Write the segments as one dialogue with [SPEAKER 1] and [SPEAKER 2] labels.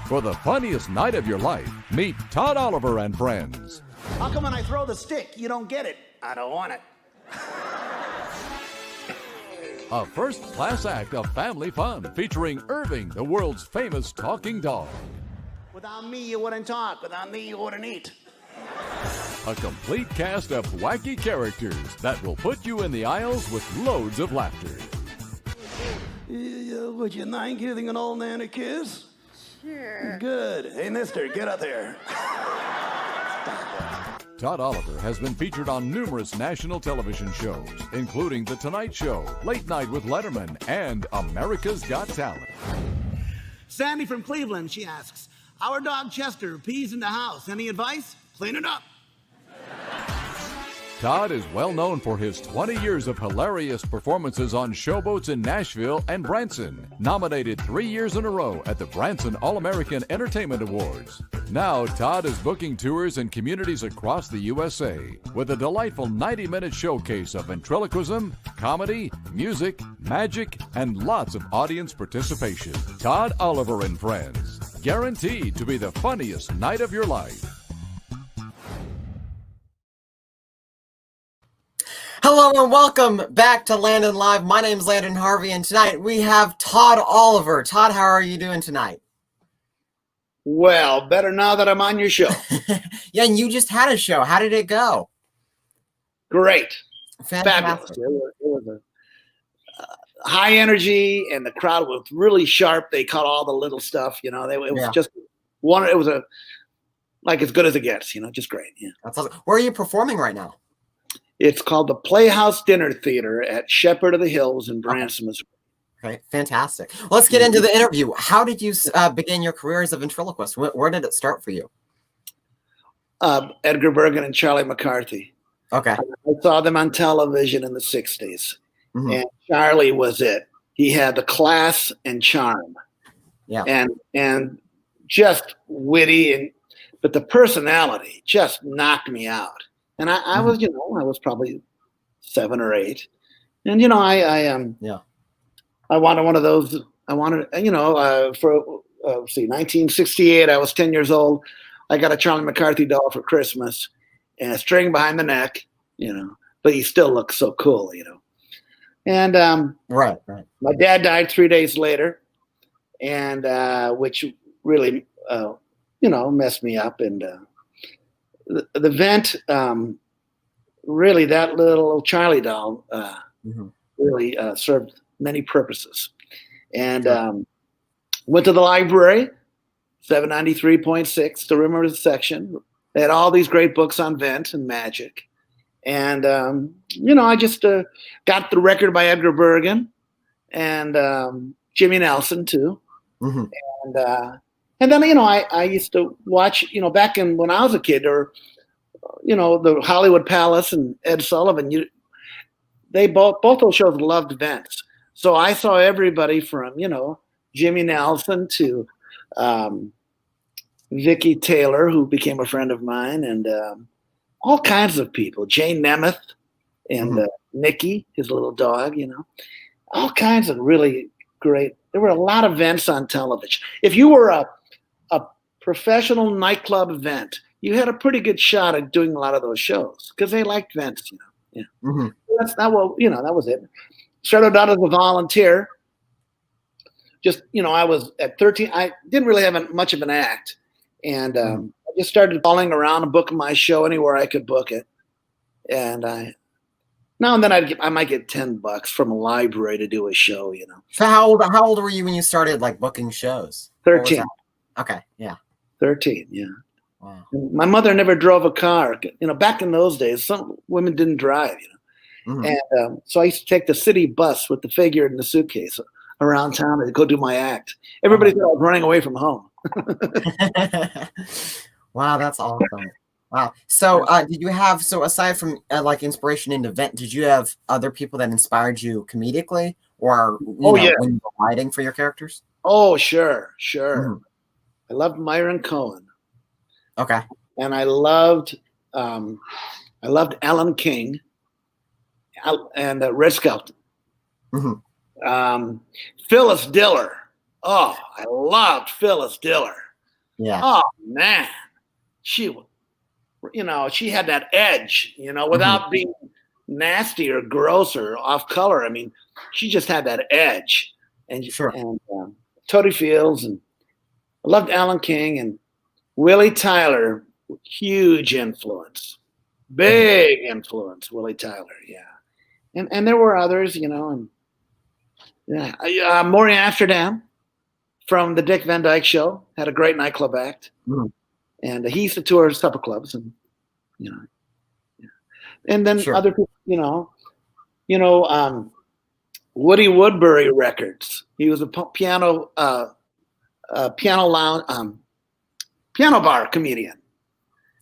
[SPEAKER 1] For the funniest night of your life, meet Todd Oliver and friends.
[SPEAKER 2] How come when I throw the stick, you don't get it? I don't want it.
[SPEAKER 1] A first-class act of family fun featuring Irving, the world's famous talking dog.
[SPEAKER 2] Without me, you wouldn't talk. Without me, you wouldn't eat.
[SPEAKER 1] A complete cast of wacky characters that will put you in the aisles with loads of laughter.
[SPEAKER 2] Would you mind giving an old man a kiss?
[SPEAKER 3] Sure.
[SPEAKER 2] Good. Hey, mister, get up there.
[SPEAKER 1] Todd Oliver has been featured on numerous national television shows, including The Tonight Show, Late Night with Letterman, and America's Got Talent.
[SPEAKER 2] Sandy from Cleveland, she asks, our dog Chester pees in the house. Any advice? Clean it up.
[SPEAKER 1] Todd is well known for his 20 years of hilarious performances on showboats in Nashville and Branson, nominated 3 years in a row at the Branson All-American Entertainment Awards. Now, Todd is booking tours in communities across the USA with a delightful 90-minute showcase of ventriloquism, comedy, music, magic, and lots of audience participation. Todd Oliver and Friends, guaranteed to be the funniest night of your life.
[SPEAKER 4] Hello and welcome back to Landon Live. My name is Landon Harvey, and tonight we have Todd Oliver. Todd, how are you doing tonight?
[SPEAKER 2] Well, better now that I'm on your show.
[SPEAKER 4] Yeah, and you just had a show. How did it go?
[SPEAKER 2] Great.
[SPEAKER 4] Fantastic.
[SPEAKER 2] Fabulous. It was a high energy, and the crowd was really sharp. They caught all the little stuff, it was just one. It was like as good as it gets, just great. Yeah.
[SPEAKER 4] That's awesome. Where are you performing right now?
[SPEAKER 2] It's called the Playhouse Dinner Theater at Shepherd of the Hills in Branson, Missouri.
[SPEAKER 4] Okay, fantastic. Let's get into the interview. How did you begin your career as a ventriloquist? Where did it start for you?
[SPEAKER 2] Edgar Bergen and Charlie McCarthy.
[SPEAKER 4] Okay.
[SPEAKER 2] I saw them on television in the 60s.
[SPEAKER 4] Mm-hmm.
[SPEAKER 2] And Charlie was it. He had the class and charm.
[SPEAKER 4] Yeah.
[SPEAKER 2] And just witty, but the personality just knocked me out. And I was, I was probably 7 or 8. And, I wanted one of those. I wanted, for 1968, I was 10 years old. I got a Charlie McCarthy doll for Christmas and a string behind the neck, but he still looks so cool, And
[SPEAKER 4] right.
[SPEAKER 2] My dad died 3 days later, and which really, messed me up. And the vent, really, that little Charlie doll really served many purposes. And went to the library, 793.6, the Rumors section. They had all these great books on vent and magic. And, I just got the record by Edgar Bergen and Jimmy Nelson, too.
[SPEAKER 4] Mm-hmm.
[SPEAKER 2] And And then, I used to watch, back when I was a kid, or, the Hollywood Palace and Ed Sullivan, they both those shows loved events. So I saw everybody from, Jimmy Nelson to Vicky Taylor, who became a friend of mine, and all kinds of people. Jane Nemeth and Nikki, his little dog, all kinds of really great. There were a lot of events on television. If you were a professional nightclub event, you had a pretty good shot at doing a lot of those shows because they liked events, Yeah.
[SPEAKER 4] Mm-hmm.
[SPEAKER 2] That's not what, that was it. Started out as a volunteer. Just, I was at 13. I didn't really have much of an act. And I just started calling around and booking my show anywhere I could book it. And now and then I might get $10 from a library to do a show,
[SPEAKER 4] So how old were you when you started like booking shows?
[SPEAKER 2] 13.
[SPEAKER 4] Okay, yeah.
[SPEAKER 2] 13, yeah.
[SPEAKER 4] Wow.
[SPEAKER 2] My mother never drove a car. Back in those days, some women didn't drive, And so I used to take the city bus with the figure and the suitcase around town and go do my act. Everybody thought I was running away from home.
[SPEAKER 4] Wow, that's awesome. Wow. So did you have, aside from like inspiration in event, did you have other people that inspired you comedically or when you were writing for your characters?
[SPEAKER 2] Oh, sure. I loved Myron Cohen.
[SPEAKER 4] Okay.
[SPEAKER 2] And I loved Alan King and Red Skelton. Phyllis Diller. Oh, I loved Phyllis Diller.
[SPEAKER 4] Yeah.
[SPEAKER 2] Oh man, she had that edge, without being nasty or gross or off color. I mean, she just had that edge. And
[SPEAKER 4] sure.
[SPEAKER 2] And Toady Fields, and I loved Alan King and Willie Tyler. Huge influence, big influence. Willie Tyler, yeah. And there were others, and Maury Amsterdam from the Dick Van Dyke Show had a great nightclub act, and he used to tour supper clubs, and and then other people, Woody Woodbury Records. He was a piano bar comedian.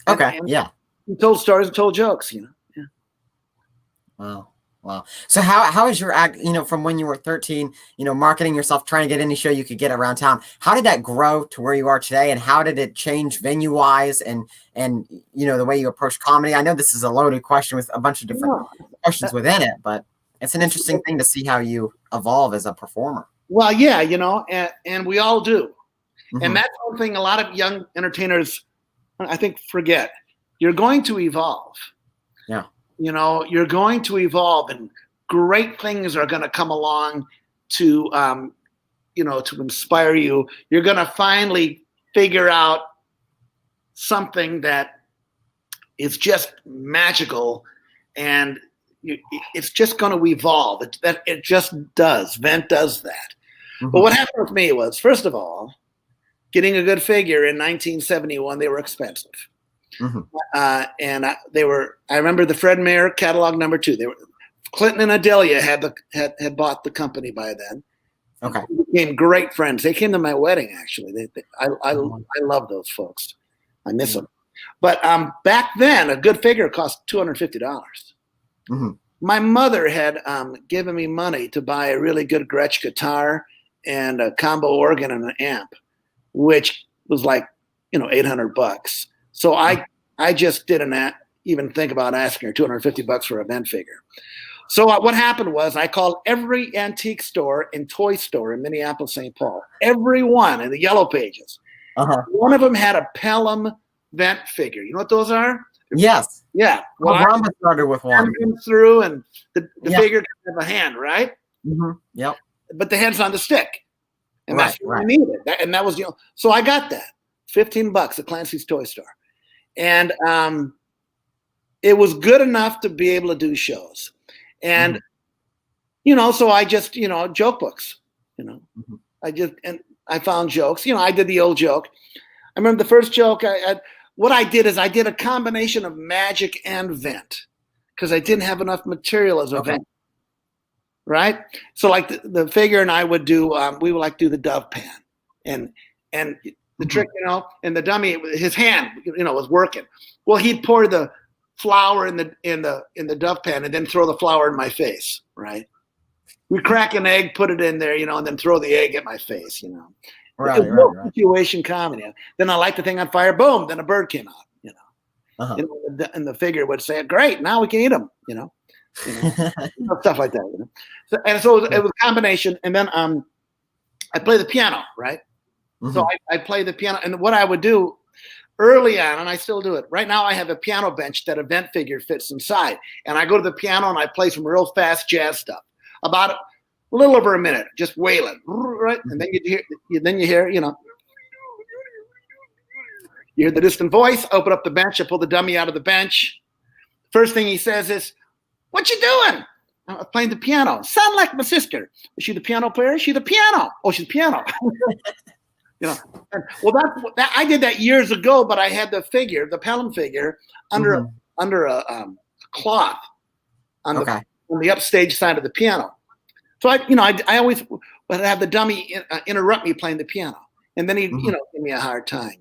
[SPEAKER 4] Okay,
[SPEAKER 2] and
[SPEAKER 4] yeah.
[SPEAKER 2] He told stories and told jokes, Yeah.
[SPEAKER 4] Wow. So how is your act, from when you were 13, marketing yourself, trying to get any show you could get around town? How did that grow to where you are today? And how did it change venue wise and the way you approach comedy? I know this is a loaded question with a bunch of different questions within it, but it's an interesting thing to see how you evolve as a performer.
[SPEAKER 2] Well, yeah, and we all do. And that's one thing a lot of young entertainers, I think, forget. You're going to evolve.
[SPEAKER 4] Yeah.
[SPEAKER 2] You're going to evolve, and great things are going to come along to, to inspire you. You're going to finally figure out something that is just magical, and it's just going to evolve. It just does. Vent does that. But what happened with me was, first of all, getting a good figure in 1971, they were expensive. And I remember the Fred Mayer catalog #2. They were Clinton and Adelia had bought the company by then.
[SPEAKER 4] Okay.
[SPEAKER 2] We became great friends. They came to my wedding, actually. I love those folks. I miss them. But back then, a good figure cost $250. My mother had given me money to buy a really good Gretsch guitar and a combo organ and an amp, which was like, $800. So I just didn't even think about asking her $250 for a vent figure. So what happened was I called every antique store and toy store in Minneapolis, St. Paul, every one in the yellow pages. One of them had a Pelham vent figure. You know what those are?
[SPEAKER 4] Yes.
[SPEAKER 2] Yeah.
[SPEAKER 4] Well, Rhonda started with one.
[SPEAKER 2] Through, and the figure can have a hand, right?
[SPEAKER 4] Yep.
[SPEAKER 2] But the head's on the stick. And that's what I needed. And that was, so I got that. $15 at Clancy's Toy Store. And it was good enough to be able to do shows. And, so I just, joke books, I found jokes, I did the old joke. I remember the first joke what I did is I did a combination of magic and vent because I didn't have enough material as a vent. Right. So like the figure and I would do, we would do the dove pan and the trick, and the dummy, his hand, was working. Well, he'd pour the flour in the duff pan and then throw the flour in my face, right? We crack an egg, put it in there, and then throw the egg at my face,
[SPEAKER 4] Right.
[SPEAKER 2] Situation comedy. Then I light the thing on fire, boom, then a bird came out,
[SPEAKER 4] Uh-huh.
[SPEAKER 2] And the figure would say, great, now we can eat them, stuff like that. So it was a combination. And then I play the piano, right? Mm-hmm. So I play the piano. And what I would do early on, and I still do it, right now I have a piano bench that a vent figure fits inside. And I go to the piano and I play some real fast jazz stuff. About a little over a minute, just wailing, right? And then you hear, you hear the distant voice, open up the bench, I pull the dummy out of the bench. First thing he says is, what you doing? I'm playing the piano. Sound like my sister. Is she the piano player? Is she the piano? Oh, she's the piano. I did that years ago, but I had the figure, the Pelham figure, under a cloth on the upstage side of the piano. So I always would have the dummy interrupt me playing the piano, and then he'd give me a hard time.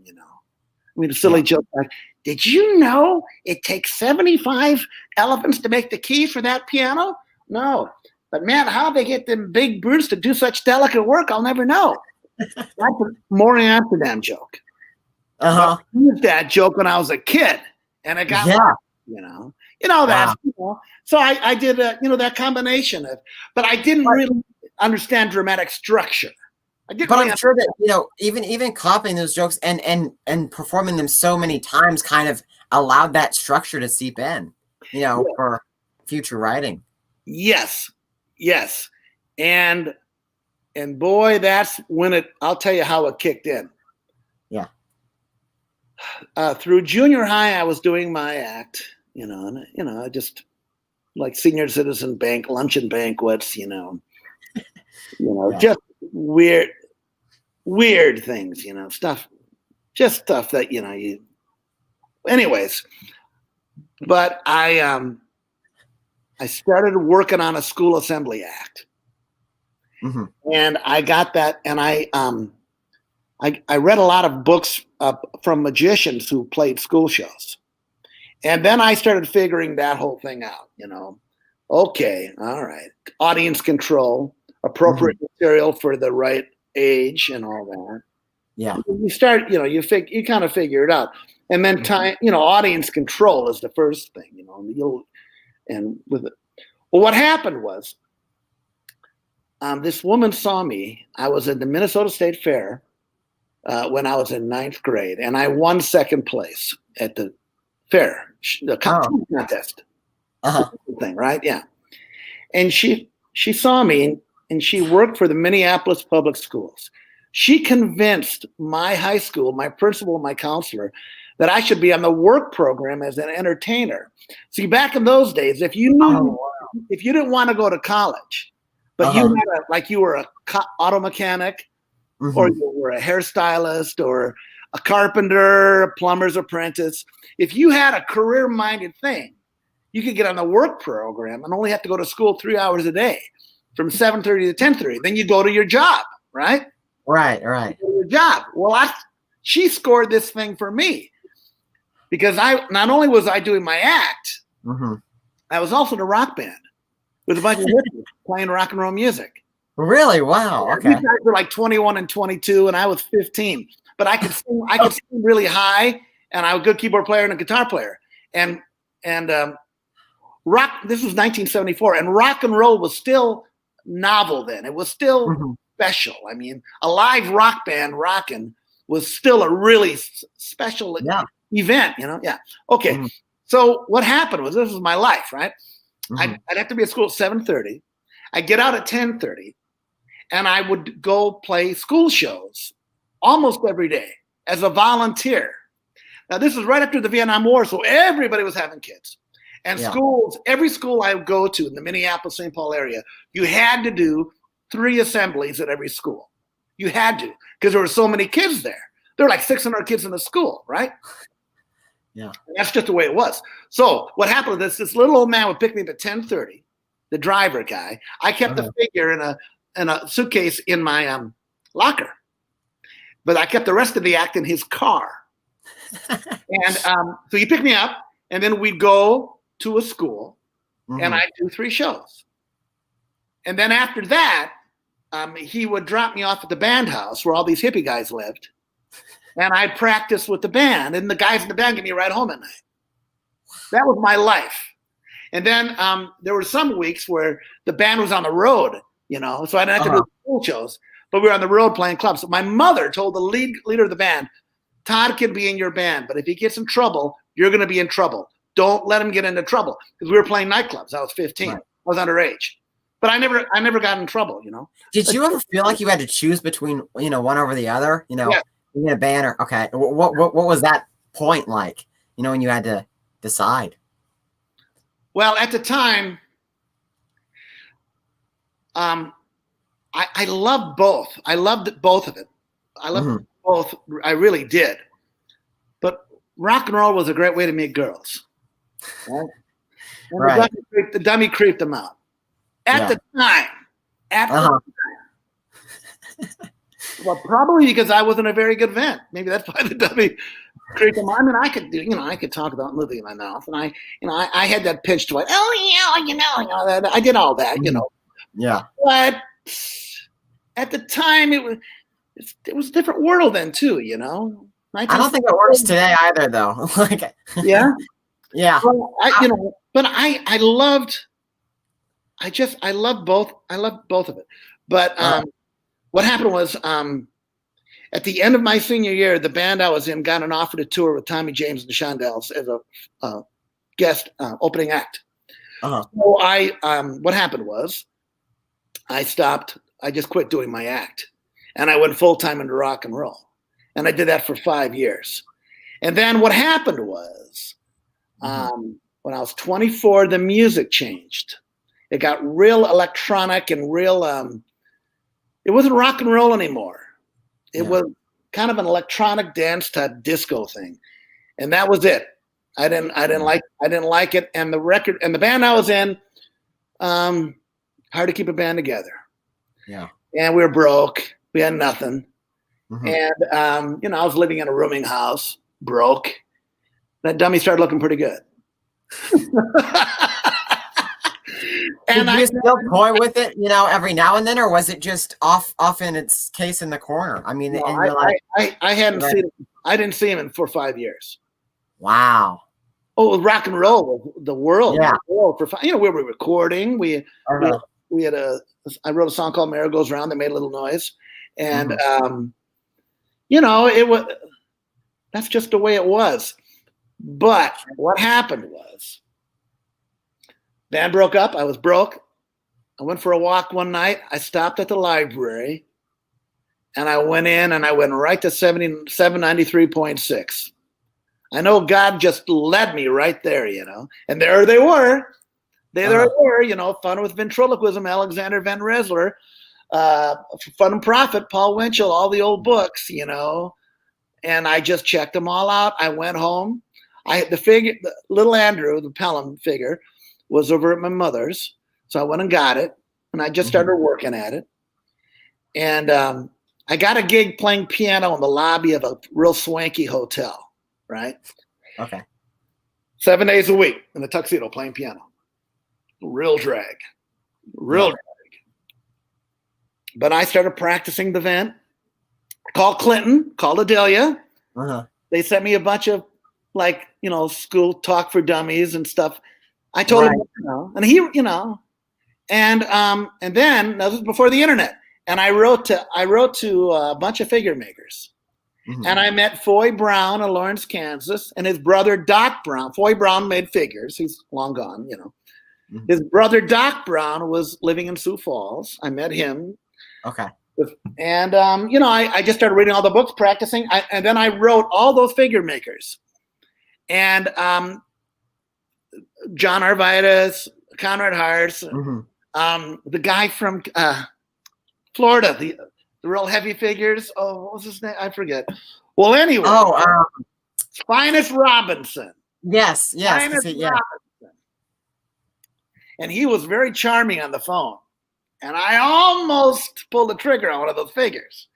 [SPEAKER 2] I mean, a silly joke like, did you know it takes 75 elephants to make the keys for that piano? No, but man, how they get them big brutes to do such delicate work, I'll never know. That's a more Amsterdam joke. I used that joke when I was a kid, and it got that. So I did that combination of, but I didn't really understand dramatic structure.
[SPEAKER 4] But I'm sure that even copying those jokes and performing them so many times kind of allowed that structure to seep in, for future writing.
[SPEAKER 2] Yes, and boy, that's when I'll tell you how it kicked in.
[SPEAKER 4] Yeah.
[SPEAKER 2] Through junior high, I was doing my act, and I just like senior citizen luncheon banquets, just weird things, stuff that, anyways, but I started working on a school assembly act. Mm-hmm. And I got that, and I read a lot of books from magicians who played school shows. And then I started figuring that whole thing out, Okay, all right. Audience control, appropriate material for the right age and all that.
[SPEAKER 4] Yeah.
[SPEAKER 2] You start, you kind of figure it out. And then time, audience control is the first thing, well, what happened was this woman saw me. I was at the Minnesota State Fair when I was in 9th grade, and I won second place at the fair, the contest thing, right? Yeah. And she saw me, and she worked for the Minneapolis Public Schools. She convinced my high school, my principal, and my counselor that I should be on the work program as an entertainer. See, back in those days, if you didn't want to go to college, but you were a auto mechanic, or you were a hairstylist, or a carpenter, a plumber's apprentice, if you had a career-minded thing, you could get on the work program and only have to go to school 3 hours a day from 7:30 to 10:30. Then you go to your job, right?
[SPEAKER 4] Right.
[SPEAKER 2] Your job. Well, she scored this thing for me because not only was I doing my act, I was also in a rock band with a bunch of hippies playing rock and roll music.
[SPEAKER 4] Really? Wow. Okay.
[SPEAKER 2] These guys were like 21 and 22, and I was 15. But I could sing. I could sing really high, and I was a good keyboard player and a guitar player. And rock. This was 1974, and rock and roll was still novel then. It was still special. I mean, a live rock band rocking was still a really special event. Yeah. Okay. So what happened was, this was my life, right? I'd have to be at school at 7:30. I'd get out at 10:30, and I would go play school shows almost every day as a volunteer. Now, this is right after the Vietnam War, so everybody was having kids. And schools, every school I would go to in the Minneapolis, St. Paul area, you had to do 3 assemblies at every school. You had to, because there were so many kids there. There were like 600 kids in the school, right?
[SPEAKER 4] Yeah.
[SPEAKER 2] And that's just the way it was. So what happened was this little old man would pick me up at 10:30, the driver guy. I kept the figure in a suitcase in my locker. but I kept the rest of the act in his car. And so he picked me up, and then we'd go to a school, and I'd do 3 shows. And then after that, he would drop me off at the band house where all these hippie guys lived, and I'd practice with the band, and the guys in the band give me a ride home at night. That was my life. And then there were some weeks where the band was on the road, you know, so I didn't have to do school shows, but we were on the road playing clubs. So my mother told the leader of the band, Todd can be in your band, but if he gets in trouble, you're going to be in trouble. Don't let him get into trouble, because we were playing nightclubs. I was 15. Right. I was underage, but I never got in trouble, you know.
[SPEAKER 4] Did you ever feel like you had to choose between, you know, one over the other, you know, in a band or, okay. What was that point like, you know, when you had to decide?
[SPEAKER 2] Well, at the time, I loved both. I loved both of it. I loved both. I really did. But rock and roll was a great way to meet girls. Right?
[SPEAKER 4] Right.
[SPEAKER 2] The dummy creeped them out. At the time. The time. Well, probably because I wasn't a very good vent. Maybe that's why the dummy creeped them out. I mean, I could talk about moving in my mouth, and I had that pitched voice. Oh yeah, you know, I did all that, you know.
[SPEAKER 4] Yeah.
[SPEAKER 2] But at the time, it was a different world then too, you know.
[SPEAKER 4] I don't think it works today either, though. Like,
[SPEAKER 2] yeah,
[SPEAKER 4] yeah.
[SPEAKER 2] Well, but I loved both. I loved both of it. But what happened was, at the end of my senior year, the band I was in got an offer to tour with Tommy James and the Shondells as a guest opening act. So what happened was, I stopped. I just quit doing my act, and I went full time into rock and roll, and I did that for 5 years. And then what happened was, when I was 24, the music changed. It got real electronic and real. It wasn't rock and roll anymore. It was kind of an electronic dance type disco thing, and that was it. I didn't like it, and the record and the band I was in, hard to keep a band together.
[SPEAKER 4] Yeah,
[SPEAKER 2] and we were broke. We had nothing, and I was living in a rooming house, broke. That dummy started looking pretty good.
[SPEAKER 4] And did you still toy with it, you know, every now and then, or was it just off in its case in the corner? I mean,
[SPEAKER 2] no, I hadn't seen it. I didn't see him for 5 years.
[SPEAKER 4] Wow.
[SPEAKER 2] Oh, rock and roll, the world.
[SPEAKER 4] Yeah.
[SPEAKER 2] The world for we were recording. We had I wrote a song called "Merry Goes Round" that made a little noise, and it was. That's just the way it was. But what happened was, band broke up. I was broke. I went for a walk one night. I stopped at the library, and I went in, and I went right to 793.6. I know God just led me right there, you know. And there they were. There were, you know, Fun with Ventriloquism, Alexander Van Resler, Fun and Profit, Paul Winchell, all the old books, you know. And I just checked them all out. I went home. The little Andrew, the Pelham figure, was over at my mother's. So I went and got it, and I just started working at it. And I got a gig playing piano in the lobby of a real swanky hotel, right?
[SPEAKER 4] Okay.
[SPEAKER 2] 7 days a week in a tuxedo playing piano. Real drag. Drag. But I started practicing the vent. Called Clinton, called Adelia. They sent me a bunch of, like, you know, school talk for dummies and stuff. I told him, you know, and he, you know, and then this was before the internet, and I wrote to a bunch of figure makers, and I met Foy Brown in Lawrence, Kansas, and his brother Doc Brown. Foy Brown made figures; he's long gone, you know. His brother Doc Brown was living in Sioux Falls. I met him.
[SPEAKER 4] Okay.
[SPEAKER 2] And you know, I just started reading all the books, practicing, and then I wrote all those figure makers, and John Arvidas, Conrad Hartz, the guy from Florida, the real heavy figures. Oh, what was his name? I forget. Well, anyway. Finest Robinson.
[SPEAKER 4] Yes.
[SPEAKER 2] Finest Robinson. And he was very charming on the phone. And I almost pulled the trigger on one of those figures.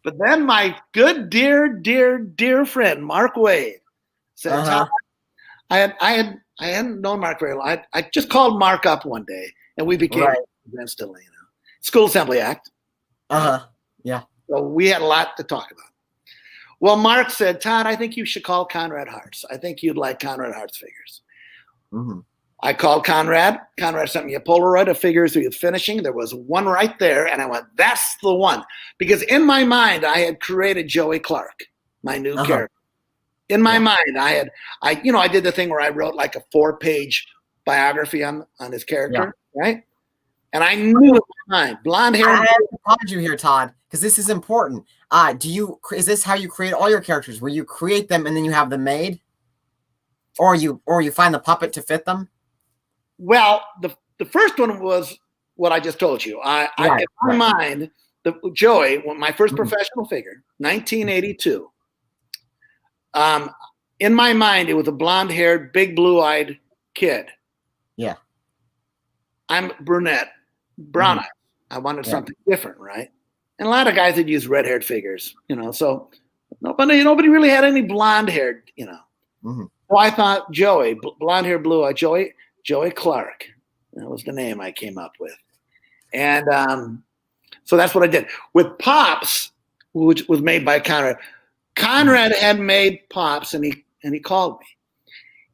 [SPEAKER 2] But then my good, dear friend, Mark Wade, said, Todd, I hadn't known Mark very long. I just called Mark up one day, and we became instantly, School Assembly Act.
[SPEAKER 4] Yeah.
[SPEAKER 2] So we had a lot to talk about. Well, Mark said, Todd, I think you should call Conrad Hart's. I think you'd like Conrad Hart's figures. I called Conrad. Conrad sent me a Polaroid of figures he was finishing. There was one right there, and I went, that's the one. Because in my mind, I had created Joey Clark, my new character. In my mind, I did the thing where I wrote like a 4-page biography on his character, right? And I knew in my mind, blonde hair.
[SPEAKER 4] I have to pause you here, Todd, because this is important. Is this how you create all your characters? Where you create them and then you have them made, or you find the puppet to fit them?
[SPEAKER 2] Well, the first one was what I just told you. In my mind, Joey, my first professional figure, 1982. In my mind, it was a blonde-haired, big blue-eyed kid.
[SPEAKER 4] Yeah.
[SPEAKER 2] I'm brunette, brown eyes. I wanted something different, right? And a lot of guys had used red-haired figures, so nobody really had any blonde-haired, So I thought Joey, blonde-haired, blue-eyed, Joey Clark. That was the name I came up with. And so that's what I did. With Pops, which was made by Conrad. Conrad had made Pops, and he called me.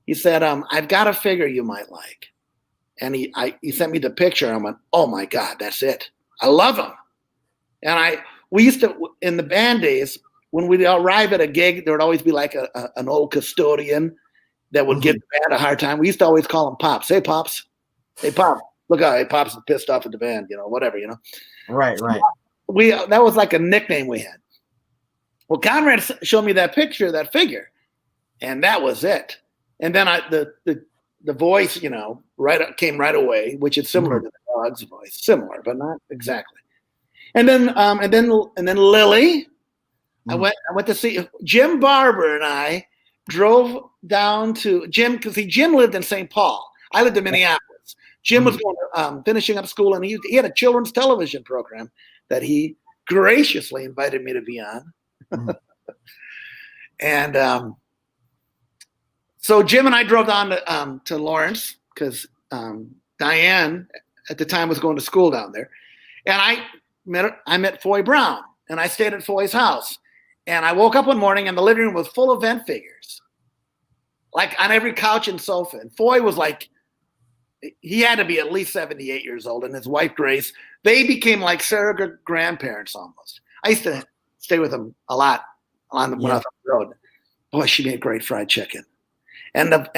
[SPEAKER 2] He said, I've got a figure you might like. And he sent me the picture, and I went, oh my God, that's it. I love him. And we used to, in the band days, when we'd arrive at a gig, there would always be like an old custodian that would give the band a hard time. We used to always call him Pops. Hey, Pops. Hey, Pop. Look out. Hey, Pops is pissed off at the band, whatever,
[SPEAKER 4] Right.
[SPEAKER 2] That was like a nickname we had. Well, Conrad showed me that picture, that figure, and that was it. And then the voice, came right away, which is similar to the dog's voice, similar but not exactly. And then Lily, I went to see Jim Barber, and I drove down to Jim because Jim lived in St. Paul. I lived in Minneapolis. Jim was going finishing up school, and he had a children's television program that he graciously invited me to be on. And so Jim and I drove down to Lawrence because Diane at the time was going to school down there, and I met Foy Brown, and I stayed at Foy's house. And I woke up one morning, and the living room was full of Vent figures, like on every couch and sofa. And Foy was like, he had to be at least 78 years old, and his wife Grace. They became like surrogate grandparents almost. I used to stay with them a lot when I was on the road. Boy, she made great fried chicken, and the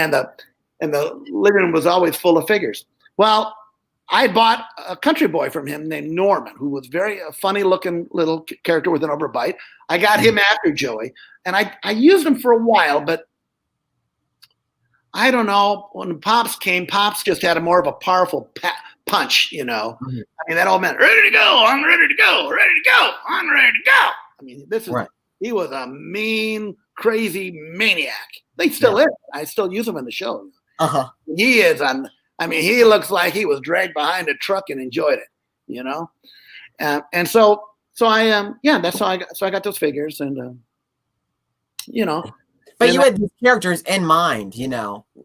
[SPEAKER 2] living room was always full of figures. Well, I bought a country boy from him named Norman, who was very funny-looking little character with an overbite. I got him after Joey, and I used him for a while, but I don't know. When Pops came, Pops just had a more of a powerful punch, I mean, that old man, ready to go, I'm ready to go, ready to go, I'm ready to go. I mean, he was a mean, crazy maniac. They still is. I still use him in the show. He is he looks like he was dragged behind a truck and enjoyed it, and so I that's how I got those figures, and
[SPEAKER 4] But you had these characters in mind,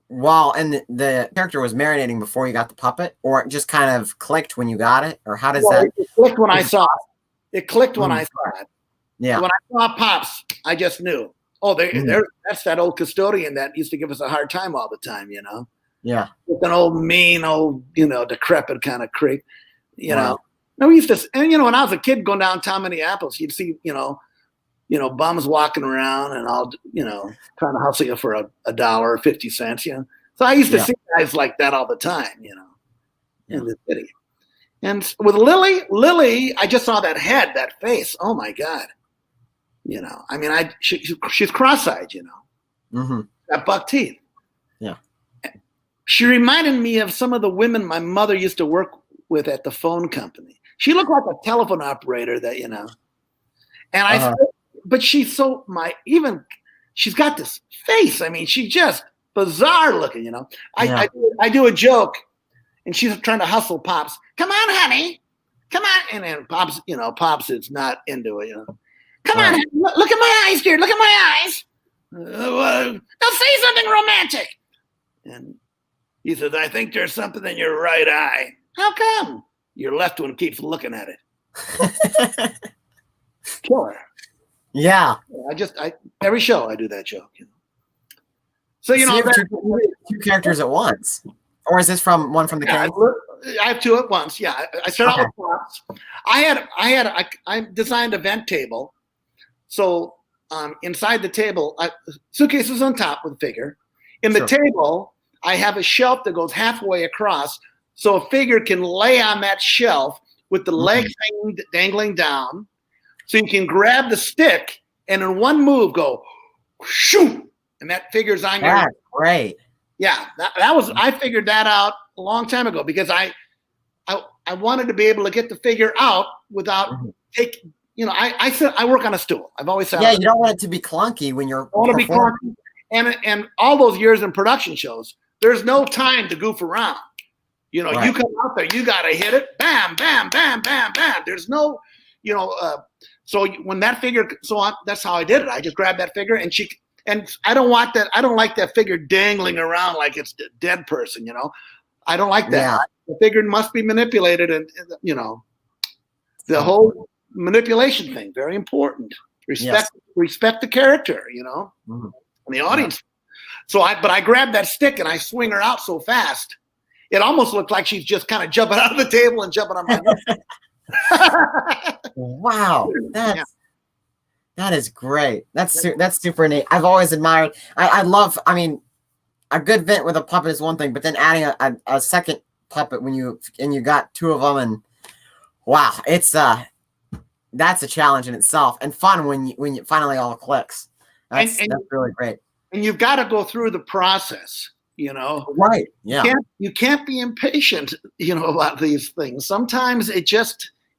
[SPEAKER 4] while the character was marinating before you got the puppet, or it just kind of clicked when you got it, or how does that?
[SPEAKER 2] It clicked when I saw it. It clicked when I saw it.
[SPEAKER 4] Yeah.
[SPEAKER 2] When I saw Pops, I just knew. Oh, that's that old custodian that used to give us a hard time all the time,
[SPEAKER 4] Yeah.
[SPEAKER 2] With an old mean, decrepit kind of creep,
[SPEAKER 4] Wow.
[SPEAKER 2] No, we used to, and when I was a kid going downtown Minneapolis, you'd see, bums walking around and all, trying to hustle you for a dollar or 50 cents, So I used to see guys like that all the time, in the city. And with Lily, I just saw that head, that face. Oh my God. She's cross-eyed, got buck teeth.
[SPEAKER 4] Yeah.
[SPEAKER 2] She reminded me of some of the women my mother used to work with at the phone company. She looked like a telephone operator that, and but she's she's got this face. I mean, she's just bizarre looking, I do a joke, and she's trying to hustle Pops. Come on, honey. Come on. And then Pops, Pops is not into it, Come on, look at my eyes, dear. Look at my eyes. Now say something romantic. And he says, I think there's something in your right eye. How come? Your left one keeps looking at it. Killer.
[SPEAKER 4] Yeah.
[SPEAKER 2] Every show I do that joke. So you have
[SPEAKER 4] two characters at once, or is this one from the cave?
[SPEAKER 2] I have two at once. Yeah, I start out with props. I designed a vent table, so inside the table, suitcase is on top with a figure. In the table, I have a shelf that goes halfway across, so a figure can lay on that shelf with the legs dangling down, so you can grab the stick and in one move go, shoot. And that figure's on your.
[SPEAKER 4] That's great.
[SPEAKER 2] Yeah, that was. I figured that out a long time ago because I wanted to be able to get the figure out without taking. I said I work on a stool. I've always said.
[SPEAKER 4] Yeah, you don't want it to be clunky when you're.
[SPEAKER 2] I want to be clunky, and all those years in production shows, there's no time to goof around. You come out there, you got to hit it, bam, bam, bam, bam, bam. There's no, So when that figure, that's how I did it. I just grabbed that figure and I don't want that. I don't like that figure dangling around like it's a dead person, I don't like that.
[SPEAKER 4] Yeah.
[SPEAKER 2] The figure must be manipulated and, the whole manipulation thing, very important. Respect the character, and the audience. So I grabbed that stick and I swing her out so fast. It almost looked like she's just kind of jumping out of the table and jumping on my head.
[SPEAKER 4] Wow. That is great. That's super neat. I've always admired. I love. I mean, a good vent with a puppet is one thing, but then adding a second puppet when you got two of them, and wow, it's that's a challenge in itself and fun when you finally all clicks. That's really great.
[SPEAKER 2] And you've got to go through the process.
[SPEAKER 4] Right? Yeah.
[SPEAKER 2] You can't be impatient. About these things. Sometimes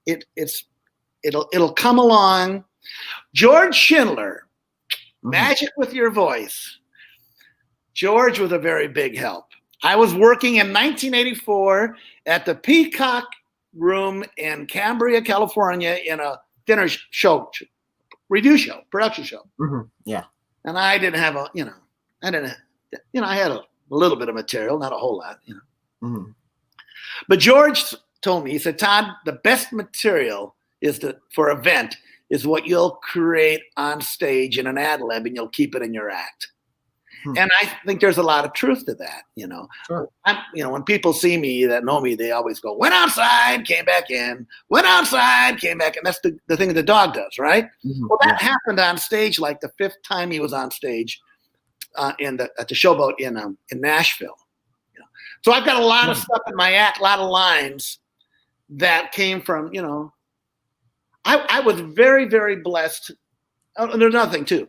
[SPEAKER 2] it'll come along. George Schindler, Magic with Your Voice. George was a very big help. I was working in 1984 at the Peacock Room in Cambria, California, in a dinner show, review show, production show.
[SPEAKER 4] Yeah.
[SPEAKER 2] And I didn't have I had a little bit of material, not a whole lot, But George told me, he said, Todd, the best material for an event is what you'll create on stage in an ad lib, and you'll keep it in your act. And I think there's a lot of truth to that,
[SPEAKER 4] Sure.
[SPEAKER 2] When people see me that know me, they always go, went outside, came back in, went outside, came back in. That's the thing the dog does, right? Well, that happened on stage like the fifth time he was on stage at the Showboat in Nashville. So I've got a lot of stuff in my act, a lot of lines that came from, I was very, very blessed. Oh, there's another thing too.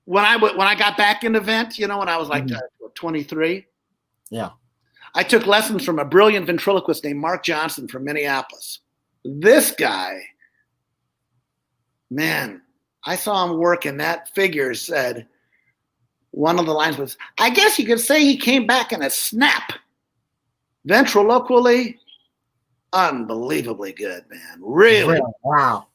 [SPEAKER 2] When I got back in the vent, when I was like 23, I took lessons from a brilliant ventriloquist named Mark Johnson from Minneapolis. This guy, man, I saw him work, and that figure said, one of the lines was, I guess you could say he came back in a snap. Ventriloquially, unbelievably good, man. Really.
[SPEAKER 4] Wow.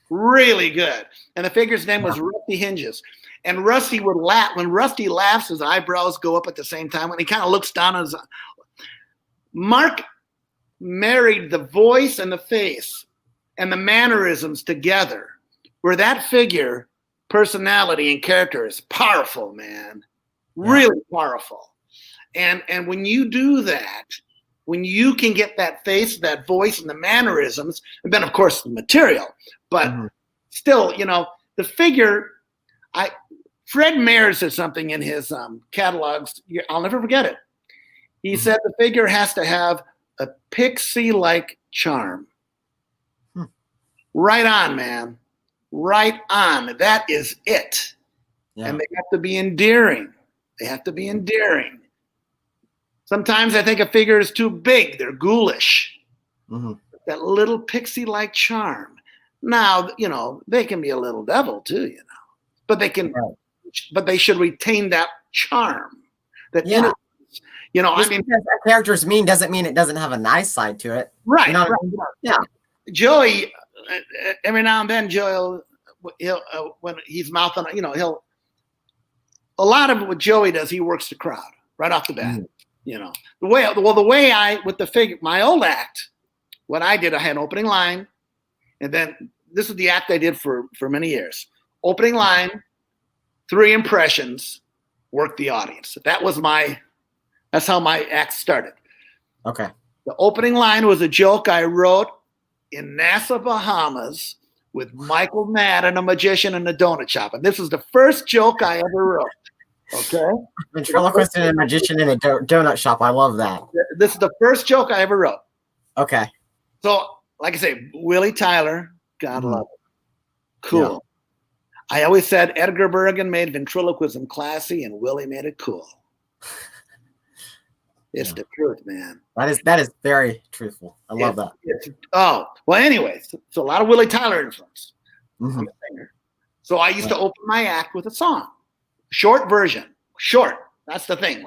[SPEAKER 2] Really good. And the figure's name was Rusty Hinges. And Rusty would laugh. When Rusty laughs, his eyebrows go up at the same time. When he kind of looks down on his... Mark married the voice and the face and the mannerisms together, where that figure, personality and character is powerful, man. Really powerful. And when you do that, when you can get that face, that voice, and the mannerisms, and then, of course, the material, but still, the figure... Fred Mayer said something in his catalogs. I'll never forget it. He said the figure has to have a pixie-like charm. Right on, man. Right on. That is it. Yeah. And they have to be endearing. Sometimes I think a figure is too big. They're ghoulish. That little pixie-like charm. Now, they can be a little devil too, but they can... Right. But they should retain that charm. That innocence.
[SPEAKER 4] Just because a character's mean doesn't mean it doesn't have a nice side to it.
[SPEAKER 2] Right.
[SPEAKER 4] Right.
[SPEAKER 2] Yeah. Joey, every now and then, Joey will when he's mouthing, a lot of what Joey does, he works the crowd right off the bat. The way I, with the figure, my old act, what I did, I had an opening line, and then this is the act I did for many years. Opening line, 3 impressions, work the audience. That's how my act started.
[SPEAKER 4] Okay.
[SPEAKER 2] The opening line was a joke I wrote in Nassau, Bahamas, with Michael Madden, a magician, and a donut shop. And this is the first joke I ever wrote. Okay?
[SPEAKER 4] Ventriloquist and a magician in a donut shop. I love that.
[SPEAKER 2] This is the first joke I ever wrote.
[SPEAKER 4] Okay.
[SPEAKER 2] So, like I say, Willie Tyler, God love him. Cool. Yeah. I always said Edgar Bergen made ventriloquism classy and Willie made it cool. It's the truth, man.
[SPEAKER 4] That is very truthful. I love that.
[SPEAKER 2] Well, anyways, so a lot of Willie Tyler influence. I'm a singer. So I used to open my act with a song. Short version. Short. That's the thing.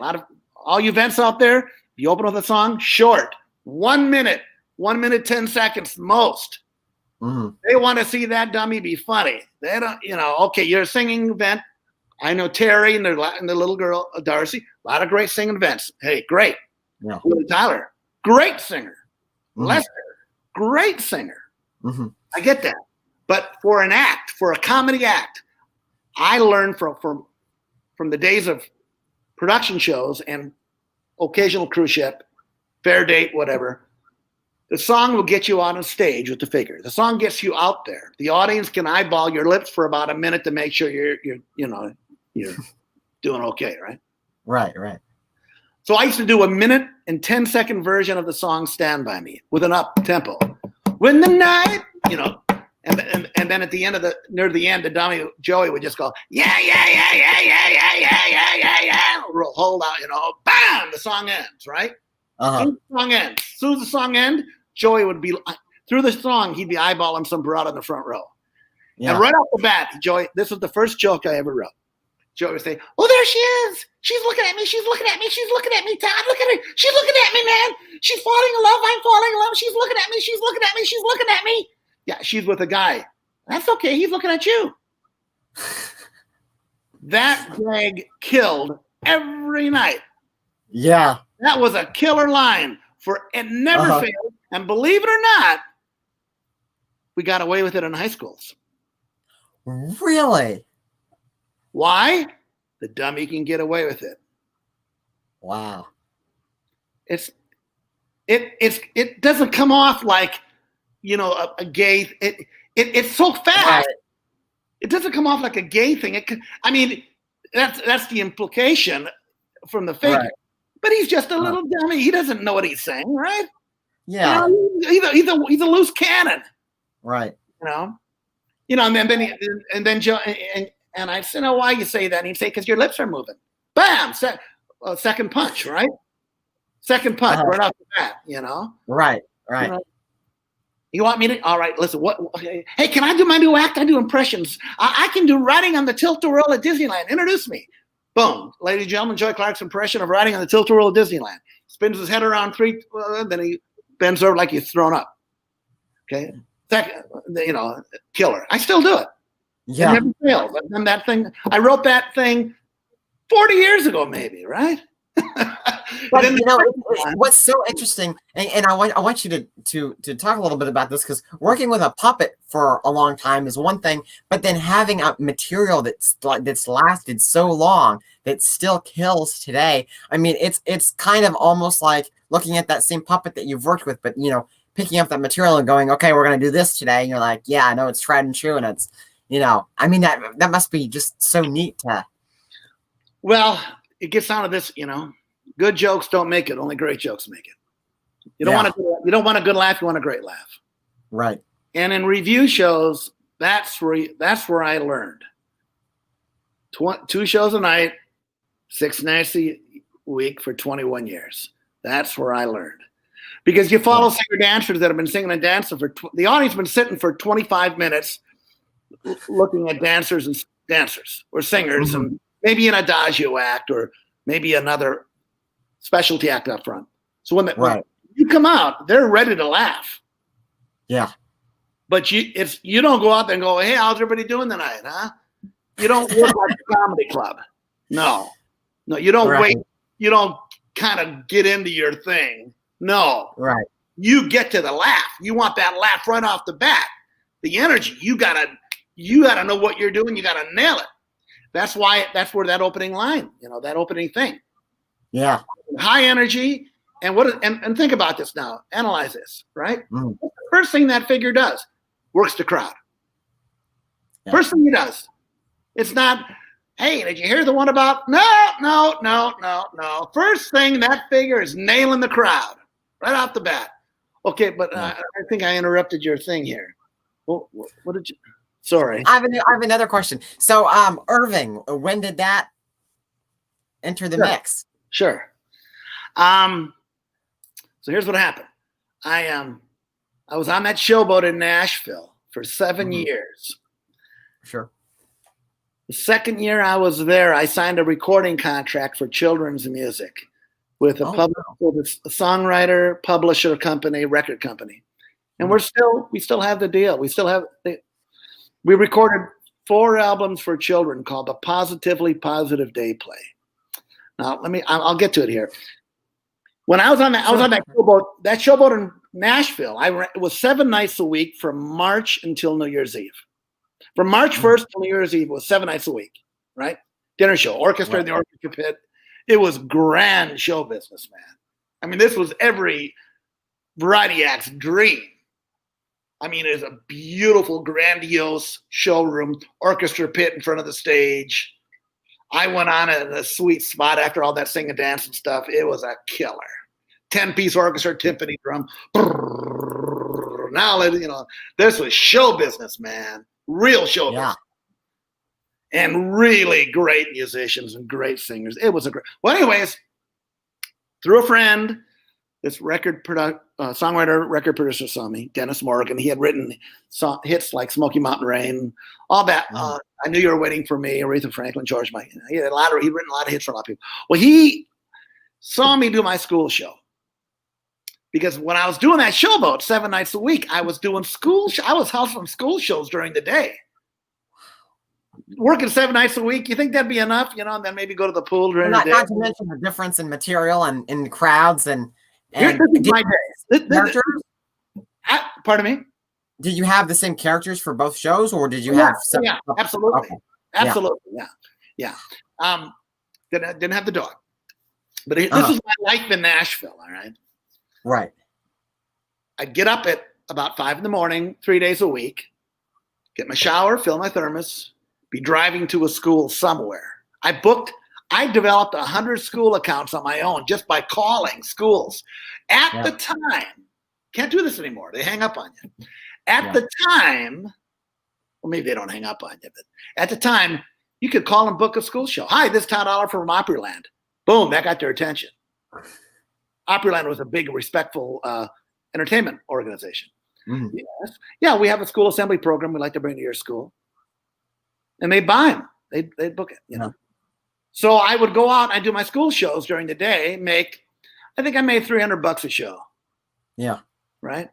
[SPEAKER 2] All you vents out there, you open with a song, short. 1 minute. 1 minute, 10 seconds most. They want to see that dummy be funny. They don't, okay, you're a singing vent. I know Terry and the little girl, Darcy, a lot of great singing vents. Hey, great. Yeah. Willie Tyler, great singer. Lester, great singer. I get that. But for an act, for a comedy act, I learned from the days of production shows and occasional cruise ship, fair date, whatever. The song will get you on a stage with the figure. The song gets you out there. The audience can eyeball your lips for about a minute to make sure you're doing okay, right?
[SPEAKER 4] Right.
[SPEAKER 2] So I used to do a 1 and 10-second version of the song "Stand By Me" with an up tempo. When the night, and then at the end near the end, the dummy Joey would just go, yeah. Hold out, bam, the song ends, right? The song ends. As soon as the song ends, Joey would be through the song. He'd be eyeballing some broad in the front row. Yeah. And right off the bat, Joey, this was the first joke I ever wrote. Joey would say, "Oh, there she is. She's looking at me. She's looking at me. She's looking at me, Todd. Look at her. She's looking at me, man. She's falling in love. I'm falling in love. She's looking at me. She's looking at me. She's looking at me." Yeah, she's with a guy. That's okay. He's looking at you. That gag killed every night.
[SPEAKER 4] Yeah.
[SPEAKER 2] That was a killer line it never failed. And believe it or not, we got away with it in high schools.
[SPEAKER 4] Really?
[SPEAKER 2] Why? The dummy can get away with it.
[SPEAKER 4] Wow.
[SPEAKER 2] It doesn't come off like, a gay. It's so fast. Right. It doesn't come off like a gay thing. That's the implication from the figure. Right. But he's just a little dummy. He doesn't know what he's saying, right?
[SPEAKER 4] Yeah.
[SPEAKER 2] He's a loose cannon.
[SPEAKER 4] Right.
[SPEAKER 2] And then Joe and I said, "Oh, why you say that?" And he'd say, "Because your lips are moving." Bam! Second punch, right? Second punch right off the bat.
[SPEAKER 4] Right.
[SPEAKER 2] You want me to? All right. Listen. Hey, can I do my new act? I do impressions. I can do riding on the tilt-a-whirl at Disneyland. Introduce me. Boom, ladies and gentlemen, Joy Clark's impression of riding on the tilt-a-whirl at Disneyland. Spins his head around 3, then he bends over like he's thrown up. Okay, second, killer. I still do it.
[SPEAKER 4] Yeah,
[SPEAKER 2] it never fails. I've done that thing. I wrote that thing 40 years ago, maybe, right?
[SPEAKER 4] But what's so interesting, and I want you to talk a little bit about this, because working with a puppet for a long time is one thing, but then having a material that's lasted so long that still kills today. It's kind of almost like looking at that same puppet that you've worked with, but picking up that material and going, okay, we're gonna do this today. And you're like, yeah, I know it's tried and true, and it's that must be just so neat to.
[SPEAKER 2] Well, it gets down to this, good jokes don't make it. Only great jokes make it. You don't want a good laugh. You want a great laugh.
[SPEAKER 4] Right.
[SPEAKER 2] And in review shows, that's where I learned. 2 shows a night, 6 nights a week for 21 years. That's where I learned. Because you follow singer dancers that have been singing and dancing the audience has been sitting for 25 minutes looking at dancers or singers, and maybe an adagio act or maybe another specialty act up front. So when you come out, they're ready to laugh.
[SPEAKER 4] Yeah.
[SPEAKER 2] But you don't go out there and go, hey, how's everybody doing tonight, huh? You don't work like a comedy club. No, you don't wait. You don't kind of get into your thing. No.
[SPEAKER 4] Right.
[SPEAKER 2] You get to the laugh. You want that laugh right off the bat. The energy. You gotta know what you're doing. You gotta nail it. That's where that opening line, that opening thing.
[SPEAKER 4] Yeah.
[SPEAKER 2] High energy. And think about this now. Analyze this, right?
[SPEAKER 4] Mm.
[SPEAKER 2] The first thing that figure does, works the crowd. Yeah. First thing he does. It's not, hey, did you hear the one about? No. First thing that figure is nailing the crowd right off the bat. Okay, but I think I interrupted your thing here. Well, what did you? Sorry.
[SPEAKER 4] I have another question. So, Irving, when did that enter the mix?
[SPEAKER 2] Sure. So here's what happened. I was on that showboat in Nashville for 7 years.
[SPEAKER 4] Sure.
[SPEAKER 2] The second year I was there, I signed a recording contract for children's music with a songwriter, publisher company, record company. And we still have the deal. We recorded 4 albums for children called the Positively Positive Day Play. Now I'll get to it here. When I was on that showboat in Nashville, it was 7 nights a week from March until New Year's Eve. From March 1st to New Year's Eve, it was 7 nights a week, right? Dinner show, orchestra in the orchestra pit. It was grand show business, man. I mean, this was every variety act's dream. I mean, it's a beautiful, grandiose showroom, orchestra pit in front of the stage. I went on a sweet spot after all that sing and dance and stuff. It was a killer. 10-piece orchestra, timpani drum. Now, this was show business, man. Real show business. And really great musicians and great singers. It was well, anyways, through a friend, this songwriter, record producer saw me, Dennis Morgan. He had written hits like Smoky Mountain Rain, all that. I Knew You Were Waiting for Me, Aretha Franklin, George Michael. He'd written a lot of hits for a lot of people. Well, he saw me do my school show. Because when I was doing that showboat 7 nights a week, I was doing I was hustling school shows during the day. Working 7 nights a week, you think that'd be enough? And then maybe go to the pool during the day.
[SPEAKER 4] Not to mention the difference in material and in crowds and
[SPEAKER 2] my days. Pardon me?
[SPEAKER 4] Did you have the same characters for both shows, or did you have?
[SPEAKER 2] Yeah, absolutely,
[SPEAKER 4] okay.
[SPEAKER 2] Absolutely, yeah. Didn't have the dog, but this was my life in Nashville. All right.
[SPEAKER 4] Right.
[SPEAKER 2] I'd get up at about 5 a.m, 3 days a week, get my shower, fill my thermos, be driving to a school somewhere. I developed 100 school accounts on my own just by calling schools. At the time, can't do this anymore. They hang up on you. At the time, well, maybe they don't hang up on you, but at the time, you could call and book a school show. Hi, this is Todd Oliver from Opryland. Boom, that got their attention. Opryland was a big, respectful entertainment organization. Mm-hmm. Yes. Yeah, we have a school assembly program we'd like to bring to your school. And they'd buy them. They'd book it, So I would go out and I'd do my school shows during the day, I think I made $300 a show.
[SPEAKER 4] Yeah.
[SPEAKER 2] Right?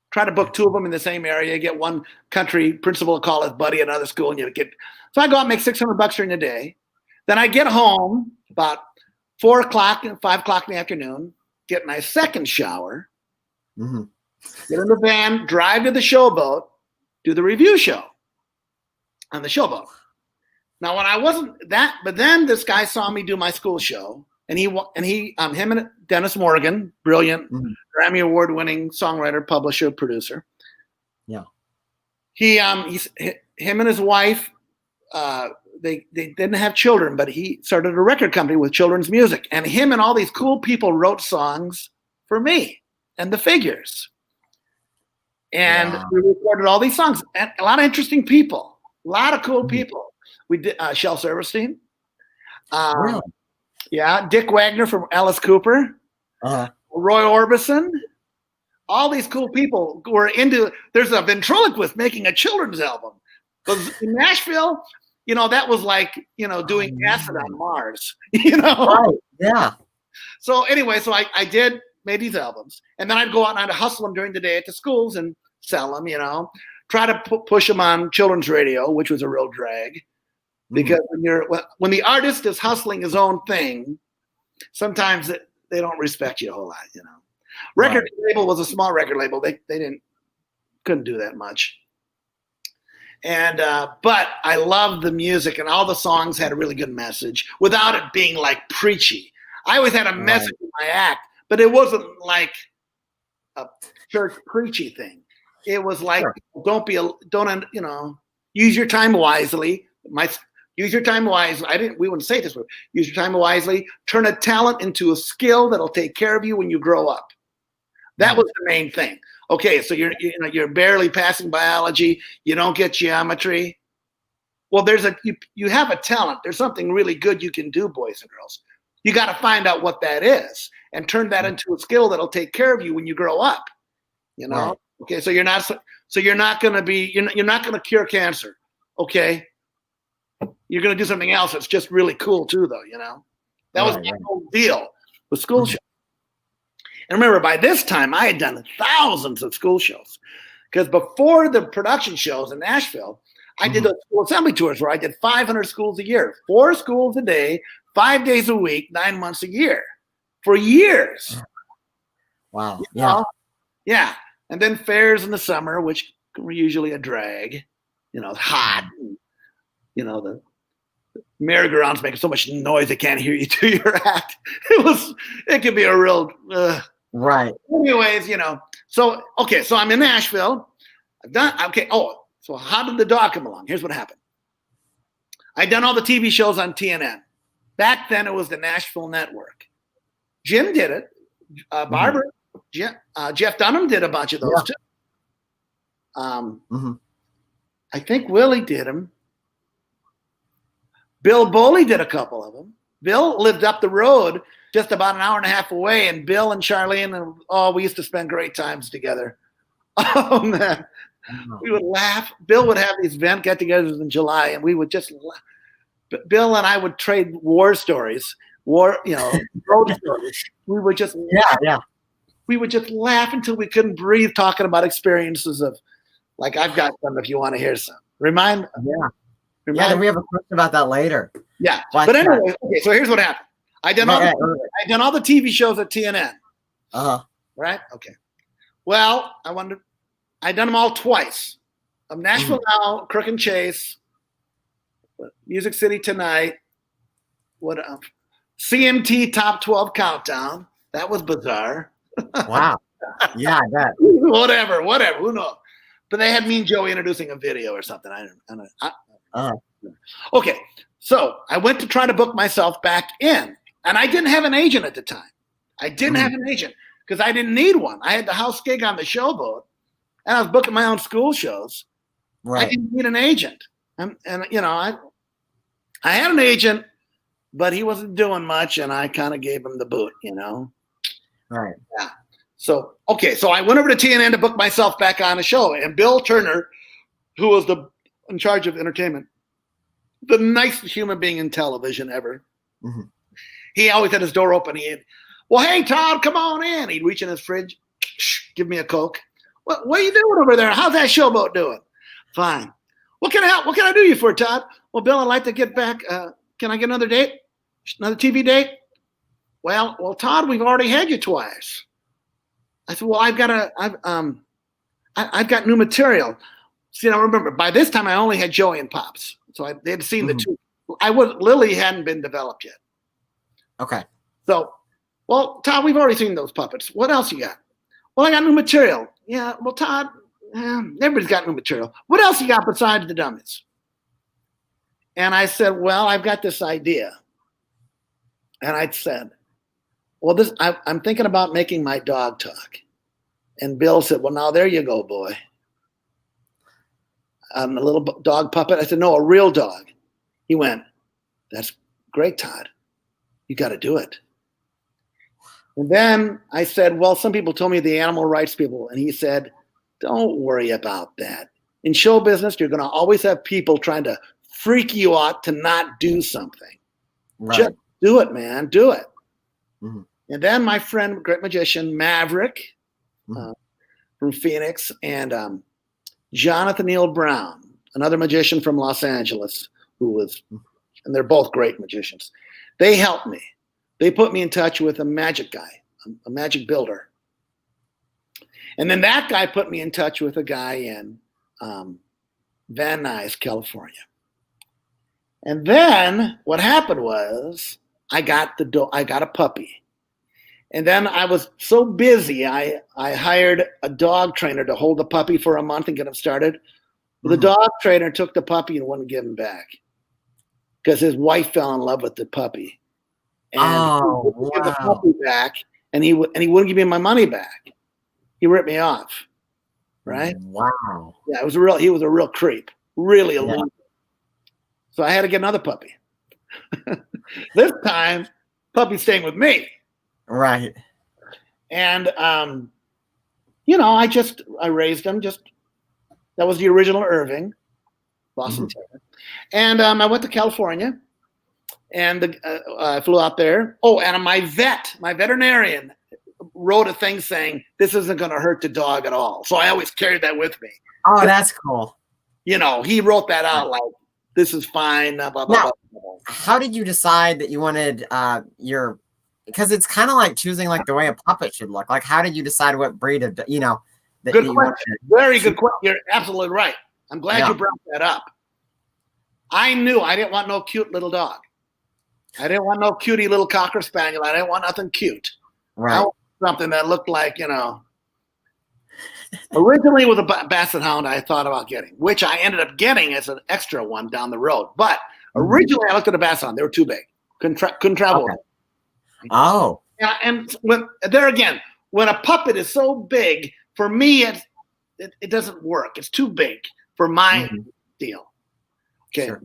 [SPEAKER 2] Try to book 2 of them in the same area, get one country principal to call his buddy at another school, and so I go out and make $600 during the day. Then I get home about 4 o'clock and 5 o'clock in the afternoon, get my second shower, get in the van, drive to the showboat, do the review show on the showboat. Now, when I wasn't that, but then this guy saw me do my school show, and him and Dennis Morgan, brilliant, Grammy Award-winning songwriter, publisher, producer.
[SPEAKER 4] Yeah.
[SPEAKER 2] Him and his wife, they didn't have children, but he started a record company with children's music, and him and all these cool people wrote songs for me and the Figures. And we recorded all these songs, and a lot of interesting people, a lot of cool people. We did Shel Silverstein.
[SPEAKER 4] Really?
[SPEAKER 2] Yeah, Dick Wagner from Alice Cooper. Roy Orbison. All these cool people were into. There's a ventriloquist making a children's album. Because in Nashville, that was like doing acid on Mars.
[SPEAKER 4] Right. Yeah.
[SPEAKER 2] So anyway, made these albums, and then I'd go out and I'd hustle them during the day at the schools and sell them. try to push them on children's radio, which was a real drag. Because when the artist is hustling his own thing, sometimes they don't respect you a whole lot, you know. Record label was a small record label. They couldn't do that much. And but I loved the music, and all the songs had a really good message without it being like preachy. I always had a message in my act, but it wasn't like a church preachy thing. It was like, don't you know, use your time wisely. Use your time wisely. We wouldn't say this, but use your time wisely. Turn a talent into a skill that'll take care of you when you grow up. That was the main thing. Okay, so you're barely passing biology. You don't get geometry. Well, you have a talent. There's something really good you can do, boys and girls. You got to find out what that is and turn that into a skill that'll take care of you when you grow up. You know. Right. Okay, so you're not going to cure cancer. Okay. You're going to do something else that's just really cool too, though, you know. That was the whole deal with school shows. And remember, by this time, I had done thousands of school shows. Because before the production shows in Nashville, I did those school assembly tours where I did 500 schools a year, 4 schools a day, 5 days a week, 9 months a year, for years.
[SPEAKER 4] Wow.
[SPEAKER 2] You know? Yeah. And then fairs in the summer, which were usually a drag. You know, hot. You know, the merry-go-rounds making so much noise they can't hear you do your act. It could be a real
[SPEAKER 4] right.
[SPEAKER 2] Anyways, you know. So I'm in Nashville. So how did the dog come along? Here's what happened. I'd done all the TV shows on TNN. Back then it was the Nashville Network. Jim did it. Barber, Jeff Dunham did a bunch of those too. I think Willie did them. Bill Boley did a couple of them. Bill lived up the road just about an hour and a half away, and Bill and Charlene, we used to spend great times together. Oh, man. We would laugh. Bill would have these event get-togethers in July, and we would just laugh. Bill and I would trade war stories, road stories. We would just We would just laugh until we couldn't breathe talking about experiences of, like, I've got some if you want to hear some. We have a question about that later. Yeah. But anyway, so here's what happened. I done all the TV shows at TNN. Right? Okay. Well, I done them all twice. Nashville Now, Crook and Chase, Music City Tonight, CMT Top 12 Countdown. That was bizarre.
[SPEAKER 4] Wow. Yeah, I bet.
[SPEAKER 2] Whatever. Who knows? But they had me and Joey introducing a video or something. Okay, so I went to try to book myself back in, and I didn't have an agent at the time. I didn't have an agent because I didn't need one. I had the house gig on the showboat, and I was booking my own school shows. Right. I didn't need an agent, and you know, I had an agent, but he wasn't doing much, and I kind of gave him the boot, you know.
[SPEAKER 4] Right.
[SPEAKER 2] Yeah. So I went over to TNN to book myself back on a show, and Bill Turner, who was in charge of entertainment, the nicest human being in television ever. He always had his door open. Well, hey, Todd, come on in. He'd reach in his fridge, give me a Coke. What are you doing over there? How's that showboat doing? Fine. What can I do you for, Todd? Well, Bill, I'd like to get back. Can I get another date? Another TV date? Well, Todd, we've already had you twice. I said, well, I've got new material. See, now remember, by this time I only had Joey and Pops. So they'd seen the two. Lily hadn't been developed yet.
[SPEAKER 4] Okay.
[SPEAKER 2] So, well, Todd, we've already seen those puppets. What else you got? Well, I got new material. Yeah, well, Todd, everybody's got new material. What else you got besides the dummies? And I said, well, I've got this idea. And I said, well, I'm thinking about making my dog talk. And Bill said, well, now there you go, boy. A little dog puppet. I said, no, a real dog. He went, that's great, Todd. You got to do it. And then I said, well, some people told me the animal rights people. And he said, don't worry about that. In show business, you're going to always have people trying to freak you out to not do something. Right. Just do it, man. Do it. And then my friend, great magician, Maverick from Phoenix, and Jonathan Neal Brown, another magician from Los Angeles, and they're both great magicians. They helped me. They put me in touch with a magic guy, a magic builder. And then that guy put me in touch with a guy in Van Nuys, California. And then what happened was I got a puppy. And then I was so busy, I hired a dog trainer to hold the puppy for a month and get him started. The dog trainer took the puppy and wouldn't give him back because his wife fell in love with the puppy. And he wouldn't give the puppy back, and he wouldn't give me my money back. He ripped me off. Right?
[SPEAKER 4] Wow.
[SPEAKER 2] Yeah, he was a real creep. Really a loser. So I had to get another puppy. This time, puppy's staying with me.
[SPEAKER 4] Right.
[SPEAKER 2] And I raised him. That was the original Irving, Boston Terrier. And I went to California, and I flew out there. Oh, and my veterinarian wrote a thing saying this isn't going to hurt the dog at all. So I always carried that with me.
[SPEAKER 4] Oh, that's cool.
[SPEAKER 2] He wrote that out like this is fine. Blah, blah, blah, blah.
[SPEAKER 4] How did you decide that you wanted because it's kind of like choosing like the way a puppet should look. Like, how did you decide what breed of, that
[SPEAKER 2] good
[SPEAKER 4] you
[SPEAKER 2] question. Very good question. You're absolutely right. I'm glad you brought that up. I knew I didn't want no cute little dog. I didn't want no cutie little Cocker Spaniel. I didn't want nothing cute.
[SPEAKER 4] Right.
[SPEAKER 2] I wanted something that looked like, originally with a Basset Hound I thought about getting, which I ended up getting as an extra one down the road. But originally I looked at a Basset Hound. They were too big. Couldn't travel.
[SPEAKER 4] Okay. Oh.
[SPEAKER 2] Yeah, and when a puppet is so big, for me, it doesn't work. It's too big for my deal. Okay.
[SPEAKER 4] Sure.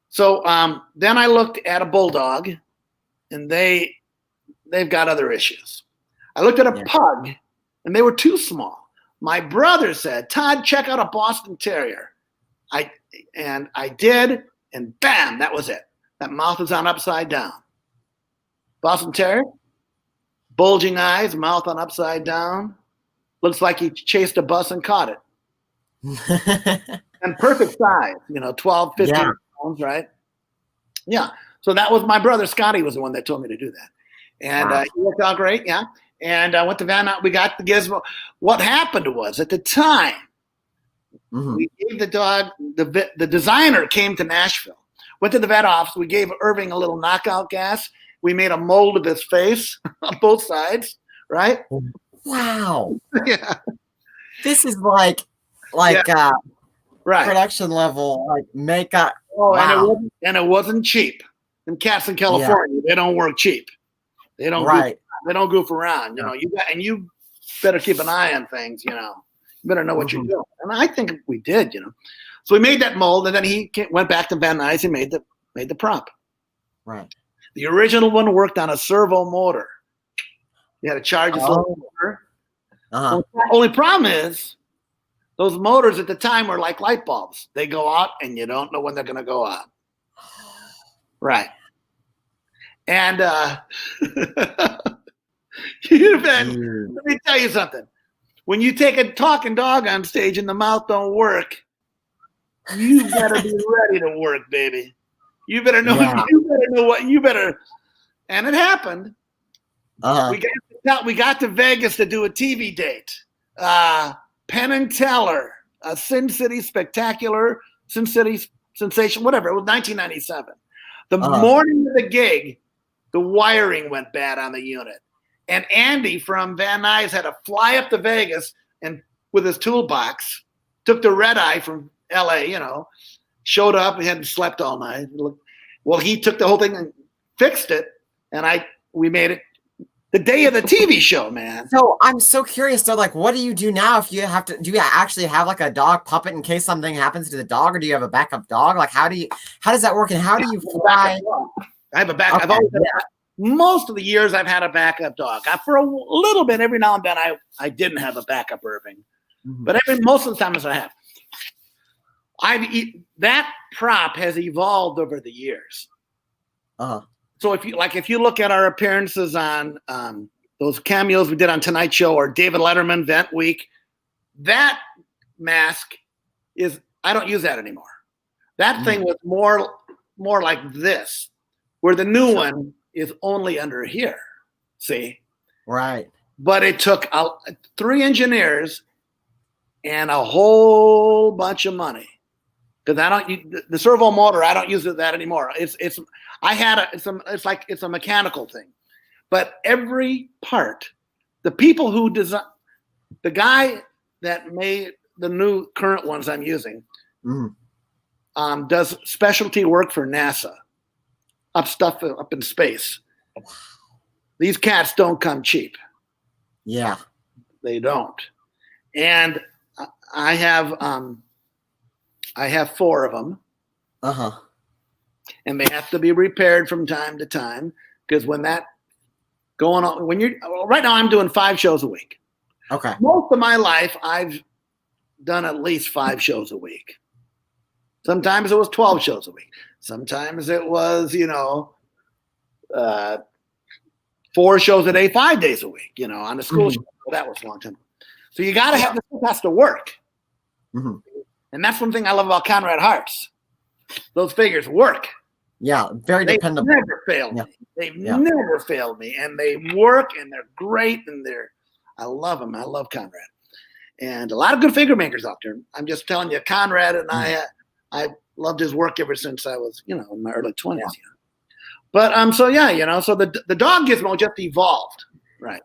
[SPEAKER 2] So then I looked at a bulldog, and they've got other issues. I looked at a pug, and they were too small. My brother said, "Todd, check out a Boston Terrier." I did, and bam, that was it. That mouth is on upside down. Boston Terrier, bulging eyes, mouth on upside down. Looks like he chased a bus and caught it. And perfect size, 12, 15 pounds, right? Yeah. So that was my brother, Scotty, was the one that told me to do that. And he worked out great, yeah. And I went to Van Nuys. We got the gizmo. What happened was, at the time, we gave the dog, the designer came to Nashville, went to the vet office. We gave Irving a little knockout gas. We made a mold of his face on both sides, right?
[SPEAKER 4] Wow.
[SPEAKER 2] Yeah.
[SPEAKER 4] This is like
[SPEAKER 2] right.
[SPEAKER 4] production level, like makeup.
[SPEAKER 2] Oh, wow. And it wasn't cheap. Them cats in California, they don't work cheap. They don't goof around. You better keep an eye on things. You better know what you're doing. And I think we did. So we made that mold, and then he went back to Van Nuys and made the prop.
[SPEAKER 4] Right.
[SPEAKER 2] The original one worked on a servo motor. You had to charge a servo motor. The only problem is those motors at the time were like light bulbs. They go out, and you don't know when they're going to go out. Right. And let me tell you something. When you take a talking dog on stage and the mouth don't work, you better be ready to work, baby. You better know. Yeah. You better. And it happened. We got to Vegas to do a TV date. Penn and Teller, Sin City Spectacular, Sin City Sensation, whatever. It was 1997. The morning of the gig, the wiring went bad on the unit. And Andy from Van Nuys had to fly up to Vegas and with his toolbox, took the red eye from LA, showed up. He hadn't slept all night. Well, he took the whole thing and fixed it. And we made it the day of the TV show, man.
[SPEAKER 4] So I'm so curious though, like, what do you do now if you have to, do you actually have like a dog puppet in case something happens to the dog, or do you have a backup dog? Like, how does that work? And how do you fly?
[SPEAKER 2] I have a backup. Okay. I've always most of the years I've had a backup dog. For a little bit, every now and then I didn't have a backup Irving, but most of the time I have. That prop has evolved over the years. So if you look at our appearances on those cameos we did on Tonight Show or David Letterman Vent Week, that mask is I don't use that anymore. That thing was more like this, where the new one is only under here. See?
[SPEAKER 4] Right.
[SPEAKER 2] But it took 3 engineers and a whole bunch of money. Because I don't the servo motor, I don't use that anymore. It's a mechanical thing. But every part, the people who design, the guy that made the new current ones I'm using, does specialty work for NASA, up in space. These cats don't come cheap.
[SPEAKER 4] Yeah,
[SPEAKER 2] they don't. And I have 4 of them. And they have to be repaired from time to time, because when you're right now, I'm doing 5 shows a week.
[SPEAKER 4] Okay.
[SPEAKER 2] Most of my life, I've done at least 5 shows a week. Sometimes it was 12 shows a week. Sometimes it was, 4 shows a day, 5 days a week, on the school show. Well, that was a long time. So you got to have, this has to work. And that's one thing I love about Conrad Harts. Those figures work.
[SPEAKER 4] Yeah, very dependable.
[SPEAKER 2] They've never failed me. They've never failed me. And they work, and they're great, and I love them. I love Conrad. And a lot of good figure makers out there. I'm just telling you, Conrad and I loved his work ever since I was, in my early 20s. But so the dog gizmo just evolved, right?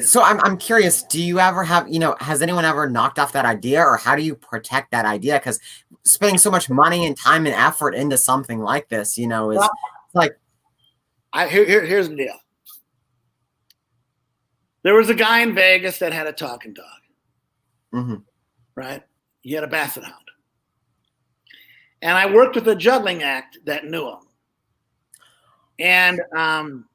[SPEAKER 4] So I'm curious. Do you ever have, has anyone ever knocked off that idea, or how do you protect that idea? Because spending so much money and time and effort into something like this, is like.
[SPEAKER 2] Here's the deal. There was a guy in Vegas that had a talking dog, right? He had a basset hound. And I worked with a juggling act that knew him. And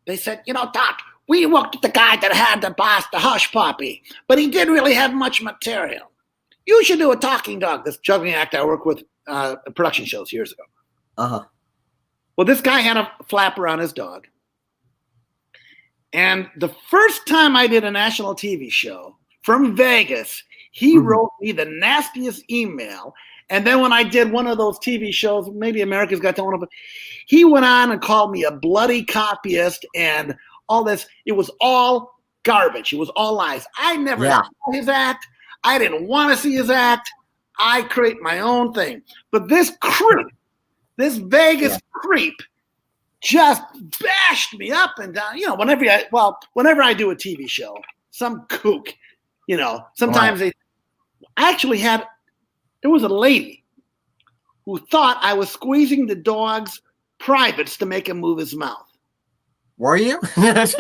[SPEAKER 2] they said, Todd, we worked with the guy that had the hush puppy, but he didn't really have much material. You should do a talking dog. This juggling act I worked with production shows years ago. Well, this guy had a flapper on his dog. And the first time I did a national TV show from Vegas, he wrote me the nastiest email. And then when I did one of those TV shows, maybe America's Got Talent, he went on and called me a bloody copyist and all this. It was all garbage. It was all lies. I never saw his act. I didn't want to see his act. I create my own thing. But this creep, this Vegas creep, just bashed me up and down. Whenever I do a TV show, some kook, sometimes I actually had. There was a lady who thought I was squeezing the dog's privates to make him move his mouth.
[SPEAKER 4] Were you?
[SPEAKER 2] It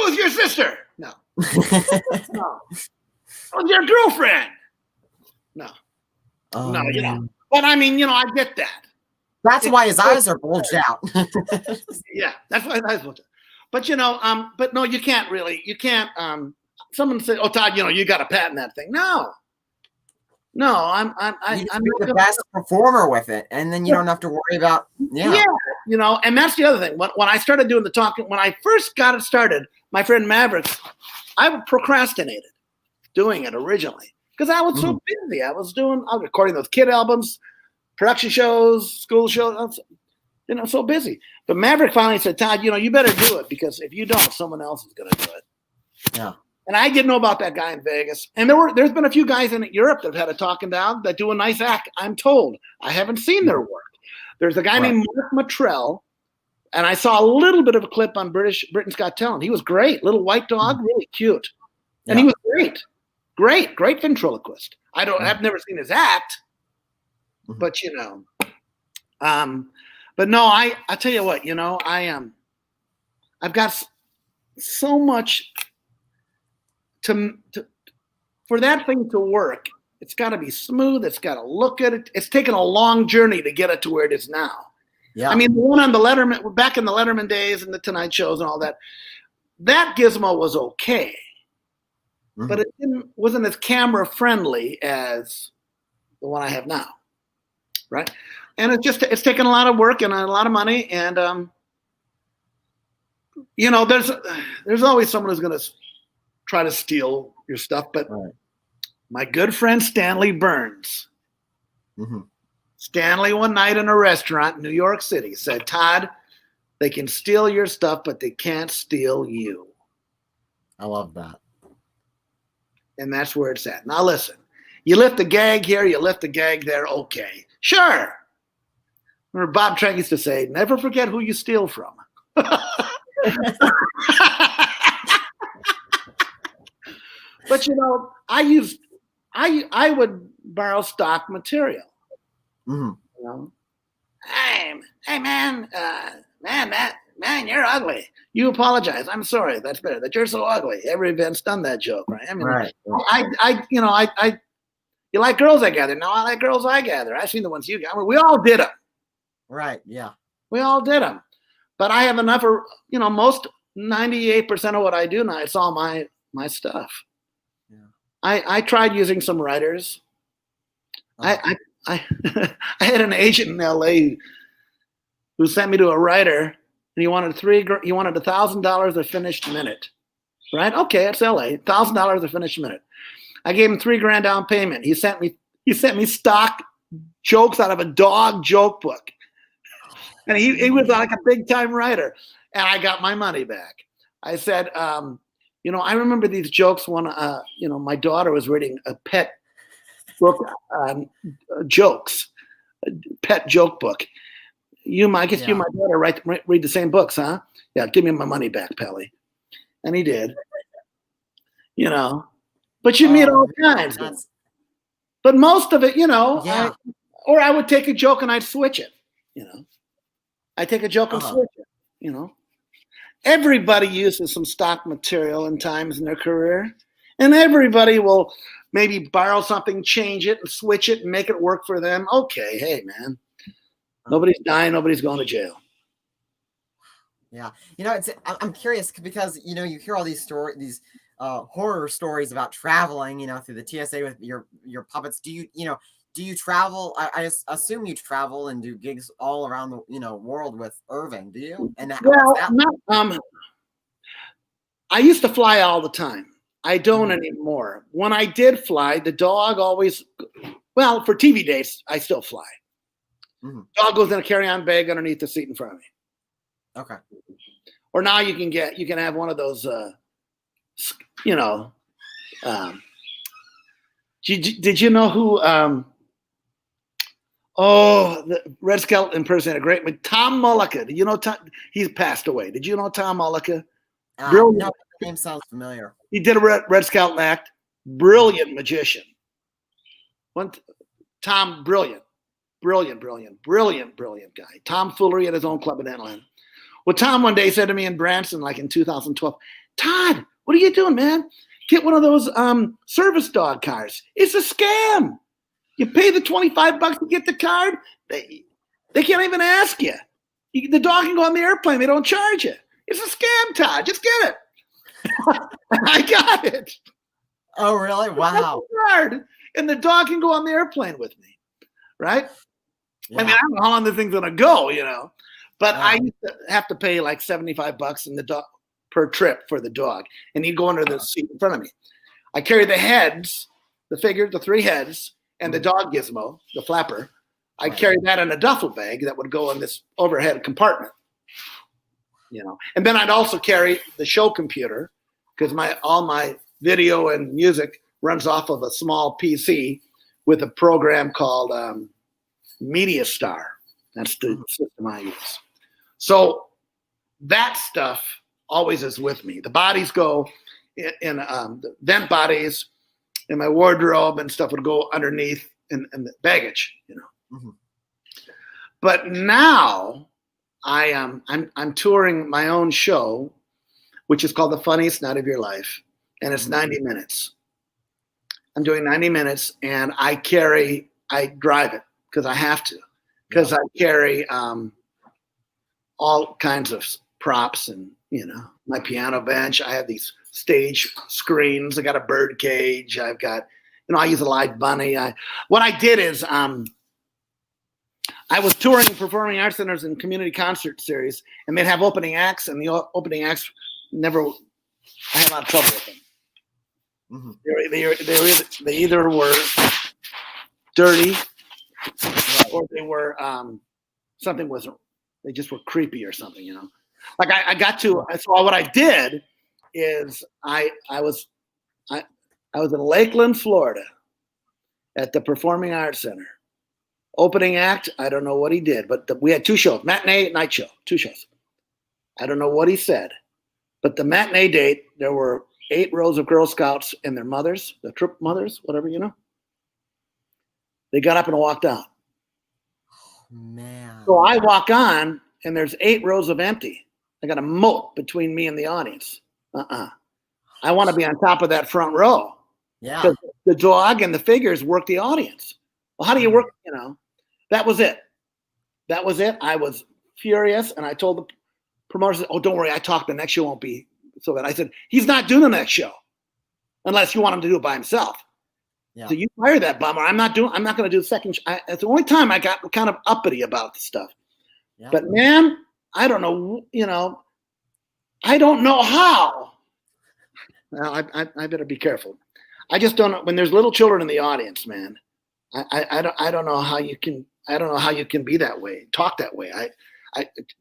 [SPEAKER 2] was your sister. No. No. It was your girlfriend. No. No, But I mean, I get that.
[SPEAKER 4] That's why his eyes are bulged out.
[SPEAKER 2] Yeah, that's why his eyes bulged out. But but no, you can't really. You can't. Someone said, "Oh, Todd, you got to patent that thing." No, I'm
[SPEAKER 4] the best performer with it, and then you don't have to worry about
[SPEAKER 2] and that's the other thing. When I started doing the talking, when I first got it started, my friend Maverick, I procrastinated doing it originally because I was so busy. I was recording those kid albums, production shows, school shows. So busy. But Maverick finally said, "Todd, you better do it because if you don't, someone else is going to do it."
[SPEAKER 4] Yeah.
[SPEAKER 2] And I didn't know about that guy in Vegas. And there's been a few guys in Europe that have had a talking dog that do a nice act, I'm told. I haven't seen their work. There's a guy named Mark Mattrell, and I saw a little bit of a clip on Britain's Got Talent. He was great. Little white dog, really cute. And he was great. Great ventriloquist. I've never seen his act, but but no, I tell you what, I've got so much for that thing to work. It's got to be smooth. It's got to look good. It's taken a long journey to get it to where it is now. Yeah. I mean, the one on the Letterman, back in the Letterman days and the Tonight shows and all that, that gizmo was okay, but it wasn't as camera friendly as the one I have now, right? And it's taken a lot of work and a lot of money, and there's always someone who's going to try to steal your stuff. But
[SPEAKER 4] Right.
[SPEAKER 2] my good friend Stanley Burns,
[SPEAKER 4] Mm-hmm.
[SPEAKER 2] Stanley one night in a restaurant in New York City said, Todd, they can steal your stuff, but they can't steal you.
[SPEAKER 4] I love that.
[SPEAKER 2] And that's where it's at. Now listen, you lift a gag here, you lift a gag there, okay. Sure. Remember Bob Trank used to say, never forget who you steal from. But you know, I would borrow stock material.
[SPEAKER 4] Mm-hmm.
[SPEAKER 2] You know, hey man, man, you're ugly. You apologize. I'm sorry. That's better. That you're so ugly. Every event's done that joke, right? I mean,
[SPEAKER 4] Right.
[SPEAKER 2] you like girls, I gather. No, I like girls, I gather. I've seen the ones you got. I mean, we all did them.
[SPEAKER 4] Right. Yeah.
[SPEAKER 2] We all did them. But I have enough, most 98% of what I do now, it's all my stuff.
[SPEAKER 4] Yeah.
[SPEAKER 2] I tried using some writers. I I had an agent in LA who sent me to a writer, and he wanted $1,000 a finished minute. Right? Okay, it's LA. $1,000 a finished minute. I gave him $3,000 down payment. He sent me stock jokes out of a dog joke book. And he was like a big time writer. And I got my money back. I said, I remember these jokes when my daughter was reading a pet book, jokes, a pet joke book. You and my daughter read the same books, huh? Yeah, give me my money back, Pelly. And he did. But you meet all kinds. But most of it,
[SPEAKER 4] Yeah.
[SPEAKER 2] I would take a joke and I'd switch it. I take a joke and switch it. Everybody uses some stock material in times in their career, and everybody will maybe borrow something, change it, and switch it, and make it work for them. Okay, hey man, nobody's dying, nobody's going to jail.
[SPEAKER 4] Yeah, I'm curious because you hear all these horror stories about traveling, through the TSA with your puppets. Do you travel? I assume you travel and do gigs all around the world with Irving. Do you? And
[SPEAKER 2] I used to fly all the time. I don't anymore. When I did fly, the dog always. Well, for TV dates, I still fly.
[SPEAKER 4] Mm-hmm.
[SPEAKER 2] Dog goes in a carry-on bag underneath the seat in front of me.
[SPEAKER 4] Okay.
[SPEAKER 2] Or now you can have one of those. Did you know who? The Red Skelton impersonator, great. Tom Mullica. Did you know Tom? He's passed away. Did you know Tom Mullica?
[SPEAKER 4] No, the name sounds familiar.
[SPEAKER 2] He did a Red Skelton act. Brilliant magician. Tom, brilliant guy. Tomfoolery at his own club in Atlanta. Well, Tom one day said to me in Branson, like in 2012, Todd, what are you doing, man? Get one of those service dog cars. It's a scam. You pay the $25 to get the card. They can't even ask you. The dog can go on the airplane. They don't charge you. It's a scam, Todd. Just get it. I got it.
[SPEAKER 4] Oh, really? Wow.
[SPEAKER 2] Card. And the dog can go on the airplane with me. Right? Yeah. I mean, I don't know how long this thing's going to go, But I used to have to pay like $75 in the dog per trip for the dog. And he'd go under the seat in front of me. I carry the heads, the 3 heads, and the dog gizmo, the flapper. I carry that in a duffel bag that would go in this overhead compartment. And then I'd also carry the show computer because all my video and music runs off of a small PC with a program called Media Star. That's the system I use. So that stuff always is with me. The bodies go in the vent bodies, and my wardrobe and stuff would go underneath in the baggage, Mm-hmm. But now I'm touring my own show, which is called The Funniest Night of Your Life, and it's 90 minutes. I'm doing 90 minutes, and I drive it because I have to, because I carry all kinds of props and, my piano bench. I have these stage screens. I got a bird cage. I've got, I use a live bunny. What I did is I was touring performing arts centers and community concert series, and they'd have opening acts, and the opening acts I had a lot of trouble with them.
[SPEAKER 4] Mm-hmm.
[SPEAKER 2] They either were dirty, or they were something was. They just were creepy or something, you know. Like I got to. So what I did is I was in Lakeland, Florida, at the Performing Arts Center. Opening act, I don't know what he did, but we had 2 shows, matinee, night show, 2 shows. I don't know what he said, but the matinee date, there were 8 rows of Girl Scouts and their mothers, the troop mothers, whatever, you know. They got up and walked out.
[SPEAKER 4] Man.
[SPEAKER 2] So I walk on, and there's 8 rows of empty. I got a moat between me and the audience. I want to be on top of that front row.
[SPEAKER 4] Yeah.
[SPEAKER 2] Because the dog and the figures work the audience. Well, how do you work, you know? That was it. That was it. I was furious, and I told the promoters, "Oh, don't worry. I talked. The next show won't be so bad." I said, "He's not doing the next show unless you want him to do it by himself."
[SPEAKER 4] Yeah.
[SPEAKER 2] So you fire that bummer. I'm not going to do the second. It's the only time I got kind of uppity about the stuff.
[SPEAKER 4] Yeah.
[SPEAKER 2] But man, I don't know. You know, I don't know how. Well, I better be careful. I just don't know when there's little children in the audience, man. I don't know how you can. I don't know how you can be that way, talk that way.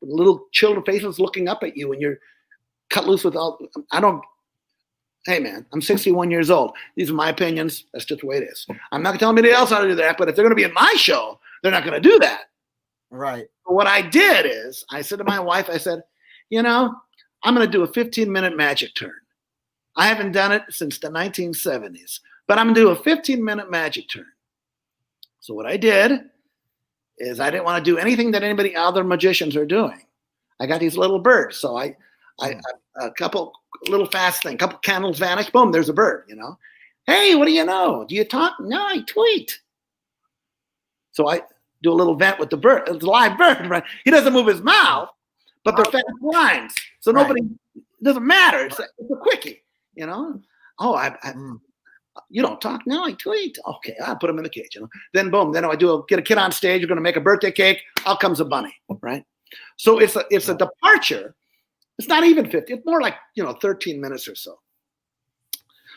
[SPEAKER 2] Little children faces looking up at you when you're cut loose with all. I don't. Hey man, I'm 61 years old. These are my opinions. That's just the way it is. I'm not telling anybody else how to do that, but if they're going to be in my show, they're not going to do that.
[SPEAKER 4] Right.
[SPEAKER 2] What I did is I said to my wife, I said, you know, I'm going to do a 15-minute magic turn. I haven't done it since the 1970s, but I'm going to do a 15-minute magic turn. So what I did is I didn't want to do anything that anybody other magicians are doing. I got these little birds. So I a couple little fast thing, couple candles vanish, boom, there's a bird, you know. Hey, what do you know? Do you talk? No, I tweet. So I do a little vent with the bird. It's a live bird, right? He doesn't move his mouth, but they're fast lines. So nobody, it doesn't matter. It's a quickie, you know. Oh, you don't talk? No, I tweet. Okay, I'll put him in the cage, you know. Then boom, then I get a kid on stage, we're gonna make a birthday cake, out comes a bunny, right? So it's a departure. It's not even 50. It's more like, 13 minutes or so.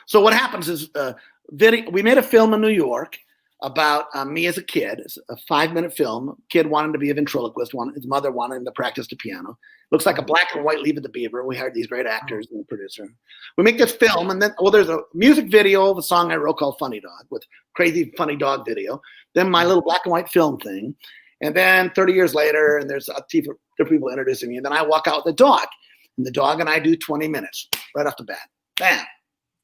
[SPEAKER 2] So what happens is we made a film in New York about me as a kid. It's a 5-minute film. Kid wanted to be a ventriloquist. His mother wanted him to practice the piano. Looks like a black and white Leave It to Beaver. We hired these great actors and the producer. We make this film, and then, there's a music video of a song I wrote called Funny Dog with crazy funny dog video. Then my little black and white film thing. And then 30 years later, and there's different people introducing me. And then I walk out with the dog. And the dog and I do 20 minutes right off the bat. Bam,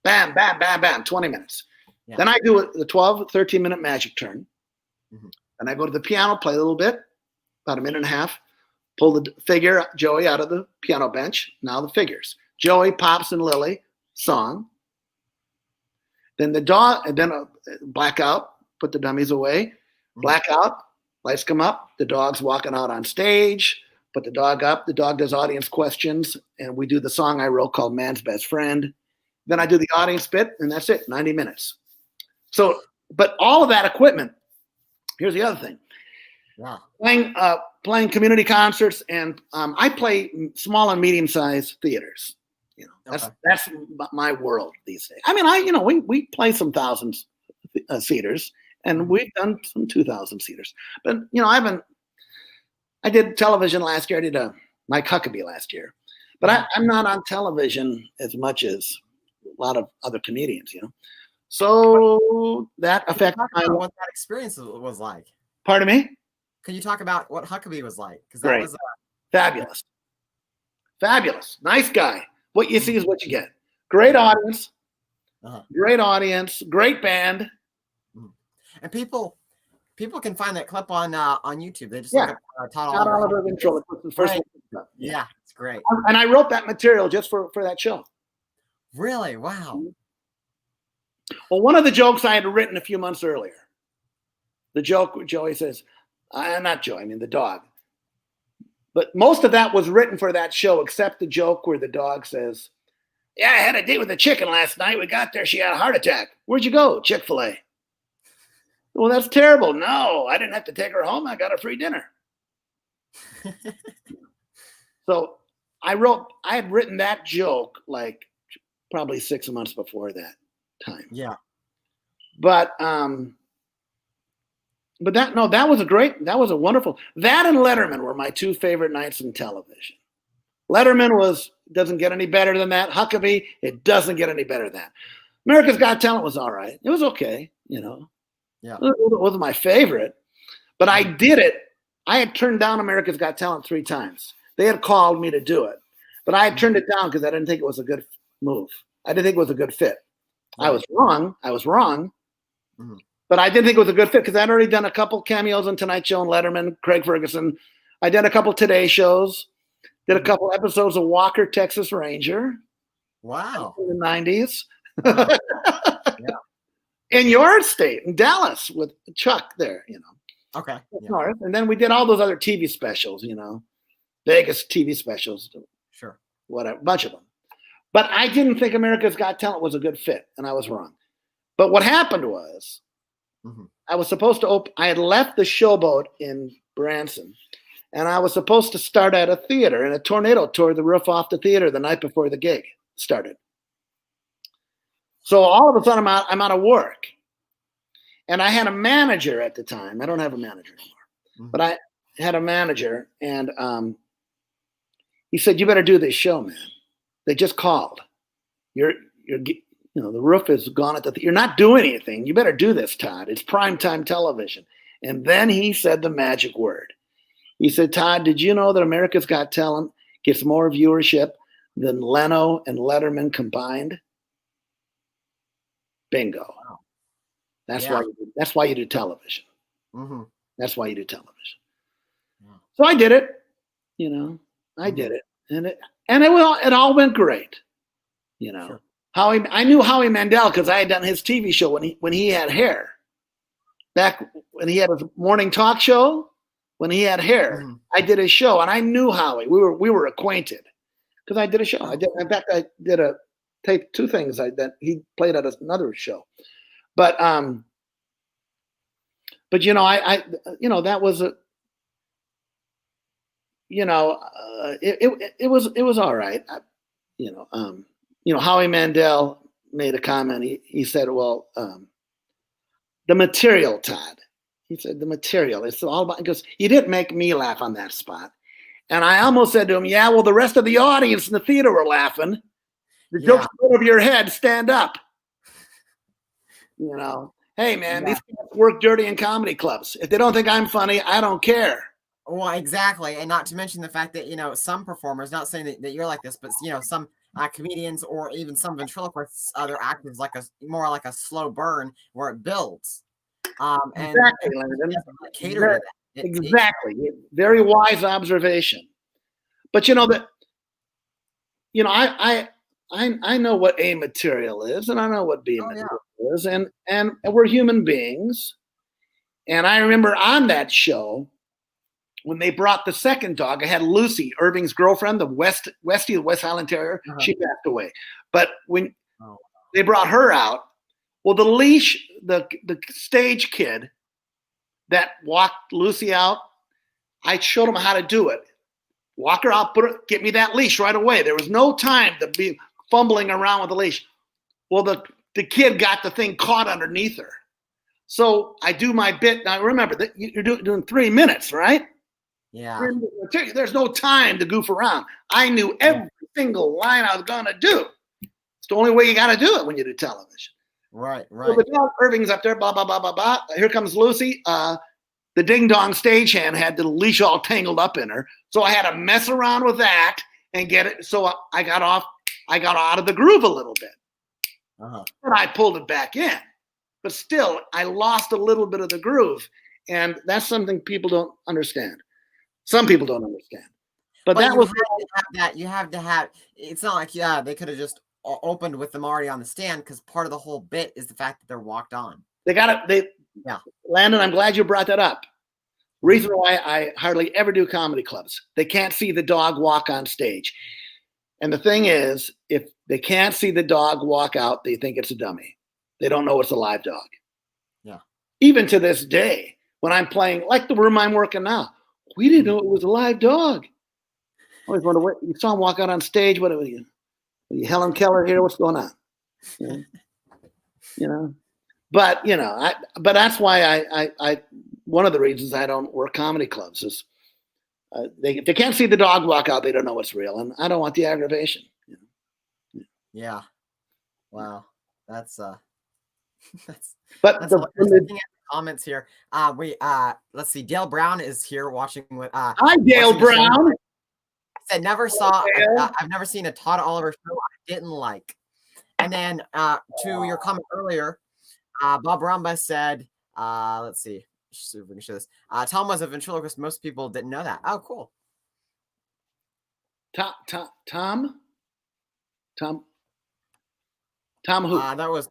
[SPEAKER 2] bam, bam, bam, bam, 20 minutes. Yeah. Then I do the 12, 13-minute magic turn. Mm-hmm. And I go to the piano, play a little bit, about a minute and a half, pull the figure, Joey, out of the piano bench. Now the figures. Joey, Pops, and Lily, song. Then the dog, and then blackout, put the dummies away. Blackout, lights come up, the dog's walking out on stage. Put the dog up. The dog does audience questions, and we do the song I wrote called Man's Best Friend. Then I do the audience bit, and that's it, 90 minutes. So, but all of that equipment, here's the other thing.
[SPEAKER 4] Wow.
[SPEAKER 2] Playing community concerts, and I play small and medium-sized theaters. That's my world these days. I mean, we play some 1,000 seaters, and we've done some 2,000 seaters. But, I did television last year. I did Mike Huckabee last year. But I'm not on television as much as a lot of other comedians, So that affects
[SPEAKER 4] what that experience was like.
[SPEAKER 2] Pardon me?
[SPEAKER 4] Can you talk about what Huckabee was like? Because that
[SPEAKER 2] Great.
[SPEAKER 4] was
[SPEAKER 2] fabulous. Fabulous. Nice guy. What you see is what you get. Great audience. Great audience. Great band.
[SPEAKER 4] And people can find that clip on YouTube. They just look up Todd
[SPEAKER 2] Oliver Ventriloquist, the first one.
[SPEAKER 4] Yeah, it's great.
[SPEAKER 2] And I wrote that material just for that show.
[SPEAKER 4] Really? Wow.
[SPEAKER 2] Well, one of the jokes I had written a few months earlier. The joke where Joey says, not Joey, I mean the dog. But most of that was written for that show, except the joke where the dog says, yeah, I had a date with a chicken last night. We got there. She had a heart attack. Where'd you go? Chick-fil-A. Well, that's terrible. No, I didn't have to take her home. I got a free dinner. So I had written that joke like probably 6 months before that. time.
[SPEAKER 4] Yeah.
[SPEAKER 2] But that was a wonderful. That and Letterman were my two favorite nights in television. Letterman doesn't get any better than that. Huckabee, it doesn't get any better than that. America's Got Talent was all right. It was okay,
[SPEAKER 4] Yeah.
[SPEAKER 2] It wasn't my favorite, but I did it. I had turned down America's Got Talent 3 times. They had called me to do it, but I had turned it down because I didn't think it was a good move. I didn't think it was a good fit. Right. I was wrong. Mm-hmm. But I didn't think it was a good fit because I'd already done a couple cameos on Tonight Show and Letterman, Craig Ferguson. I did a couple Today shows, did a couple episodes of Walker, Texas Ranger.
[SPEAKER 4] Wow.
[SPEAKER 2] In the 90s.
[SPEAKER 4] Wow. Yeah.
[SPEAKER 2] In your state, in Dallas, with Chuck there,
[SPEAKER 4] Okay. Yeah.
[SPEAKER 2] North. And then we did all those other TV specials, Vegas TV specials.
[SPEAKER 4] Sure.
[SPEAKER 2] Whatever, a bunch of them. But I didn't think America's Got Talent was a good fit, and I was wrong. But what happened was, I was supposed to I had left the Showboat in Branson, and I was supposed to start at a theater, and a tornado tore the roof off the theater the night before the gig started. So all of a sudden, I'm out of work. And I had a manager at the time. I don't have a manager anymore. But I had a manager, and he said, "You better do this show, man. They just called. The roof is gone at you're not doing anything. You better do this, Todd. It's primetime television." And then he said the magic word. He said, "Todd, did you know that America's Got Talent gets more viewership than Leno and Letterman combined?" Bingo. Wow. That's why you do television. Mm-hmm. That's why you do television. Yeah. So I did it. I did it, and it all went great. Sure. I knew Howie Mandel because I had done his TV show when he had hair. Back when he had his morning talk show, when he had hair, I did his show, and I knew Howie. We were acquainted because I did a show. In fact, I did take 2 things that he played at another show. But I that was it was all right. Howie Mandel made a comment. He said, "Well, the material, Todd." He said, "The material. It's all about." Because you didn't make me laugh on that spot, and I almost said to him, "Yeah, well, the rest of the audience in the theater were laughing. The joke's over your head. Stand up." Hey, man, these guys work dirty in comedy clubs. If they don't think I'm funny, I don't care.
[SPEAKER 4] Well, exactly. And not to mention the fact that, some performers, not saying that you're like this, but, some comedians or even some ventriloquists, other actors, more like a slow burn where it builds.
[SPEAKER 2] Exactly, Landon. Exactly. Very wise observation. But, I know what A material is, and I know what B material is, and we're human beings. And I remember on that show, when they brought the second dog, I had Lucy, Irving's girlfriend, the Westie, the West Highland Terrier. She passed away. But when they brought her out, well, the leash, the stage kid that walked Lucy out, I showed him how to do it. Walk her out, get me that leash right away. There was no time to be fumbling around with the leash. Well, the kid got the thing caught underneath her. So I do my bit. Now remember that you're doing 3 minutes, right?
[SPEAKER 4] Yeah.
[SPEAKER 2] There's no time to goof around. I knew every single line I was gonna do. It's the only way you got to do it when you do television.
[SPEAKER 4] Right.
[SPEAKER 2] So the dog Irving's up there, blah blah blah blah blah. Here comes Lucy. The ding dong stagehand had the leash all tangled up in her, so I had to mess around with that and get it. So I got out of the groove a little bit, and I pulled it back in. But still, I lost a little bit of the groove, and that's something people don't understand. Some people don't understand. But that was
[SPEAKER 4] you have to have. It's not like they could have just opened with them already on the stand, because part of the whole bit is the fact that they're walked on.
[SPEAKER 2] Landon, I'm glad you brought that up. Reason why I hardly ever do comedy clubs. They can't see the dog walk on stage. And the thing is, if they can't see the dog walk out, they think it's a dummy. They don't know it's a live dog.
[SPEAKER 4] Yeah.
[SPEAKER 2] Even to this day, when I'm playing, like the room I'm working now, we didn't know it was a live dog. I always wonder what you saw him walk out on stage. What are you Helen Keller here? What's going on? Yeah. you know. But but that's why I one of the reasons I don't work comedy clubs is if they can't see the dog walk out, they don't know what's real, and I don't want the aggravation.
[SPEAKER 4] Yeah. Wow. That's
[SPEAKER 2] But
[SPEAKER 4] that's looking at the comments here. Let's see. Dale Brown is here watching with
[SPEAKER 2] hi, Dale Brown.
[SPEAKER 4] Said I've never seen a Todd Oliver show I didn't like. And then to your comment earlier, Bob Ramba said, let's see if we can show this. Tom was a ventriloquist. Most people didn't know that. Oh, cool.
[SPEAKER 2] Tom who?
[SPEAKER 4] That was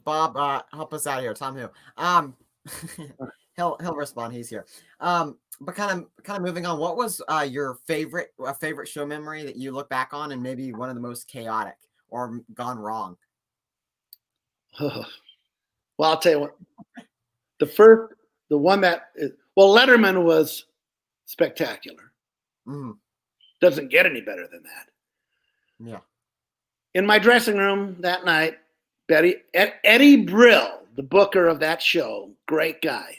[SPEAKER 4] Bob. Help us out here. Tom who? He'll respond. He's here. But kind of moving on. What was your favorite show memory that you look back on, and maybe one of the most chaotic or gone wrong?
[SPEAKER 2] Well, I'll tell you what. The one that Letterman was spectacular.
[SPEAKER 4] Mm.
[SPEAKER 2] Doesn't get any better than that.
[SPEAKER 4] Yeah. In
[SPEAKER 2] my dressing room that night, Eddie Brill, the booker of that show, great guy.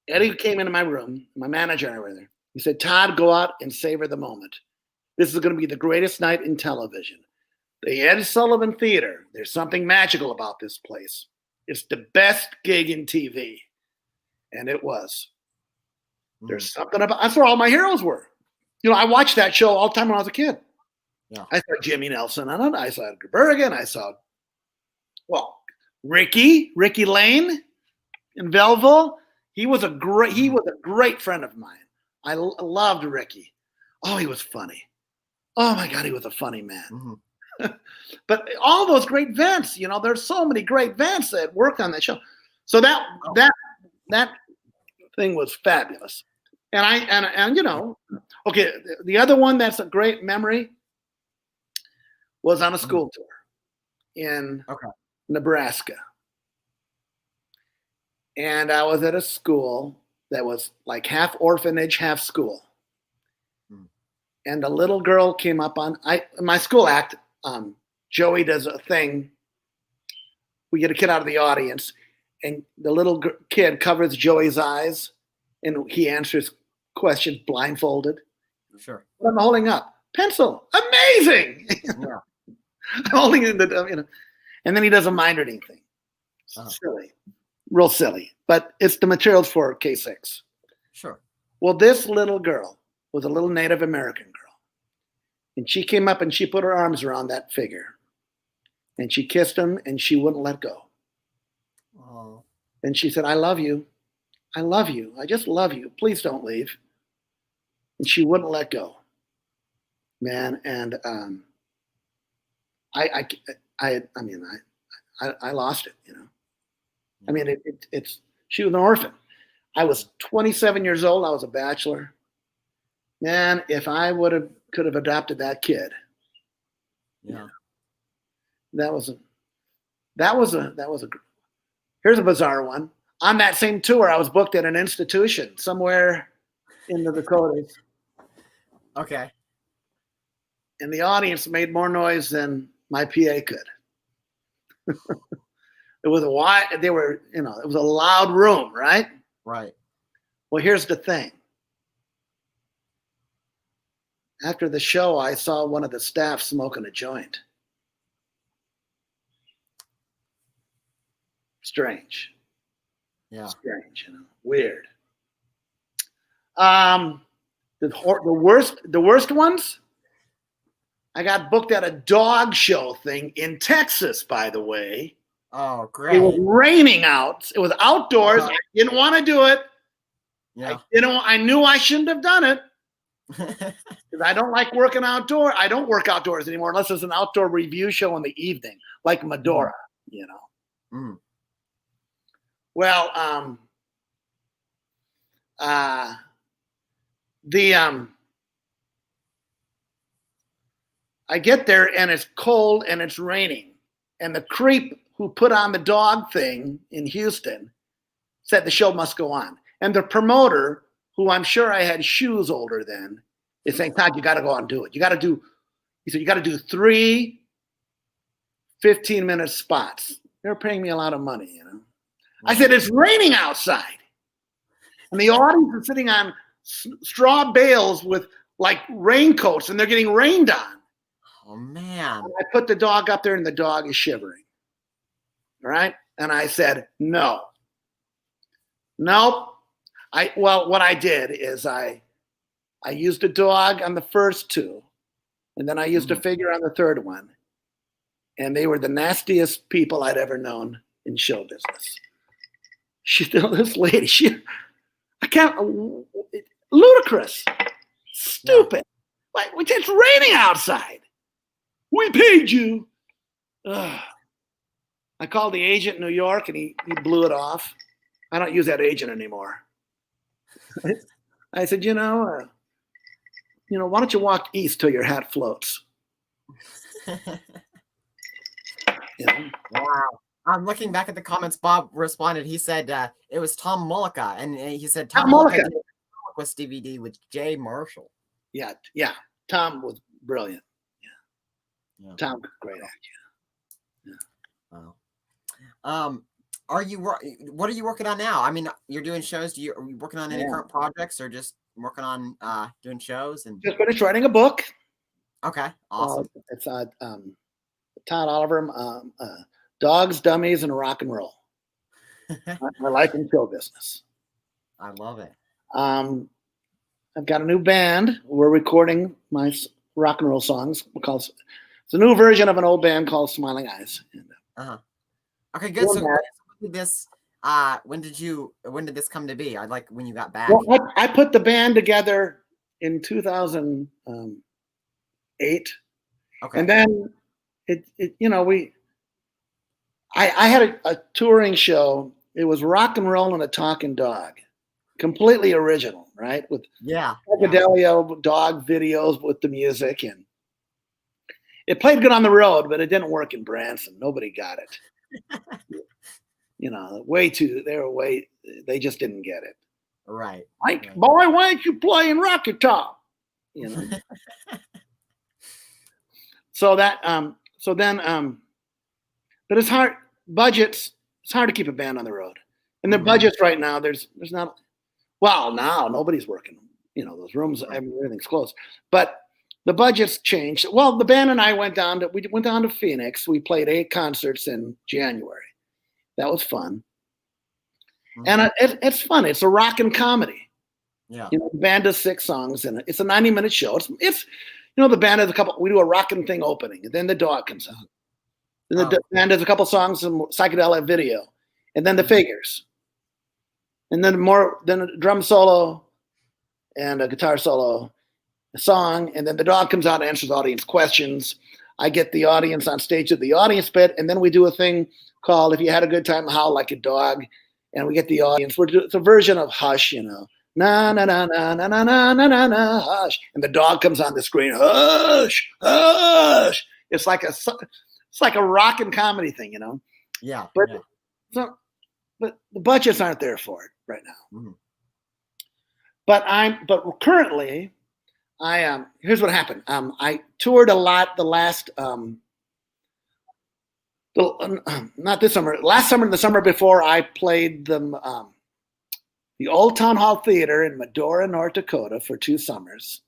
[SPEAKER 2] Eddie came into my room, my manager and everything. He said, Todd, go out and savor the moment. This is going to be the greatest night in television. The Ed Sullivan Theater, there's something magical about this place. It's the best gig in TV. And it was. There's something about, that's where all my heroes were. I watched that show all the time when I was a kid.
[SPEAKER 4] Yeah.
[SPEAKER 2] I saw Jimmy Nelson on it. I saw Edgar Bergen. I saw, Ricky Lane in Belleville. He was a great friend of mine. I loved Ricky. Oh, he was funny. Oh my God, he was a funny man. Mm-hmm. But all those great vents, there's so many great vents that work on that show. So that thing was fabulous. And okay, the other one that's a great memory was on a school tour in Nebraska. And I was at a school that was like half orphanage, half school. And a little girl came up my school act, Joey does a thing. We get a kid out of the audience, and the little kid covers Joey's eyes, and he answers questions blindfolded.
[SPEAKER 4] Sure.
[SPEAKER 2] What am I holding up? Pencil. Amazing.
[SPEAKER 4] Yeah.
[SPEAKER 2] Holding it, and then he doesn't mind anything. Silly. Real silly. But it's the materials for K6.
[SPEAKER 4] Sure.
[SPEAKER 2] Well, this little girl was a little Native American girl. And she came up and she put her arms around that figure. And she kissed him and she wouldn't let go.
[SPEAKER 4] Oh.
[SPEAKER 2] And she said, I love you. I love you. I just love you. Please don't leave. And she wouldn't let go. Man, and I lost it, I mean, she was an orphan. I was 27 years old. I was a bachelor. Man, if I could have adopted that kid.
[SPEAKER 4] Yeah.
[SPEAKER 2] That was a. Here's a bizarre one. On that same tour, I was booked at an institution somewhere in the Dakotas.
[SPEAKER 4] Okay.
[SPEAKER 2] And the audience made more noise than my PA could. It was it was a loud room, right?
[SPEAKER 4] Right.
[SPEAKER 2] Well, here's the thing. After the show, I saw one of the staff smoking a joint. Strange.
[SPEAKER 4] Yeah.
[SPEAKER 2] Strange, weird. The worst ones, I got booked at a dog show thing in Texas, by the way.
[SPEAKER 4] Oh, great.
[SPEAKER 2] It was raining out. It was outdoors. I didn't want to do it.
[SPEAKER 4] Yeah.
[SPEAKER 2] I knew I shouldn't have done it. Because I don't like working outdoors. I don't work outdoors anymore unless it's an outdoor review show in the evening, like Medora,
[SPEAKER 4] Mm.
[SPEAKER 2] Well, I get there and it's cold and it's raining. And the creep who put on the dog thing in Houston said the show must go on. And the promoter, who I'm sure I had shoes older than, is saying, Todd, you got to go out and do it. He said, you got to do 3 15-minute spots. They were paying me a lot of money, you know. I said, it's raining outside. And the audience is sitting on straw bales with like raincoats, and they're getting rained on.
[SPEAKER 4] Oh, man.
[SPEAKER 2] And I put the dog up there, and the dog is shivering. All right? And I said, no. Nope. What I did is I used a dog on the first two, and then I used a figure on the third one. And they were the nastiest people I'd ever known in show business. This lady, I can't, ludicrous, stupid. Like, it's raining outside. We paid you. Ugh. I called the agent in New York, and he blew it off. I don't use that agent anymore. I said, why don't you walk east till your hat floats?
[SPEAKER 4] Wow. I'm looking back at the comments. Bob responded. He said it was Tom Mullica, and he said Tom Mullica did a Ventriloquist DVD with Jay Marshall.
[SPEAKER 2] Yeah. Tom was brilliant. Yeah. Tom, great actor.
[SPEAKER 4] Yeah. Wow. What are you working on now? I mean, you're doing shows. Are you working on any current projects, or just working on doing shows? And
[SPEAKER 2] just finished writing a book.
[SPEAKER 4] Okay, awesome.
[SPEAKER 2] It's Todd Oliver, Dogs, Dummies, and Rock and Roll. My life in show business.
[SPEAKER 4] I love it.
[SPEAKER 2] I've got a new band. We're recording my rock and roll songs. It's a new version of an old band called Smiling Eyes.
[SPEAKER 4] Okay, good. So when did this come to be? I like when you got back.
[SPEAKER 2] Well, I put the band together in 2008. Okay. And then I had a touring show. It was rock and roll and a talking dog, completely original, right? With psychedelia dog videos with the music, and it played good on the road, but it didn't work in Branson. Nobody got it. They just didn't get it.
[SPEAKER 4] Right.
[SPEAKER 2] Like, boy, why ain't you playing Rocket Top? But it's hard. Budgets. It's hard to keep a band on the road, and the budgets right now. There's not. Well, now nobody's working. Those rooms. Everything's closed. But the budget's changed. Well, the band and I went down to Phoenix. We played 8 concerts in January. That was fun. And it's fun. It's a rock and comedy. Yeah. The band does 6 songs, and it's a 90-minute show. It's the band has we do a rockin' thing opening, and then the dog comes out. Then the band does a couple songs, some psychedelic video, and then the figures. And then a drum solo and a guitar solo, a song, and then the dog comes out and answers audience questions. I get the audience on stage at the audience bit, and then we do a thing called "If You Had a Good Time, Howl Like a Dog," and we get the audience. It's a version of Hush, na na na na na na na na na na hush, and the dog comes on the screen, hush, hush. It's like a rock and comedy thing,
[SPEAKER 4] Yeah.
[SPEAKER 2] But the budgets aren't there for it right now. But currently, here's what happened. I toured a lot the last. Not this summer. Last summer and the summer before, I played the Old Town Hall Theater in Medora, North Dakota for 2 summers.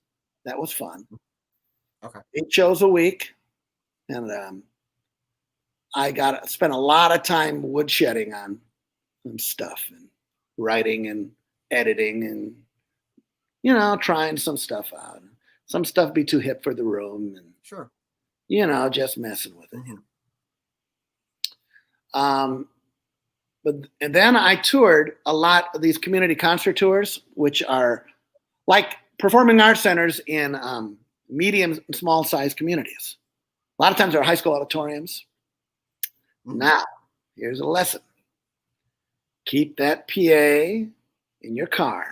[SPEAKER 2] That was fun.
[SPEAKER 4] Okay.
[SPEAKER 2] 8 shows a week, and I spent a lot of time woodshedding on stuff and writing and editing and trying some stuff out. Some stuff be too hip for the room, and
[SPEAKER 4] sure,
[SPEAKER 2] just messing with it. And then I toured a lot of these community concert tours, which are like performing arts centers in medium and small sized communities. A lot of times they're high school auditoriums. Now, here's a lesson. Keep that PA in your car.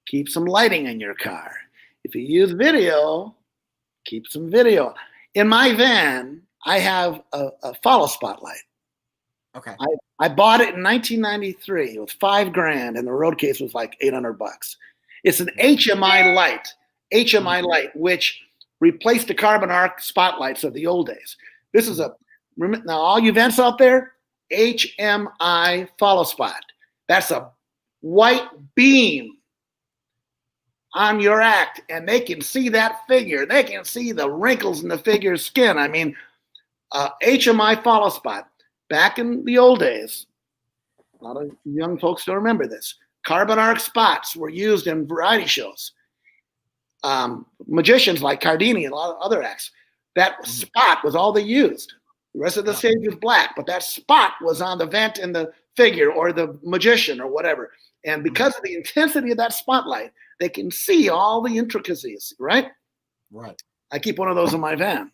[SPEAKER 2] Keep some lighting in your car. If you use video, keep some video. In my van, I have a follow spotlight.
[SPEAKER 4] Okay.
[SPEAKER 2] I bought it in 1993. It was $5,000, and the road case was like $800. It's an HMI light, which replaced the carbon arc spotlights of the old days. This is Now, all you vents out there, HMI follow spot. That's a white beam on your act, and they can see that figure. They can see the wrinkles in the figure's skin. I mean, HMI follow spot. Back in the old days, a lot of young folks don't remember this. Carbon arc spots were used in variety shows. Magicians like Cardini and a lot of other acts, that spot was all they used. The rest of the stage was black, but that spot was on the vent in the figure or the magician or whatever. And because of the intensity of that spotlight, they can see all the intricacies, right?
[SPEAKER 4] Right.
[SPEAKER 2] I keep one of those in my van,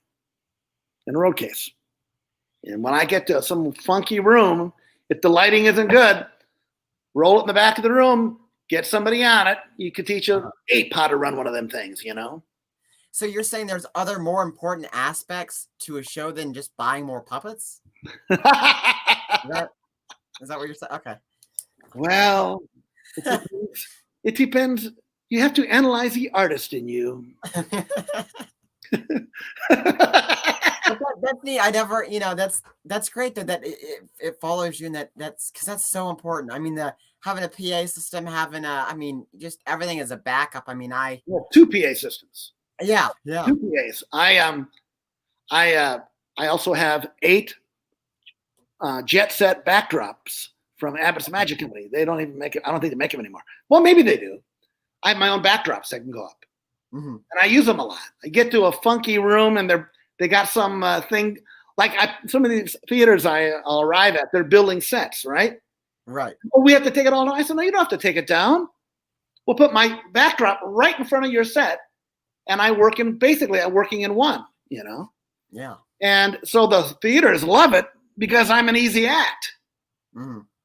[SPEAKER 2] in a road case. And when I get to some funky room, if the lighting isn't good, roll it in the back of the room, get somebody on it. You could teach an ape how to run one of them things, you know?
[SPEAKER 4] So you're saying there's other more important aspects to a show than just buying more puppets? Is that what you're saying? Okay.
[SPEAKER 2] Well, it depends. You have to analyze the artist in you.
[SPEAKER 4] That's neat. I never, that's great that it follows you, and that's because that's so important. I mean, having a PA system, just everything as a backup. I mean,
[SPEAKER 2] two PA systems.
[SPEAKER 4] Yeah.
[SPEAKER 2] Two PAs. I also have 8 jet set backdrops from Abbott's Magic Company. They don't even make it. I don't think they make them anymore. Well, maybe they do. I have my own backdrops that can go up, and I use them a lot. I get to a funky room, and they got some thing like some of these theaters I'll arrive at. They're building sets, right?
[SPEAKER 4] Right.
[SPEAKER 2] Well, we have to take it all down. I said, no, you don't have to take it down. We'll put my backdrop right in front of your set, and I'm working in one, you know?
[SPEAKER 4] Yeah.
[SPEAKER 2] And so the theaters love it because I'm an easy act.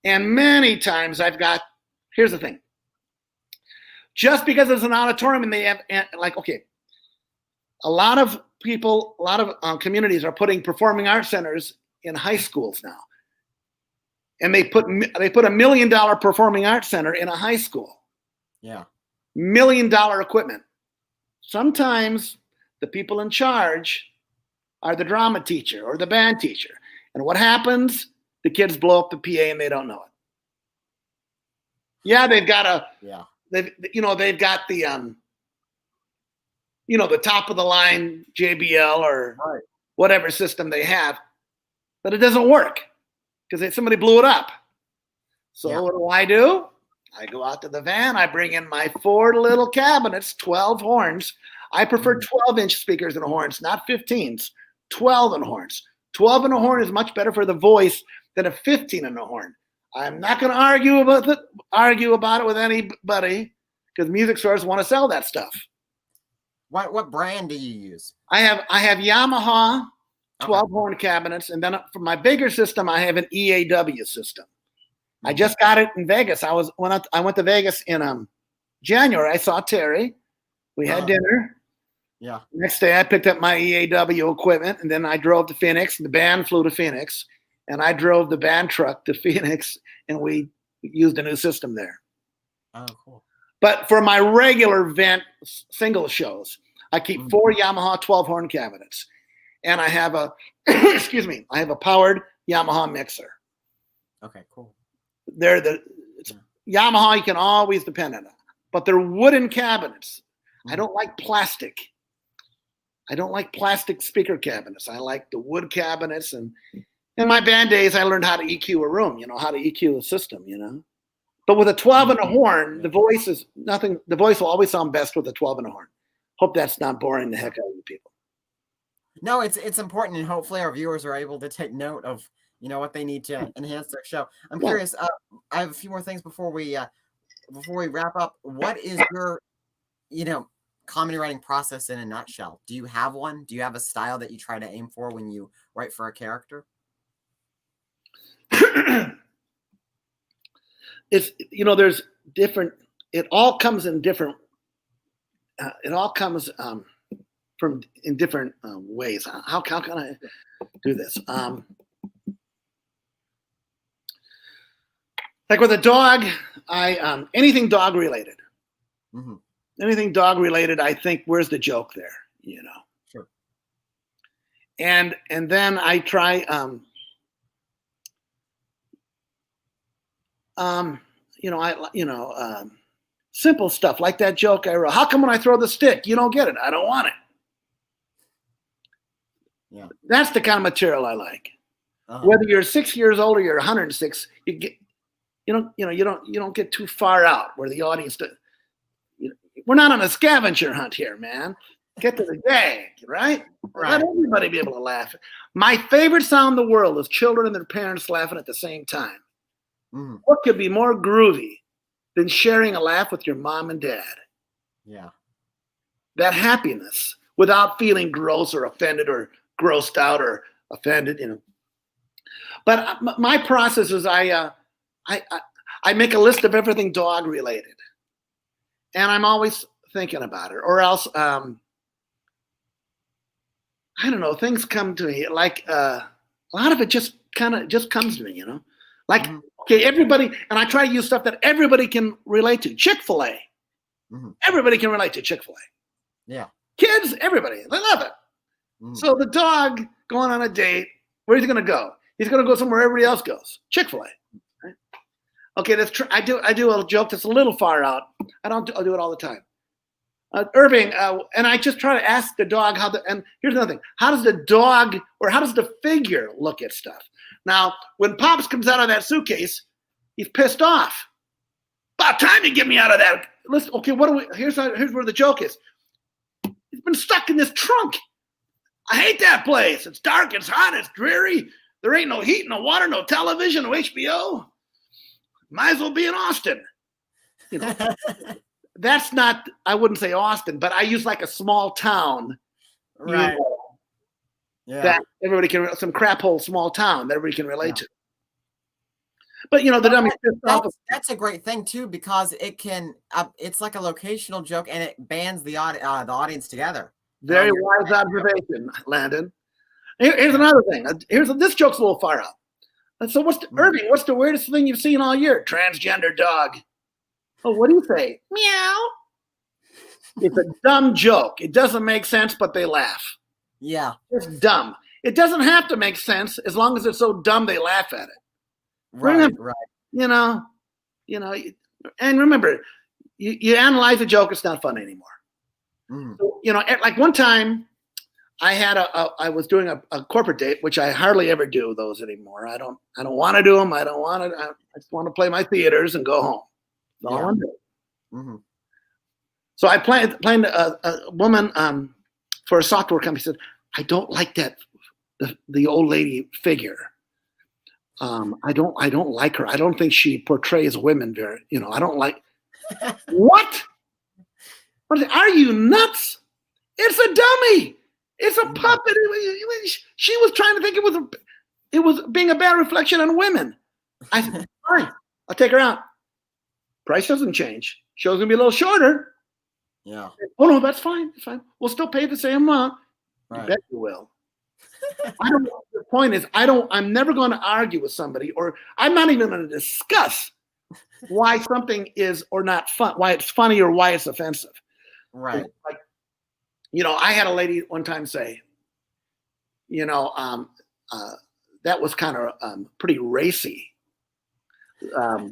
[SPEAKER 2] And many times here's the thing. Just because it's an auditorium and they have, a lot of people, communities are putting performing arts centers in high schools now. And they put $1 million performing arts center in a high school.
[SPEAKER 4] Yeah.
[SPEAKER 2] $1 million equipment. Sometimes the people in charge are the drama teacher or the band teacher. And what happens? The kids blow up the PA and they don't know it. Yeah, they've got the the top of the line JBL or whatever system they have, but it doesn't work because somebody blew it up. So what do? I go out to the van. I bring in my 4 little cabinets, 12 horns. I prefer 12-inch speakers and horns, not 15s. 12 and horns. 12 and a horn is much better for the voice than a 15 and a horn. I'm not going to argue about it with anybody because music stores want to sell that stuff.
[SPEAKER 4] What brand do you use?
[SPEAKER 2] I have Yamaha 12 horn cabinets, and then for my bigger system, I have an EAW system. I just got it in Vegas. I went to Vegas in January. I saw Terry. We had dinner.
[SPEAKER 4] Yeah.
[SPEAKER 2] Next day, I picked up my EAW equipment, and then I drove to Phoenix. The band flew to Phoenix, and I drove the band truck to Phoenix, and we used a new system there.
[SPEAKER 4] Oh, cool.
[SPEAKER 2] But for my regular vent single shows, I keep 4 Yamaha 12 horn cabinets, and I have a I have a powered Yamaha mixer.
[SPEAKER 4] Okay, cool.
[SPEAKER 2] Yamaha you can always depend on it, but they're wooden cabinets. I don't like plastic. I don't like plastic speaker cabinets. I like the wood cabinets, and in my band days, I learned how to EQ a room. How to EQ a system. But with a 12 and a horn, the voice is nothing. The voice will always sound best with a 12 and a horn. Hope that's not boring the heck out of you people.
[SPEAKER 4] No, it's important, and hopefully our viewers are able to take note of what they need to enhance their show. I'm curious. I have a few more things before we wrap up. What is your comedy writing process in a nutshell? Do you have one? Do you have a style that you try to aim for when you write for a character?
[SPEAKER 2] It's there's different. It all comes in different. It all comes from in different ways. How can I do this? Like with a dog, anything dog related. Anything dog related, I think, where's the joke there?
[SPEAKER 4] Sure.
[SPEAKER 2] and then I try simple stuff like that joke I wrote. How come when I throw the stick, you don't get it? I don't want it.
[SPEAKER 4] Yeah.
[SPEAKER 2] That's the kind of material I like.
[SPEAKER 4] Uh-huh.
[SPEAKER 2] Whether you're 6 years old or you're 106, you don't get too far out where the audience. We're not on a scavenger hunt here, man. Get to the gag, right?
[SPEAKER 4] Right.
[SPEAKER 2] Let everybody be able to laugh. My favorite sound in the world is children and their parents laughing at the same time.
[SPEAKER 4] Mm-hmm.
[SPEAKER 2] What could be more groovy than sharing a laugh with your mom and dad?
[SPEAKER 4] Yeah.
[SPEAKER 2] That happiness without feeling gross or offended or grossed out or offended, But my process is I make a list of everything dog related, and I'm always thinking about it. Or else, I don't know. Things come to me like a lot of it just comes to me, Like okay, everybody, and I try to use stuff that everybody can relate to. Chick-fil-A, everybody can relate to Chick-fil-A.
[SPEAKER 4] Yeah.
[SPEAKER 2] Kids, everybody, they love it. So the dog going on a date, where's he going to go? He's going to go somewhere everybody else goes. Chick-fil-A. Right? Okay, I do a joke that's a little far out. I'll do it all the time. Irving, and I just try to ask the dog and here's another thing. How does the dog or how does the figure look at stuff? Now, when Pops comes out of that suitcase, he's pissed off. About time you get me out of that. Listen, okay, here's where the joke is. He's been stuck in this trunk. I hate that place. It's dark, it's hot, it's dreary. There ain't no heat, no water, no television, no HBO. Might as well be in Austin. That's not, I wouldn't say Austin, but I use like a small town.
[SPEAKER 4] Right. Yeah.
[SPEAKER 2] That everybody can, some crap hole small town that everybody can relate to. But the dummy.
[SPEAKER 4] That's a great thing too, because it can, it's like a locational joke and it bands the audience together.
[SPEAKER 2] Very wise observation, Landon. Here's another thing. This joke's a little far out. So Irving, what's the weirdest thing you've seen all year? Transgender dog. Oh, what do you say? Meow. It's a dumb joke. It doesn't make sense, but they laugh.
[SPEAKER 4] Yeah.
[SPEAKER 2] It's dumb. It doesn't have to make sense as long as it's so dumb they laugh at it.
[SPEAKER 4] Right.
[SPEAKER 2] And remember, you analyze a joke, it's not funny anymore. So, like one time I had I was doing a corporate date, which I hardly ever do those anymore. I don't want to do them. I just want to play my theaters and go home. That's all I want to do. So I planned a woman for a software company. Said, I don't like the old lady figure. I don't like her. I don't think she portrays women very. I don't like. What? Are you nuts? It's a dummy. It's a puppet. She was trying to think it was being a bad reflection on women. I said, fine, I'll take her out. Price doesn't change. Show's gonna be a little shorter.
[SPEAKER 4] Yeah.
[SPEAKER 2] Oh no, that's fine. It's fine. We'll still pay the same amount. Right. I bet you will. I don't know. The point is, I'm never going to argue with somebody, or I'm not even going to discuss why something is or not fun, why it's funny or why it's offensive.
[SPEAKER 4] Right.
[SPEAKER 2] Like, I had a lady one time say, that was kind of pretty racy. I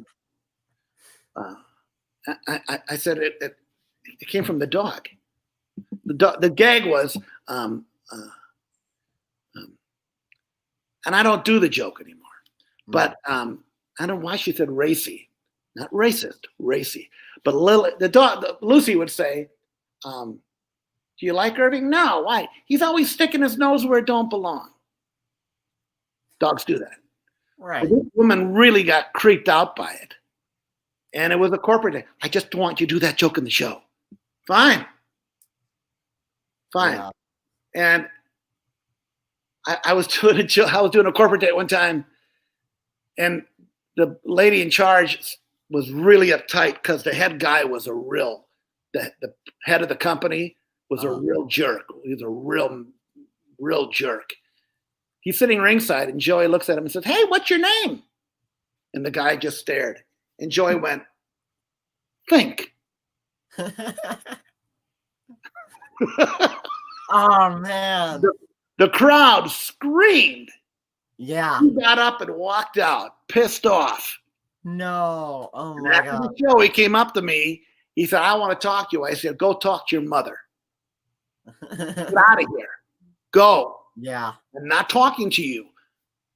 [SPEAKER 2] said it came from the dog. The gag was, and I don't do the joke anymore. But I don't know why she said racy, not racist, racy. But Lucy would say, do you like Irving? No, why? He's always sticking his nose where it don't belong. Dogs do that.
[SPEAKER 4] Right.
[SPEAKER 2] But this woman really got creeped out by it. And it was a corporate day. I just don't want you to do that joke in the show. Fine. Yeah. And I was doing a corporate date one time, and the lady in charge was really uptight because the head guy was the head of the company was a real jerk. He was a real jerk. He's sitting ringside, and Joey looks at him and says, "Hey, what's your name?" And the guy just stared, and Joey went, "Think."
[SPEAKER 4] Oh man.
[SPEAKER 2] The crowd screamed.
[SPEAKER 4] Yeah.
[SPEAKER 2] He got up and walked out, pissed off.
[SPEAKER 4] No. Oh
[SPEAKER 2] And
[SPEAKER 4] my
[SPEAKER 2] after
[SPEAKER 4] God.
[SPEAKER 2] the show, he came up to me. He said, I want to talk to you. I said, go talk to your mother. Get out of here. Go.
[SPEAKER 4] Yeah.
[SPEAKER 2] I'm not talking to you.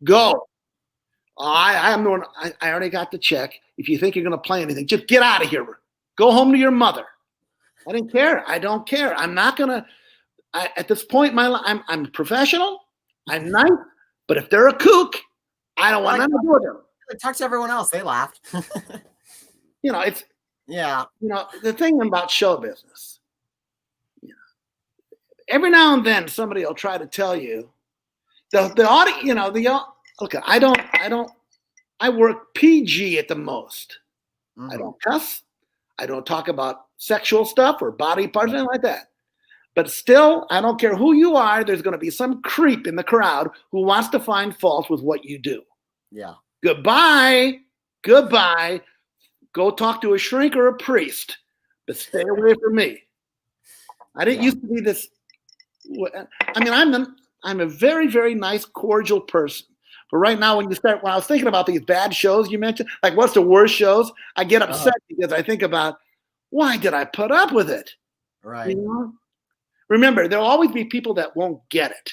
[SPEAKER 2] Go. I already got the check. If you think you're going to play anything, just get out of here. Go home to your mother. I didn't care. I don't care. I'm not going to. At this point in my life, I'm professional. I'm nice. But if they're a kook, I don't want nothing to do with them.
[SPEAKER 4] Talk to everyone else. They laughed.
[SPEAKER 2] It's
[SPEAKER 4] yeah.
[SPEAKER 2] The thing about show business. Every now and then somebody will try to tell you the audience. Okay, I work PG at the most.
[SPEAKER 4] Mm-hmm.
[SPEAKER 2] I don't cuss. I don't talk about sexual stuff or body parts, anything like that. But still, I don't care who you are, there's going to be some creep in the crowd who wants to find fault with what you do.
[SPEAKER 4] Yeah.
[SPEAKER 2] Goodbye. Go talk to a shrink or a priest, but stay away from me. I didn't used to be this. I mean, I'm a very, very nice, cordial person. But right now, when I was thinking about these bad shows you mentioned, like what's the worst shows, I get upset because I think about, why did I put up with it?
[SPEAKER 4] Right.
[SPEAKER 2] Remember, there'll always be people that won't get it.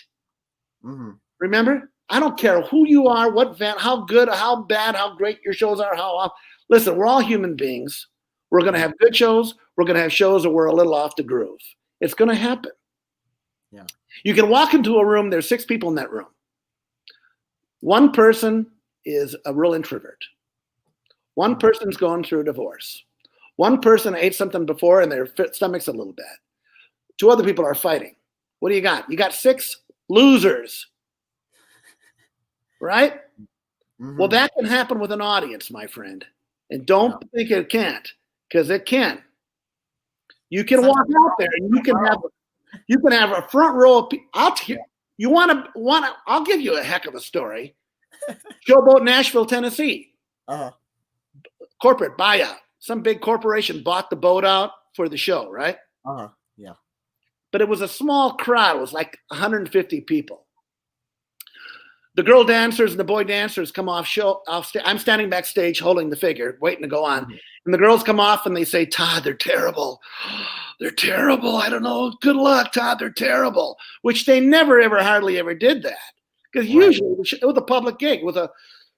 [SPEAKER 4] Mm-hmm.
[SPEAKER 2] Remember, I don't care who you are, what event, how good, how bad, how great your shows are. Listen, we're all human beings. We're going to have good shows. We're going to have shows that we're a little off the groove. It's going to happen.
[SPEAKER 4] Yeah.
[SPEAKER 2] You can walk into a room. There's 6 people in that room. One person is a real introvert. One person's going through a divorce. One person ate something before and their stomach's a little bad. 2 other people are fighting. What do you got? You got 6 losers, right?
[SPEAKER 4] Mm-hmm.
[SPEAKER 2] Well, that can happen with an audience, my friend. And don't think it can't, because it can. You can walk out there and you can have a front row of people. I'll give you a heck of a story. Showboat, Nashville, Tennessee. Corporate buyout. Some big corporation bought the boat out for the show, right?
[SPEAKER 4] Yeah.
[SPEAKER 2] But it was a small crowd. It was like 150 people. The girl dancers and the boy dancers come off show. I'm standing backstage holding the figure, waiting to go on. Mm-hmm. And the girls come off and they say, Todd, they're terrible. They're terrible. I don't know. Good luck, Todd. They're terrible. Which they never, ever, hardly ever did that. Because usually it was a public gig with a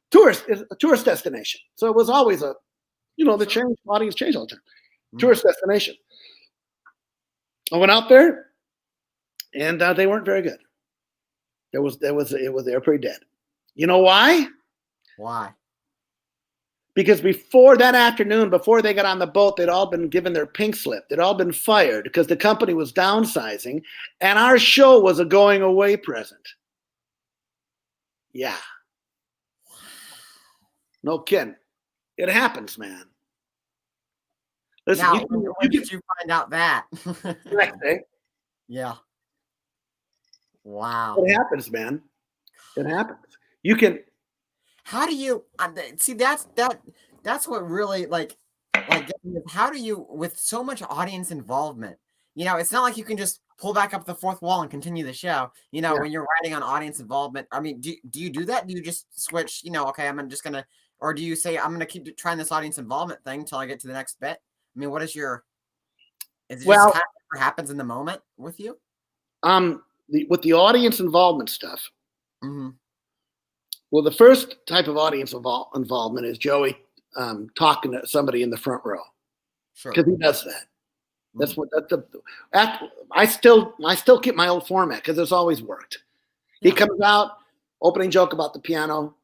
[SPEAKER 2] tourist destination. So it was always the audience changed all the time. Mm-hmm. Tourist destination. I went out there and they weren't very good. They were pretty dead. You know why?
[SPEAKER 4] Why?
[SPEAKER 2] Because before that afternoon, before they got on the boat, they'd all been given their pink slip. They'd all been fired because the company was downsizing, and our show was a going away present. Yeah. No kidding. It happens, man. Listen,
[SPEAKER 4] now, when did you find out that?
[SPEAKER 2] Next day.
[SPEAKER 4] Yeah. Wow.
[SPEAKER 2] It happens, man. It happens. You can.
[SPEAKER 4] How do you see that's what really like how do you, with so much audience involvement, it's not like you can just pull back up the fourth wall and continue the show, when you're writing on audience involvement. I mean, do you do that? Do you just switch, okay, I'm just going to, or do you say, I'm going to keep trying this audience involvement thing until I get to the next bit? I mean, is it just kind of what happens in the moment with you?
[SPEAKER 2] With the audience involvement stuff.
[SPEAKER 4] Mm-hmm.
[SPEAKER 2] Well, the first type of audience involvement is Joey talking to somebody in the front row.
[SPEAKER 4] Sure.
[SPEAKER 2] Because he does that. That's I still keep my old format because it's always worked. Yeah. He comes out, opening joke about the piano,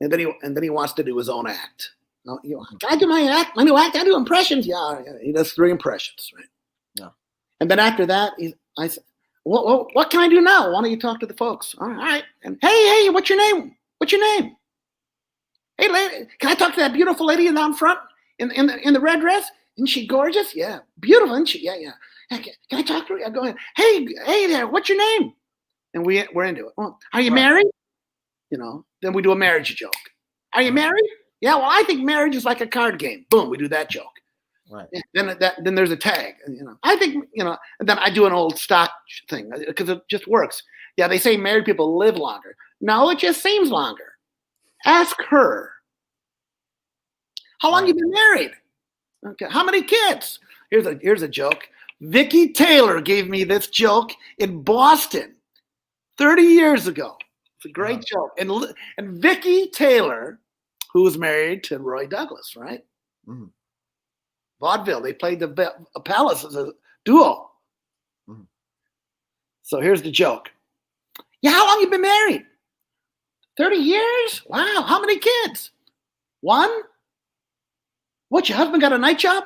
[SPEAKER 2] and then he wants to do his own act. Can I do my act? My new act? I do impressions. Yeah, he does 3 impressions, right?
[SPEAKER 4] Yeah. And
[SPEAKER 2] then after that, I said, what can I do now? Why don't you talk to the folks? All right. And hey, what's your name? What's your name? Hey, lady, can I talk to that beautiful lady down front in the red dress? Isn't she gorgeous? Yeah. Beautiful, isn't she? Yeah. Can I talk to her? Yeah, go ahead. Hey there, what's your name? And we're into it. Well, are you married? Then we do a marriage joke. Are you married? Yeah, well, I think marriage is like a card game. Boom, we do that joke.
[SPEAKER 4] Right.
[SPEAKER 2] Then there's a tag. I think, and then I do an old stock thing because it just works. Yeah, they say married people live longer. No, it just seems longer. Ask her. How long you been married? Okay. How many kids? Here's a joke. Vicki Taylor gave me this joke in Boston 30 years ago. It's a great joke. And Vicki Taylor, who was married to Roy Douglas, right?
[SPEAKER 4] Mm-hmm.
[SPEAKER 2] Vaudeville. They played the Palace as a duo. Mm-hmm. So here's the joke. Yeah, how long you been married? 30 years? Wow. How many kids? 1? What, your husband got a night job?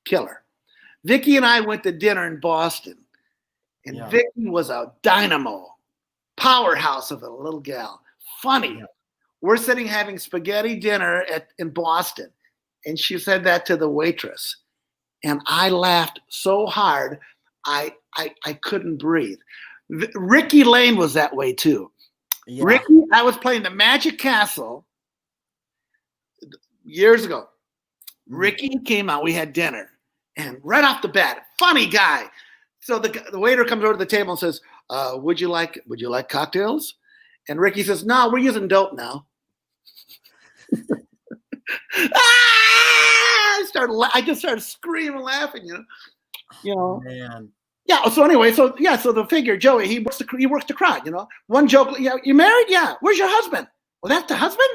[SPEAKER 2] Killer. Vicki and I went to dinner in Boston, and Vicki was a dynamo, powerhouse of a little gal. Funny. Yeah. We're sitting having spaghetti dinner in Boston, and she said that to the waitress, and I laughed so hard I couldn't breathe. Ricky Lane was that way too. Yeah. Ricky, I was playing the Magic Castle years ago. Ricky came out. We had dinner, and right off the bat, funny guy. So the waiter comes over to the table and says, "Would you like cocktails?" And Ricky says, "No, we're using dope now." I just started screaming, laughing. You know. Man. Yeah. So anyway, so the figure Joey, he works the crowd. One joke. Yeah, you married? Yeah. Where's your husband? Well, that's the husband.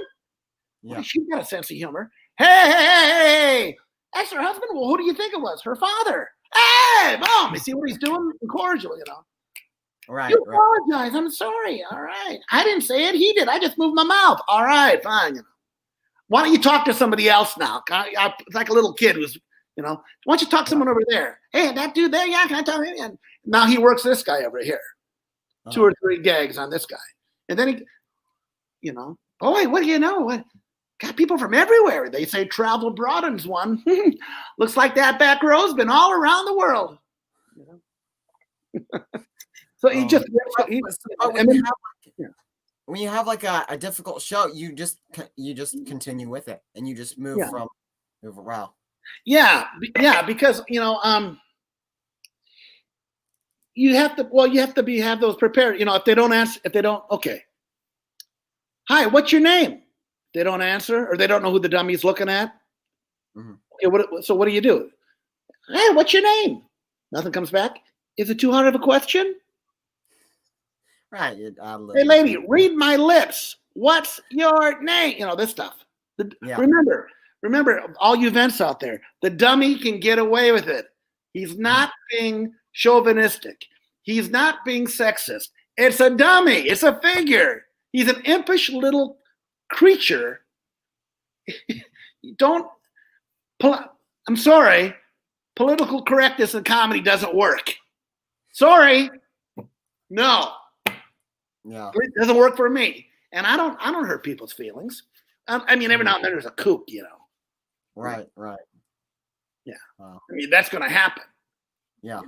[SPEAKER 2] Yeah. Well, she's got a sense of humor. Hey, that's her husband? Well, who do you think it was? Her father. Hey, Mom, you see what he's doing? Cordial, Right. You apologize. I'm sorry. All right. I didn't say it. He did. I just moved my mouth. All right, fine. Why don't you talk to somebody else now? It's like a little kid who's, why don't you talk to someone over there? Hey, that dude there, yeah, can I talk to him? And now he works this guy over here. 2 or 3 gags on this guy. And then boy, what do you know? What? Got people from everywhere. They say travel broadens one. Looks like that back row's been all around the world. So he just.
[SPEAKER 4] When you have like a difficult show, you just continue with it, and you just move around.
[SPEAKER 2] Yeah, because you have to have those prepared. If they don't answer, okay. Hi, what's your name? They don't answer, or they don't know who the dummy's looking at. Mm-hmm. Okay, so what do you do? Hey, what's your name? Nothing comes back. Is it too hard of a question?
[SPEAKER 4] Right.
[SPEAKER 2] Hey, lady, read my lips. What's your name? This stuff. Remember, all you vents out there, the dummy can get away with it. He's not being chauvinistic. He's not being sexist. It's a dummy. It's a figure. He's an impish little creature. I'm sorry. Political correctness in comedy doesn't work. Sorry. No. Yeah. It doesn't work for me. And I don't hurt people's feelings. I mean, every now and then there's a kook,
[SPEAKER 4] Right.
[SPEAKER 2] Yeah. Wow. I mean, that's going to happen.
[SPEAKER 4] Yeah.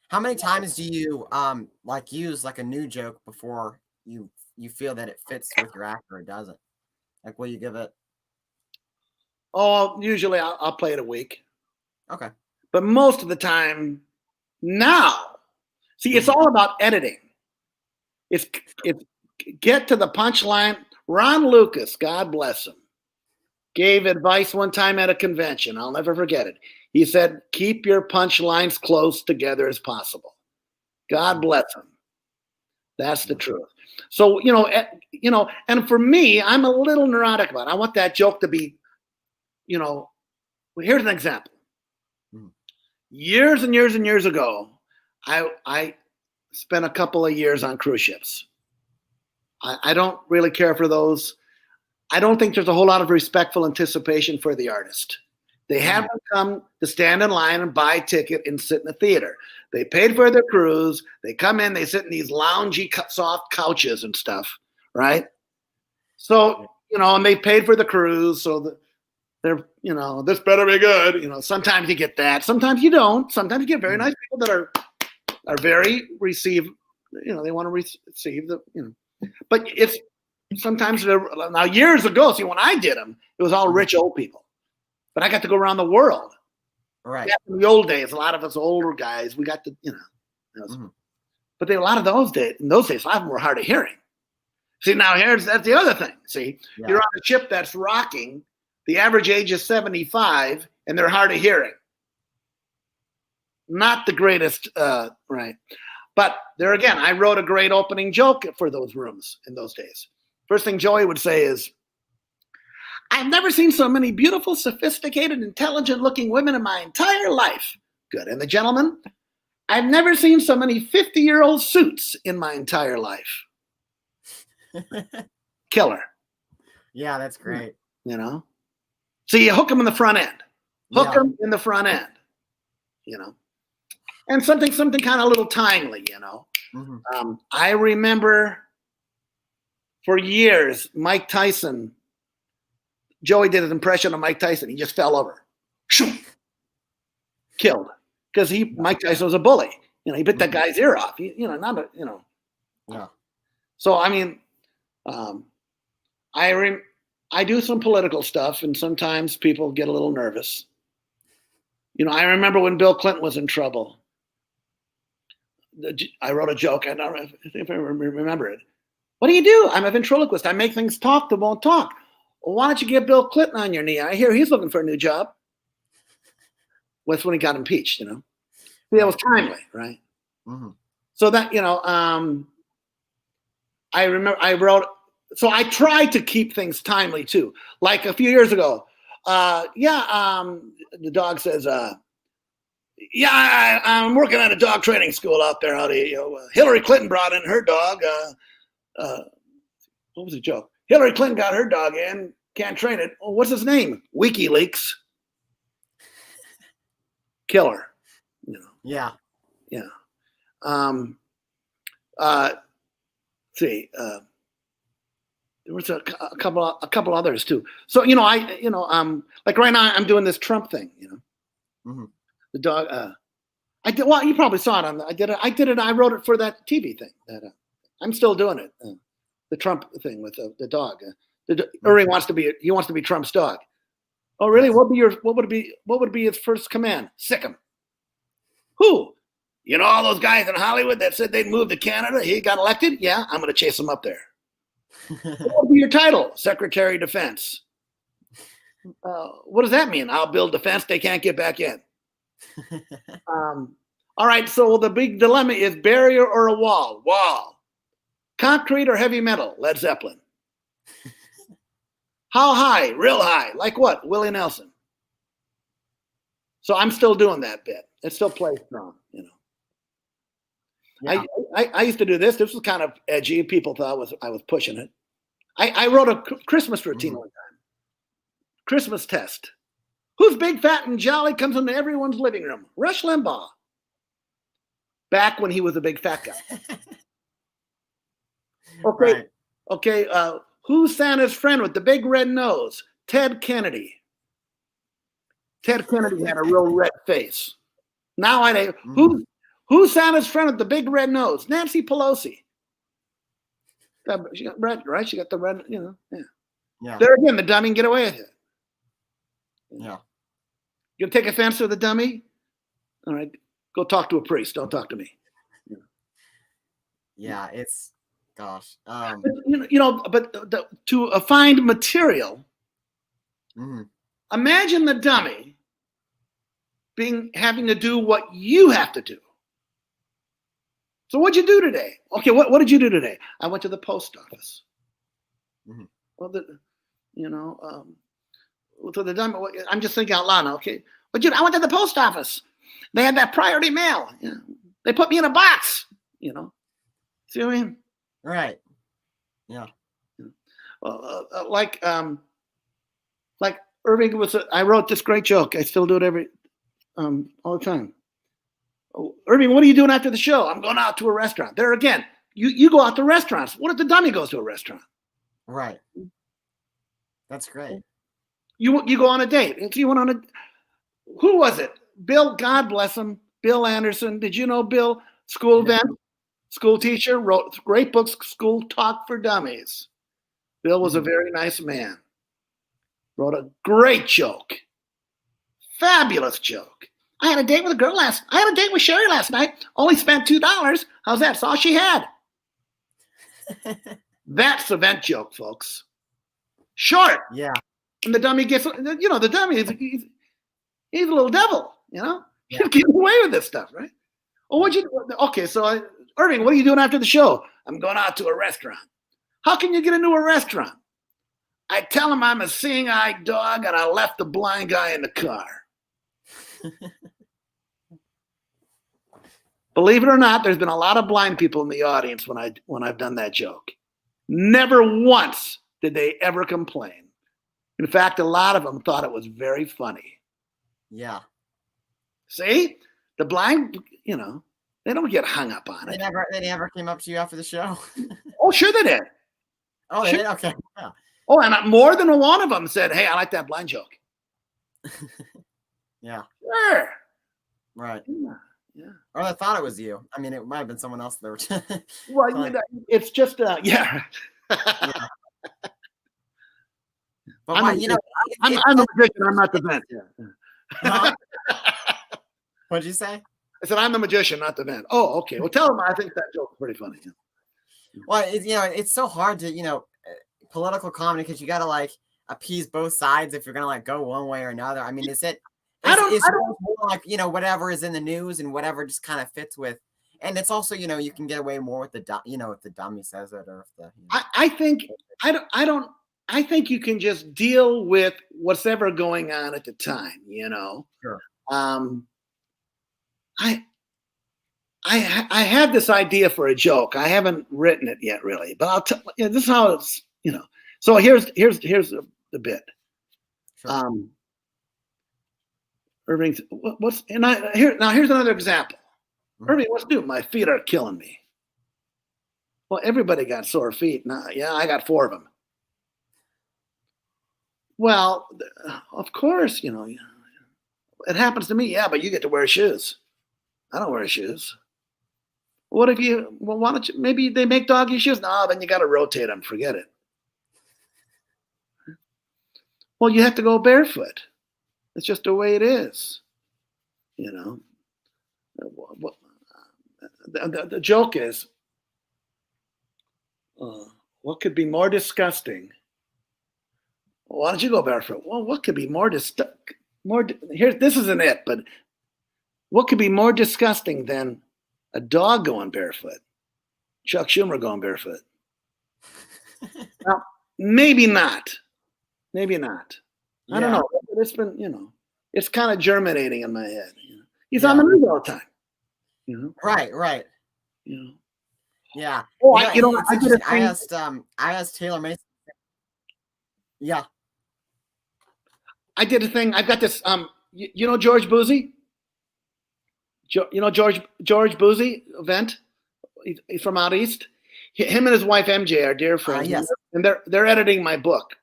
[SPEAKER 4] How many times do you use like a new joke before you feel that it fits with your act or it doesn't? Like, will you give it?
[SPEAKER 2] Oh, usually I'll play it a week.
[SPEAKER 4] Okay.
[SPEAKER 2] But most of the time now, see, it's all about editing. It's get to the punchline. Ron Lucas, God bless him, gave advice one time at a convention. I'll never forget it. He said, keep your punchlines close together as possible. God bless him. That's the truth. So, and for me, I'm a little neurotic about it. I want that joke to be, well, here's an example. Years and years and years ago, I spent a couple of years on cruise ships. I don't really care for those. I don't think there's a whole lot of respectful anticipation for the artist. They haven't come to stand in line and buy a ticket and sit in the theater. They paid for their cruise. They come in, they sit in these loungy, soft couches and stuff, right? So, and they paid for the cruise, so they're, this better be good. Sometimes you get that. Sometimes you don't. Sometimes you get very nice people that are very receive, they want to receive the, but it's sometimes now years ago, see, when I did them, it was all rich old people, but I got to go around the world.
[SPEAKER 4] Right.
[SPEAKER 2] In the old days, a lot of us older guys, we got to, But a lot of those days, in those days, a lot of them were hard of hearing. See, now that's the other thing. See, you're on a ship that's rocking. The average age is 75, and they're hard of hearing. Not the greatest, right? But there again, I wrote a great opening joke for those rooms in those days. First thing Joey would say is, I've never seen so many beautiful, sophisticated, intelligent-looking women in my entire life. Good. And the gentleman, I've never seen so many 50-year-old suits in my entire life. Killer.
[SPEAKER 4] Yeah, that's great.
[SPEAKER 2] You know? So you hook them in the front end. Hook them in the front end. You know? And something kind of a little timely, you know? I remember for years, Mike Tyson, Joey did his impression of Mike Tyson. He just fell over. Killed. Because Mike Tyson was a bully. You know, he bit that guy's ear off. Yeah. So, I mean, I do some political stuff, and sometimes people get a little nervous. You know, I remember when Bill Clinton was in trouble. I wrote a joke. I don't know if I remember it. What do? I'm a ventriloquist. I make things talk that won't talk. Well, why don't you get Bill Clinton on your knee? I hear he's looking for a new job. That's when he got impeached, you know. See, that was timely, right? So that, you know, I remember I wrote, so I tried to keep things timely too. Like a few years ago, the dog says, I'm working at a dog training school out there. Hillary Clinton brought in her dog. What was the joke? Hillary Clinton got her dog in, can't train it. Oh, what's his name? WikiLeaks. Killer. You know.
[SPEAKER 4] Yeah.
[SPEAKER 2] There was a couple others too. So, you know, like right now I'm doing this Trump thing, you know. The dog, I did, well, you probably saw it I did it. I wrote it for that TV thing I'm still doing it. The Trump thing with the dog. Irving wants to be Trump's dog. Oh, really? What would be his first command? Sick him. Who? You know all those guys in Hollywood that said they'd move to Canada? He got elected? Yeah, I'm going to chase him up there. What would be your title? Secretary of Defense. What does that mean? I'll build defense they can't get back in. All right, so the big dilemma is barrier or a wall? Wall. Concrete or heavy metal? Led Zeppelin. How high? Real high. Like what? Willie Nelson. So I'm still doing that bit. It still plays strong, you know. Yeah. I used to do this. This was kind of edgy. People thought I was pushing it. I wrote a Christmas routine one time. Christmas test. Who's big, fat, and jolly comes into everyone's living room? Rush Limbaugh. Back when he was a big fat guy. Okay. Right. Okay. Who's Santa's friend with the big red nose? Ted Kennedy. Ted Kennedy had a real red face. Now I know. Who's Santa's friend with the big red nose? Nancy Pelosi. She got red, right? She got the red, you know. Yeah. There again, the dummy can get away with it.
[SPEAKER 4] Yeah.
[SPEAKER 2] You take offense to the dummy? All right. Go talk to a priest. Don't talk to me.
[SPEAKER 4] Yeah, it's gosh.
[SPEAKER 2] But to find material, imagine the dummy having to do what you have to do. So what'd you do today? Okay, what did you do today? I went to the post office. Well, so the dummy. I'm just thinking out loud now. Okay, but I went to the post office. They had that priority mail. You know, they put me in a box. You know, see what I mean?
[SPEAKER 4] Right. Yeah.
[SPEAKER 2] Well, like Irving was. I wrote this great joke. I still do it all the time. Oh, Irving, what are you doing after the show? I'm going out to a restaurant. There again, you go out to restaurants. What if the dummy goes to a restaurant?
[SPEAKER 4] Right. That's great.
[SPEAKER 2] You go on a date. If you went on who was it? Bill, God bless him. Bill Anderson. Did you know Bill? School event, school teacher, wrote great books, School Talk for Dummies. Bill was a very nice man. Wrote a great joke. Fabulous joke. I had a date with a girl I had a date with Sherry last night. Only spent $2. How's that? That's all she had. That's a vent joke, folks. Short.
[SPEAKER 4] Yeah.
[SPEAKER 2] And the dummy gets, the dummy is he's a little devil,
[SPEAKER 4] Yeah.
[SPEAKER 2] He's getting away with this stuff, right? Oh, okay, so Irving, what are you doing after the show? I'm going out to a restaurant. How can you get into a restaurant? I tell him I'm a seeing-eye dog and I left the blind guy in the car. Believe it or not, there's been a lot of blind people in the audience when I've done that joke. Never once did they ever complain. In fact, a lot of them thought it was very funny.
[SPEAKER 4] Yeah.
[SPEAKER 2] See? The blind, they don't get hung up on it.
[SPEAKER 4] They never came up to you after the show?
[SPEAKER 2] Oh, sure they did.
[SPEAKER 4] Oh, they did? Okay. Yeah.
[SPEAKER 2] Oh, and more than one of them said, hey, I like that blind joke.
[SPEAKER 4] Yeah.
[SPEAKER 2] Sure.
[SPEAKER 4] Right.
[SPEAKER 2] Yeah.
[SPEAKER 4] Or I thought it was you. I mean, it might have been someone else there.
[SPEAKER 2] Well, it's just, yeah.
[SPEAKER 4] Yeah. But
[SPEAKER 2] I'm a magician. I'm not the vent. Yeah.
[SPEAKER 4] What'd you say?
[SPEAKER 2] I said, I'm the magician, not the vent. Oh, okay. Well, tell them I think that joke's pretty funny.
[SPEAKER 4] Well, it's so hard to, political comedy because you got to appease both sides if you're going to go one way or another. I mean, it's more like, whatever is in the news and whatever just kind of fits with. And it's also, you can get away more with the, if the dummy says it or if the.
[SPEAKER 2] I think you can just deal with what's ever going on at the time,
[SPEAKER 4] Sure.
[SPEAKER 2] I have this idea for a joke. I haven't written it yet, really, but I'll tell you. This is how it's, So here's the bit.
[SPEAKER 4] Sure.
[SPEAKER 2] Irving, here's another example. Mm-hmm. Irving, what's new? My feet are killing me. Well, everybody got sore feet. Now, yeah, I got 4 of them. Well, of course, it happens to me. Yeah, but you get to wear shoes. I don't wear shoes. What if why don't you, maybe they make doggy shoes? No, then you got to rotate them. Forget it. Well, you have to go barefoot. It's just the way it is. The joke is, what could be more disgusting? Why don't you go barefoot? Well, what could be this isn't it, but what could be more disgusting than a dog going barefoot? Chuck Schumer going barefoot. Well, maybe not. Maybe not. I don't know. It's been, it's kind of germinating in my head. He's on the news all the time.
[SPEAKER 4] Right. Yeah.
[SPEAKER 2] Oh, I did a thing.
[SPEAKER 4] I asked Taylor Mason. Yeah.
[SPEAKER 2] I did a thing. I've got this. George Boozy. George Boozy event. He's from out east. Him and his wife MJ are dear friends.
[SPEAKER 4] Yes.
[SPEAKER 2] And they're editing my book.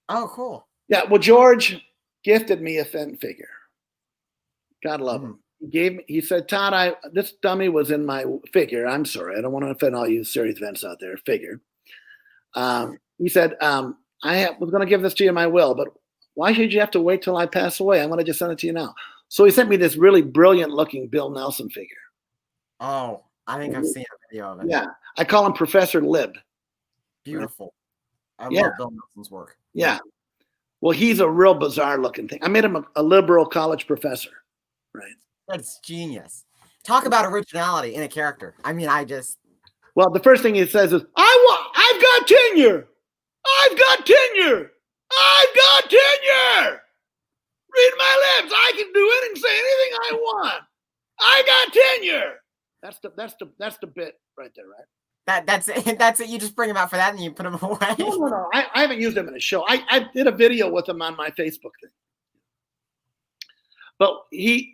[SPEAKER 4] Oh, cool.
[SPEAKER 2] Yeah. Well, George gifted me a Fenton figure. God love him. He said, Todd, this dummy was in my figure. I'm sorry. I don't want to offend all you serious vents out there. Figure. He said, I was going to give this to you in my will, but why should you have to wait till I pass away? I'm going to just send it to you now. So he sent me this really brilliant looking Bill Nelson figure.
[SPEAKER 4] Oh, I think I've seen a video of it.
[SPEAKER 2] Yeah. I call him Professor Lib.
[SPEAKER 4] Beautiful. I love Bill Nelson's work.
[SPEAKER 2] Yeah. Well, he's a real bizarre looking thing. I made him a liberal college professor. Right.
[SPEAKER 4] That's genius. Talk about originality in a character. I mean,
[SPEAKER 2] Well, the first thing he says is, I've got tenure. I've got tenure. I've got tenure. Read my lips. I can do it and say anything I want. I got tenure. That's the bit right there, right?
[SPEAKER 4] That's it. You just bring him out for that and you put him away.
[SPEAKER 2] No. I haven't used him in a show. I did a video with him on my Facebook thing. But I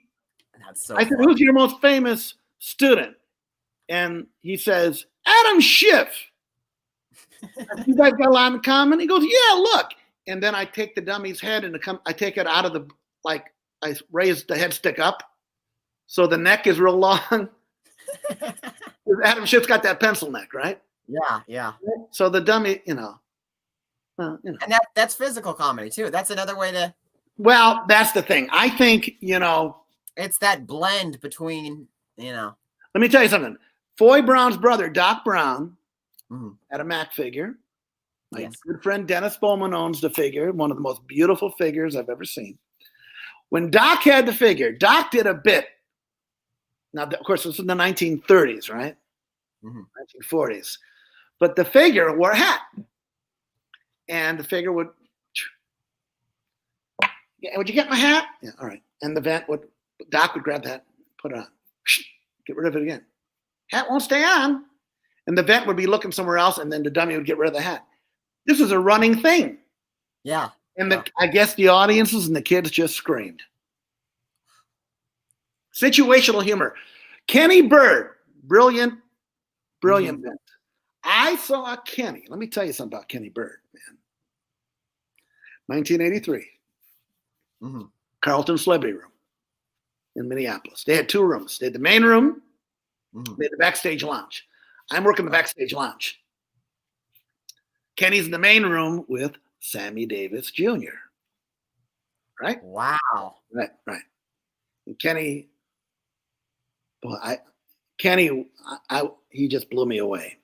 [SPEAKER 2] said, who's your most famous student? And he says, Adam Schiff. You guys got a lot in common? He goes, yeah, look. And then I take the dummy's head and I take it out of I raise the head stick up. So the neck is real long. Adam Schiff's got that pencil neck, right?
[SPEAKER 4] Yeah.
[SPEAKER 2] So the dummy,
[SPEAKER 4] And that's physical comedy too. That's another way to
[SPEAKER 2] Well, that's the thing. I think,
[SPEAKER 4] It's that blend between,
[SPEAKER 2] let me tell you something. Foy Brown's brother, Doc Brown,
[SPEAKER 4] mhm.
[SPEAKER 2] had a Mac figure. My
[SPEAKER 4] Yes.
[SPEAKER 2] good friend Dennis Bowman owns the figure, one of the most beautiful figures I've ever seen. When Doc had the figure, Doc did a bit. Now, of course, this was in the 1930s, right? 1940s. But the figure wore a hat. And the figure would, would you get my hat? Yeah, all right. And Doc would grab the hat, put it on, get rid of it again. Hat won't stay on. And the vent would be looking somewhere else, and then the dummy would get rid of the hat. This was a running thing.
[SPEAKER 4] Yeah.
[SPEAKER 2] And I guess the audiences and the kids just screamed. Situational humor. Kenny Bird, brilliant vent. I saw Kenny. Let me tell you something about Kenny Bird, man. 1983. Carlton Celebrity Room in Minneapolis. They had 2 rooms. They had the main room. They had the backstage lounge. I'm working the backstage lounge. Kenny's in the main room with Sammy Davis Jr. Right?
[SPEAKER 4] Wow.
[SPEAKER 2] Right. And Kenny, he just blew me away.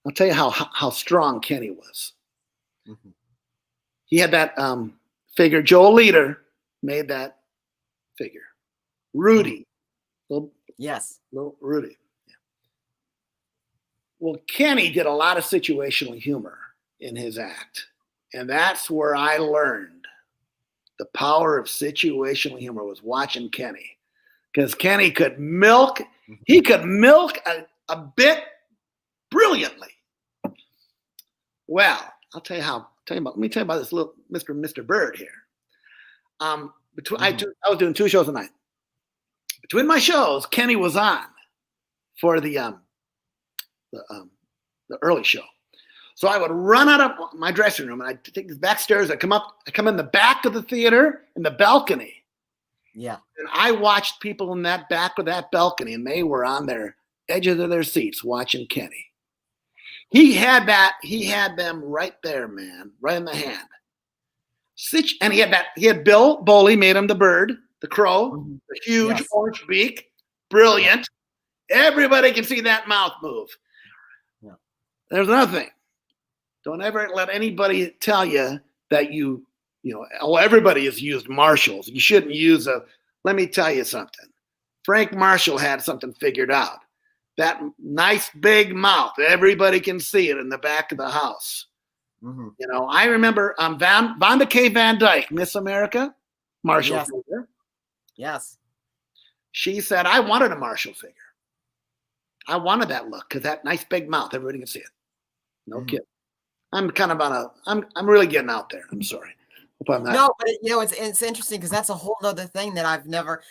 [SPEAKER 2] I'll tell you how strong Kenny was. He had that figure. Joel Leader made that figure. Rudy.
[SPEAKER 4] Yes.
[SPEAKER 2] Little Rudy. Yeah. Well, Kenny did a lot of situational humor in his act. And that's where I learned the power of situational humor, was watching Kenny. Because Kenny could milk a bit brilliantly. Well, let me tell you about this little Mr. Bird here. I was doing 2 shows a night. Between my shows, Kenny was on for the early show. So I would run out of my dressing room and I'd take this back stairs. I come in the back of the theater in the balcony.
[SPEAKER 4] Yeah.
[SPEAKER 2] And I watched people in that back of that balcony, and they were on their edges of their seats watching Kenny. He had them right there, man, right in the hand. And he had Bill Boley made him the bird, the crow, the huge orange beak. Brilliant. Everybody can see that mouth move. Yeah. There's another thing. Don't ever let anybody tell you that everybody has used Marshalls. You shouldn't use let me tell you something. Frank Marshall had something figured out. That nice big mouth. Everybody can see it in the back of the house. I remember Vonda K. Van Dyke, Miss America, Marshall figure.
[SPEAKER 4] Yes. She
[SPEAKER 2] said, I wanted a Marshall figure. I wanted that look because that nice big mouth, everybody can see it. No kidding. I'm kind of I'm really getting out there. I'm sorry.
[SPEAKER 4] No, but it's interesting because that's a whole other thing that I've never.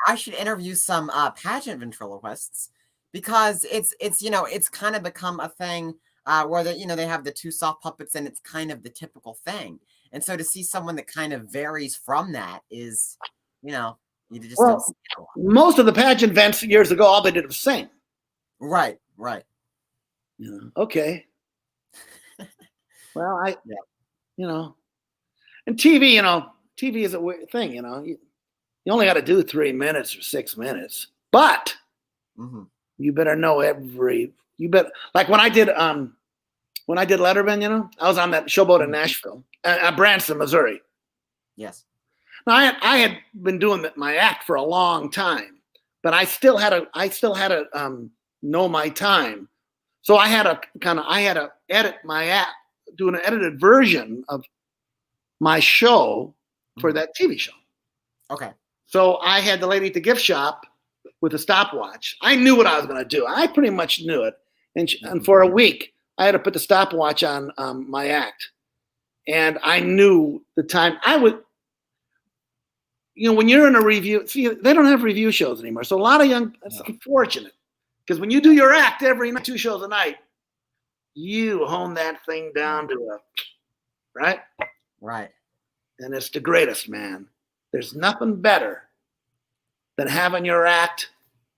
[SPEAKER 4] I should interview some pageant ventriloquists, because it's kind of become a thing where they have the 2 soft puppets and it's kind of the typical thing. And so to see someone that kind of varies from that is, you just don't see it a lot.
[SPEAKER 2] Most of the pageant events years ago, all they did was sing.
[SPEAKER 4] Right.
[SPEAKER 2] Okay. Well, and TV, TV is a weird thing, you only got to do 3 minutes or 6 minutes, but you better know like when I did Letterman, I was on that showboat in Nashville, Branson, Missouri.
[SPEAKER 4] Yes.
[SPEAKER 2] Now I had been doing my act for a long time, but I still had to know my time. So I had to edit my act, do an edited version of my show for that TV show.
[SPEAKER 4] Okay.
[SPEAKER 2] So I had the lady at the gift shop with a stopwatch. I knew what I was going to do. I pretty much knew it. And for a week, I had to put the stopwatch on my act. And I knew the time. I would, when you're in a review, see, they don't have review shows anymore. So a lot of it's unfortunate. Because when you do your act every night, 2 shows a night, you hone that thing down to right?
[SPEAKER 4] Right.
[SPEAKER 2] And it's the greatest, man. There's nothing better than having your act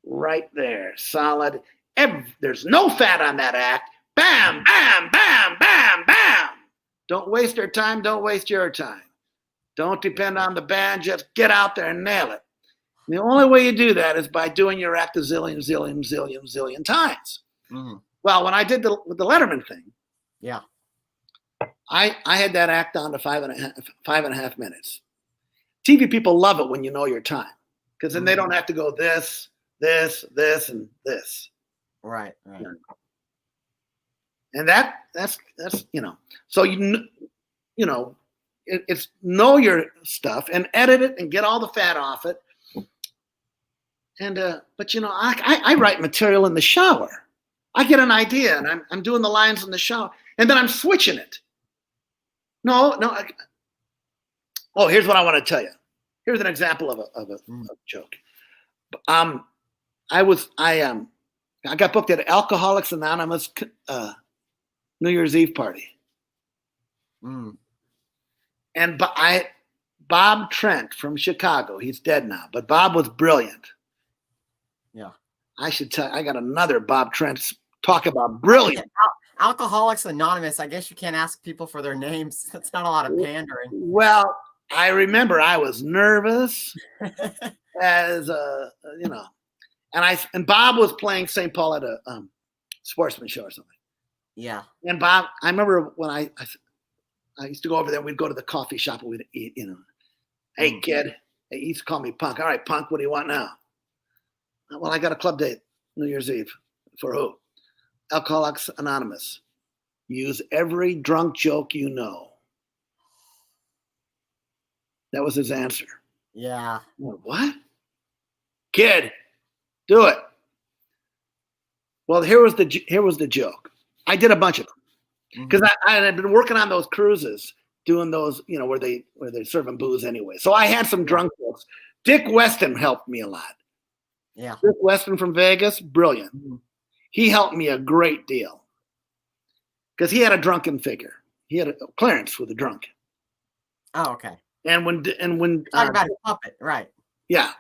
[SPEAKER 2] right there, solid. There's no fat on that act. Bam, bam, bam, bam, bam. Don't waste their time. Don't waste your time. Don't depend on the band. Just get out there and nail it. And the only way you do that is by doing your act a zillion times.
[SPEAKER 4] Mm-hmm.
[SPEAKER 2] Well, when I did the Letterman thing,
[SPEAKER 4] Yeah.
[SPEAKER 2] I had that act down to 5.5 minutes. TV people love it when you know your time, because then they don't have to go this, and this.
[SPEAKER 4] Right. Right.
[SPEAKER 2] And that's so it's know your stuff and edit it and get all the fat off it. And but I write material in the shower. I get an idea and I'm doing the lines in the shower, and then I'm switching it. No. Oh, here's what I want to tell you. Here's an example of a joke. I got booked at Alcoholics Anonymous New Year's Eve party. And Bob Trent from Chicago, he's dead now, but Bob was brilliant.
[SPEAKER 4] Yeah.
[SPEAKER 2] I should tell you, I got another Bob Trent talk about brilliant.
[SPEAKER 4] Alcoholics Anonymous, I guess you can't ask people for their names. That's not a lot of pandering.
[SPEAKER 2] Well, I remember I was nervous as and Bob was playing St. Paul at a sportsman show or something.
[SPEAKER 4] Yeah.
[SPEAKER 2] And Bob, I remember when I used to go over there, we'd go to the coffee shop and we'd eat, Hey kid, he used to call me Punk. All right, Punk, what do you want now? Well, I got a club date New Year's Eve. For who? Alcoholics Anonymous. Use every drunk joke you know. That was his answer.
[SPEAKER 4] Yeah.
[SPEAKER 2] What? Kid, do it. Well, here was the joke. I did a bunch of them because I had been working on those cruises, doing those, where they're serving booze anyway. So I had some drunk jokes. Dick Weston helped me a lot.
[SPEAKER 4] Yeah.
[SPEAKER 2] Dick Weston from Vegas, brilliant. He helped me a great deal because he had a drunken figure. He had a Clarence with a drunk.
[SPEAKER 4] Oh, okay.
[SPEAKER 2] And when
[SPEAKER 4] talk about a puppet, right?
[SPEAKER 2] Yeah.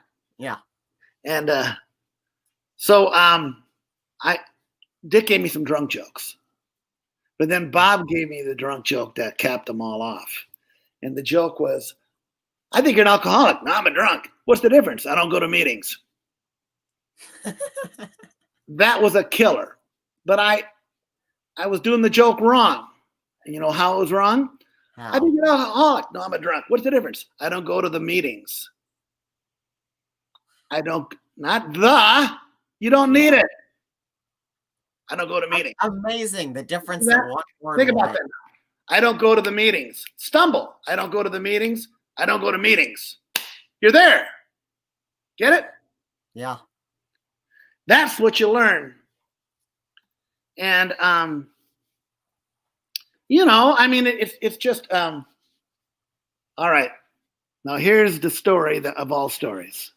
[SPEAKER 2] And Dick gave me some drunk jokes, but then Bob gave me the drunk joke that capped them all off. And the joke was, I think you're an alcoholic. No, I'm a drunk. What's the difference? I don't go to meetings. That was a killer, but I was doing the joke wrong. And you know how it was wrong?
[SPEAKER 4] How?
[SPEAKER 2] I think you're an alcoholic. No, I'm a drunk. What's the difference? I don't go to the meetings. You don't need it. I don't go to meetings.
[SPEAKER 4] Amazing. The difference that one word.
[SPEAKER 2] Think about that. I don't go to the meetings. Stumble. I don't go to the meetings. I don't go to meetings. You're there. Get it?
[SPEAKER 4] Yeah.
[SPEAKER 2] That's what you learn. And, it's just, all right. Now here's the story of all stories.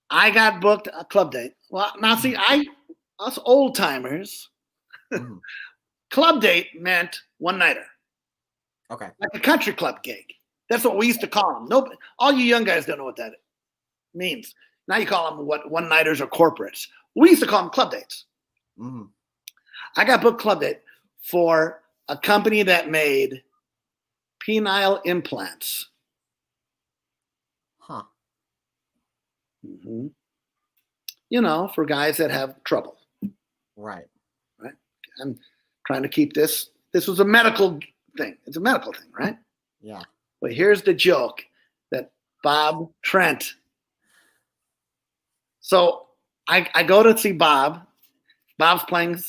[SPEAKER 2] I got booked a club date. Well, now see, us old timers, club date meant one nighter.
[SPEAKER 4] Okay.
[SPEAKER 2] Like a country club gig. That's what we used to call them. Nobody, all you young guys don't know what that means. Now you call them one nighters or corporates. We used to call them club dates. I got booked club date for a company that made penile implants.
[SPEAKER 4] Huh.
[SPEAKER 2] For guys that have trouble.
[SPEAKER 4] Right.
[SPEAKER 2] I'm trying to keep this. This was a medical thing. It's a medical thing, right?
[SPEAKER 4] Yeah.
[SPEAKER 2] But here's the joke that Bob Trent. So I go to see Bob. Bob's playing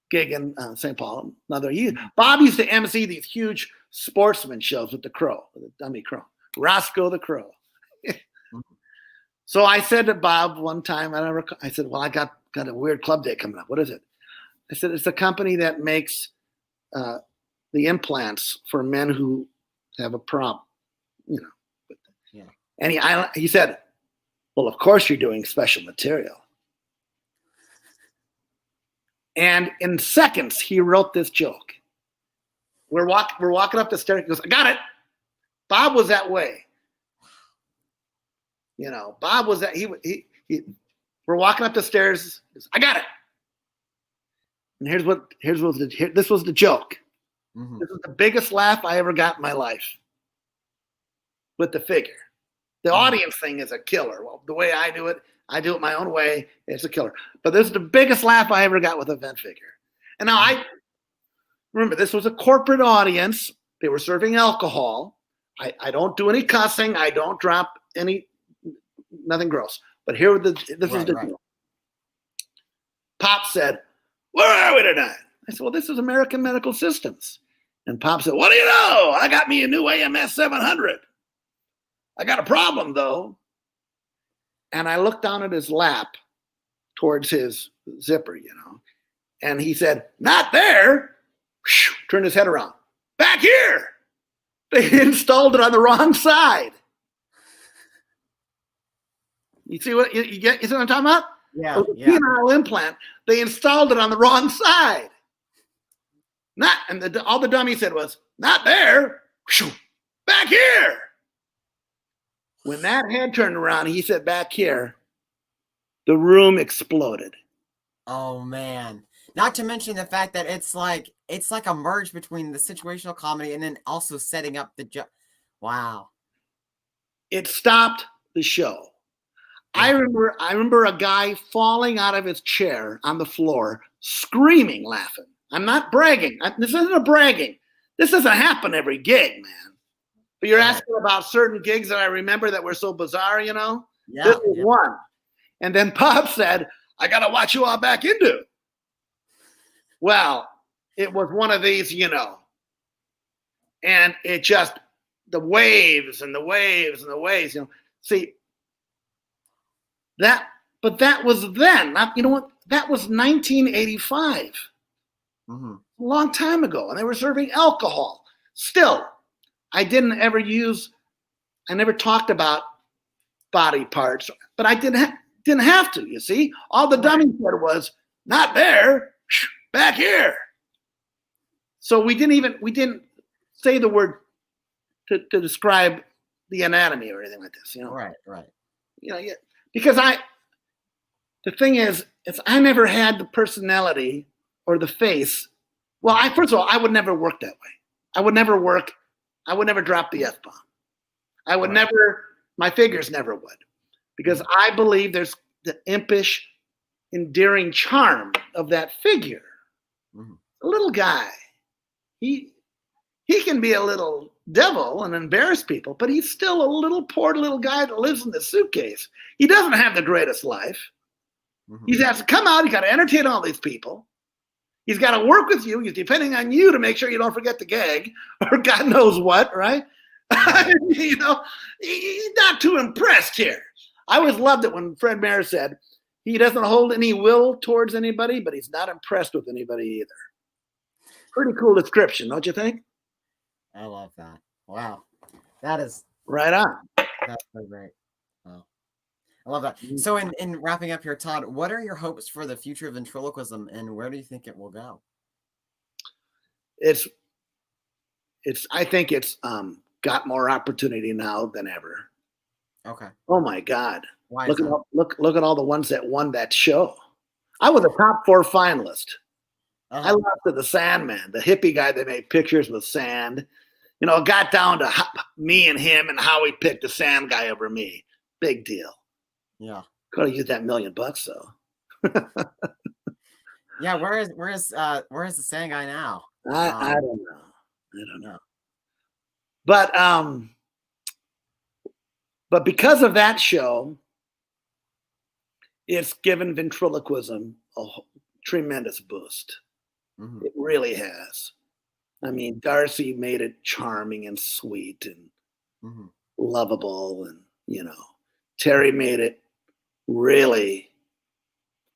[SPEAKER 2] gig in St. Paul. Bob used to MC these huge sportsman shows with the Crow, with the dummy Crow, Roscoe the Crow. So I said to Bob one time, I said, well, I got a weird club date coming up. What is it? I said, it's a company that makes the implants for men who have a problem,
[SPEAKER 4] Yeah.
[SPEAKER 2] And he said, well, of course you're doing special material. And in seconds, he wrote this joke. We're walking up the stairs. He goes, I got it. Bob was that way. Bob was that. We're walking up the stairs. He goes, I got it. And this was the joke. This was the biggest laugh I ever got in my life. with the figure. The audience thing is a killer. Well, the way I do it my own way. It's a killer. But this is the biggest laugh I ever got with a vent figure. And now I remember this was a corporate audience. They were serving alcohol. I don't do any cussing. I don't drop nothing gross. But this is the deal. Pop said, "Where are we tonight?" I said, "Well, this is American Medical Systems." And Pop said, "What do you know? I got me a new AMS 700. I got a problem, though." And I looked down at his lap towards his zipper, and he said, "Not there." Turned his head around. "Back here." They installed it on the wrong side. You see what you get? You see what I'm talking about?
[SPEAKER 4] Yeah.
[SPEAKER 2] A penile implant. They installed it on the wrong side. All the dummy said was, "Not there. Back here." When that head turned around, he said, "Back here," the room exploded.
[SPEAKER 4] Oh man. Not to mention the fact that it's like a merge between the situational comedy and then also setting up the joke. Wow.
[SPEAKER 2] It stopped the show. I remember a guy falling out of his chair on the floor, screaming, laughing. I'm not bragging. This isn't a bragging. This doesn't happen every gig, man. But you're asking about certain gigs that I remember that were so bizarre,
[SPEAKER 4] Yeah.
[SPEAKER 2] This was one. And then Pop said, "I got to watch you all back into." Well, it was one of these, and it just, the waves and the waves and the waves, See, but that was then. That was 1985.
[SPEAKER 4] Mm-hmm.
[SPEAKER 2] A long time ago, and they were serving alcohol. Still, I never talked about body parts, but I didn't have to, you see. All the dummy said was, "Not there, back here." So we didn't say the word to describe the anatomy or anything like this,
[SPEAKER 4] Right.
[SPEAKER 2] Because the thing is I never had the personality or the face. Well, first of all, I would never work that way. I would never drop the F-bomb. I would never, my figures never would. Because I believe there's the impish, endearing charm of that figure. Mm-hmm. A little guy. He can be a little devil and embarrass people, but he's still a poor little guy that lives in the suitcase. He doesn't have the greatest life. Mm-hmm. He has to come out. He's got to entertain all these people. He's got to work with you. He's depending on you to make sure you don't forget the gag or God knows what, right? He's not too impressed here. I always loved it when Fred Mayer said he doesn't hold any will towards anybody, but he's not impressed with anybody either. Pretty cool description, don't you think?
[SPEAKER 4] I love that. Wow. That is
[SPEAKER 2] right on.
[SPEAKER 4] That's so great. Wow. I love that. So in wrapping up here, Todd, what are your hopes for the future of ventriloquism and where do you think it will go?
[SPEAKER 2] I think it's got more opportunity now than ever.
[SPEAKER 4] Okay.
[SPEAKER 2] Oh my God.
[SPEAKER 4] Why
[SPEAKER 2] look at all the ones that won that show. I was a top 4 finalist. I lost to the Sandman, the hippie guy that made pictures with sand. It got down to me and him and how he picked the sand guy over me. Big deal.
[SPEAKER 4] Yeah.
[SPEAKER 2] Could have used that $1 million though.
[SPEAKER 4] Yeah. Where is the sand guy now?
[SPEAKER 2] I don't know. But because of that show, it's given ventriloquism a tremendous boost. Mm-hmm. It really has. I mean, Darcy made it charming and sweet and lovable, and Terry made it really.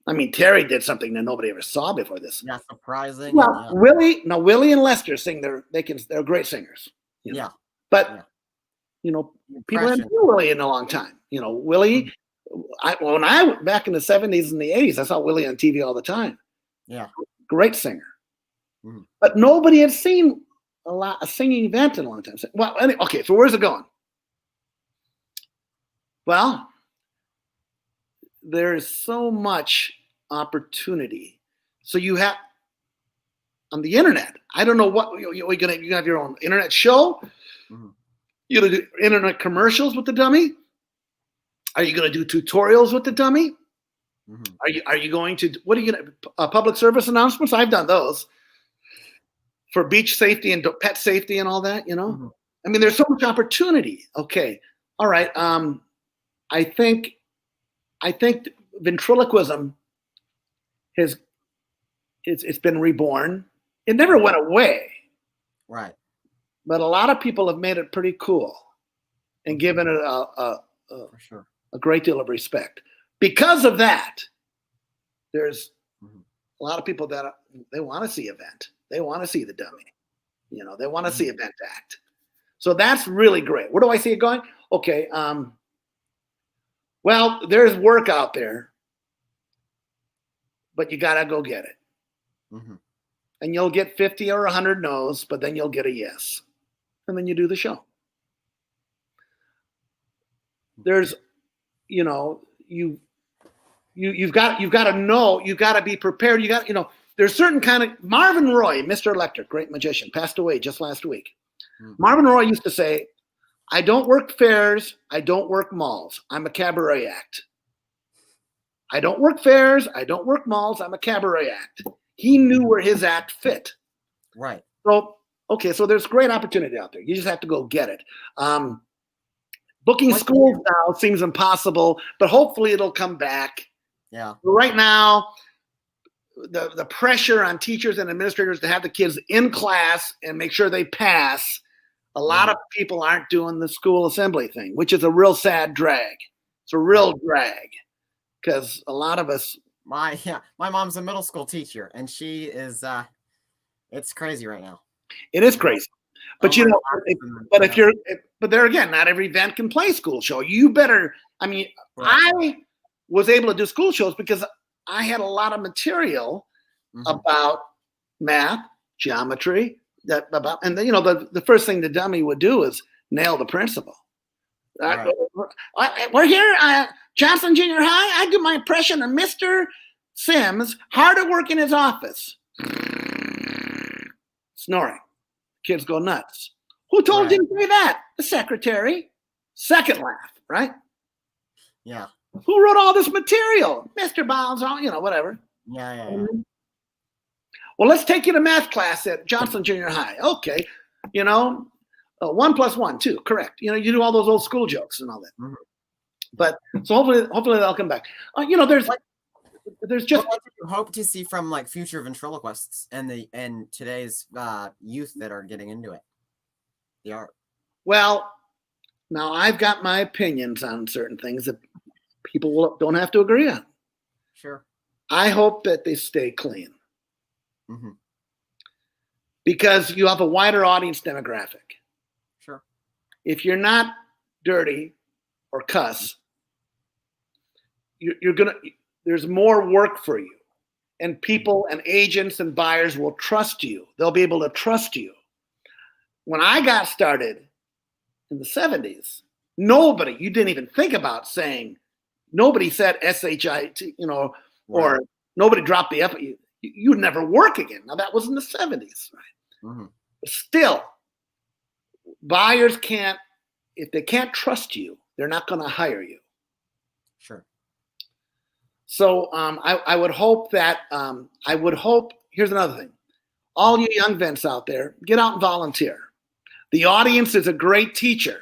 [SPEAKER 2] I mean, Terry did something that nobody ever saw before this.
[SPEAKER 4] Yeah, surprising.
[SPEAKER 2] Well, Willie and Lester sing. They're great singers.
[SPEAKER 4] Yeah.
[SPEAKER 2] But people haven't seen Willie in a long time. Willie. When I back in the 70s and the 80s, I saw Willie on TV all the time.
[SPEAKER 4] Yeah.
[SPEAKER 2] Great singer. Mm-hmm. But nobody had seen a singing event in a long time. Well, anyway, okay, so where's it going? Well, there's so much opportunity. So you have on the internet. I don't know what you're gonna have your own internet show. Mm-hmm. You going to do internet commercials with the dummy? Are you going to do tutorials with the dummy? Are you going to, what are you going to, public service announcements? I've done those for beach safety and pet safety and all that, I mean, there's so much opportunity. Okay. All right. I think ventriloquism it's been reborn. It never went away.
[SPEAKER 4] Right.
[SPEAKER 2] But a lot of people have made it pretty cool and given it
[SPEAKER 4] For sure.
[SPEAKER 2] a great deal of respect. Because of that, there's a lot of people that they want to see event. They want to see the dummy. They want to see event act. So that's really great. Where do I see it going? Okay. Well, there's work out there, but you got to go get it. And you'll get 50 or 100 no's, but then you'll get a yes. And then you do the show. There's, you've got to know, you've got to be prepared. There's certain kind of, Marvin Roy, Mr. Electric, great magician, passed away just last week. Marvin Roy used to say, I don't work fairs, I don't work malls, I'm a cabaret act. I don't work fairs, I don't work malls, I'm a cabaret act. He knew where his act fit.
[SPEAKER 4] Right.
[SPEAKER 2] So, okay, so there's great opportunity out there. You just have to go get it. Booking schools now seems impossible, but hopefully it'll come back.
[SPEAKER 4] Yeah.
[SPEAKER 2] But right now, the pressure on teachers and administrators to have the kids in class and make sure they pass, a lot of people aren't doing the school assembly thing, which is a real sad drag. It's a real drag because a lot of us.
[SPEAKER 4] My mom's a middle school teacher, and she is. It's crazy right now.
[SPEAKER 2] It is crazy, but but there again, not every event can play school show. You better. I mean, I was able to do school shows because I had a lot of material about math, geometry, and then, the first thing the dummy would do is nail the principle. Right. We're here, Johnson Junior High. I do my impression of Mr. Sims, hard at work in his office. Snoring. Kids go nuts. Who told you to say that? The secretary. Second laugh, right?
[SPEAKER 4] Yeah.
[SPEAKER 2] Who wrote all this material? Mr. Bounds, whatever.
[SPEAKER 4] Yeah.
[SPEAKER 2] Well, let's take you to math class at Johnson Junior High. Okay. 1 + 1, 2, correct. You do all those old school jokes and all that. But so hopefully they'll come back. There's just
[SPEAKER 4] what do you hope to see from like future ventriloquists and today's youth that are getting into it, the art.
[SPEAKER 2] Well, now I've got my opinions on certain things that people don't have to agree on.
[SPEAKER 4] Sure.
[SPEAKER 2] I hope that they stay clean. Because you have a wider audience demographic.
[SPEAKER 4] Sure.
[SPEAKER 2] If you're not dirty or cuss, there's more work for you. And people and agents and buyers will trust you. They'll be able to trust you. When I got started in the 70s, you didn't even think about saying, nobody said S-H-I-T, or nobody dropped the F. You'd never work again. Now that was in the 70s, right? But still, buyers if they can't trust you, they're not going to hire you.
[SPEAKER 4] Sure.
[SPEAKER 2] So I would hope that, here's another thing. All you young vents out there, get out and volunteer. The audience is a great teacher.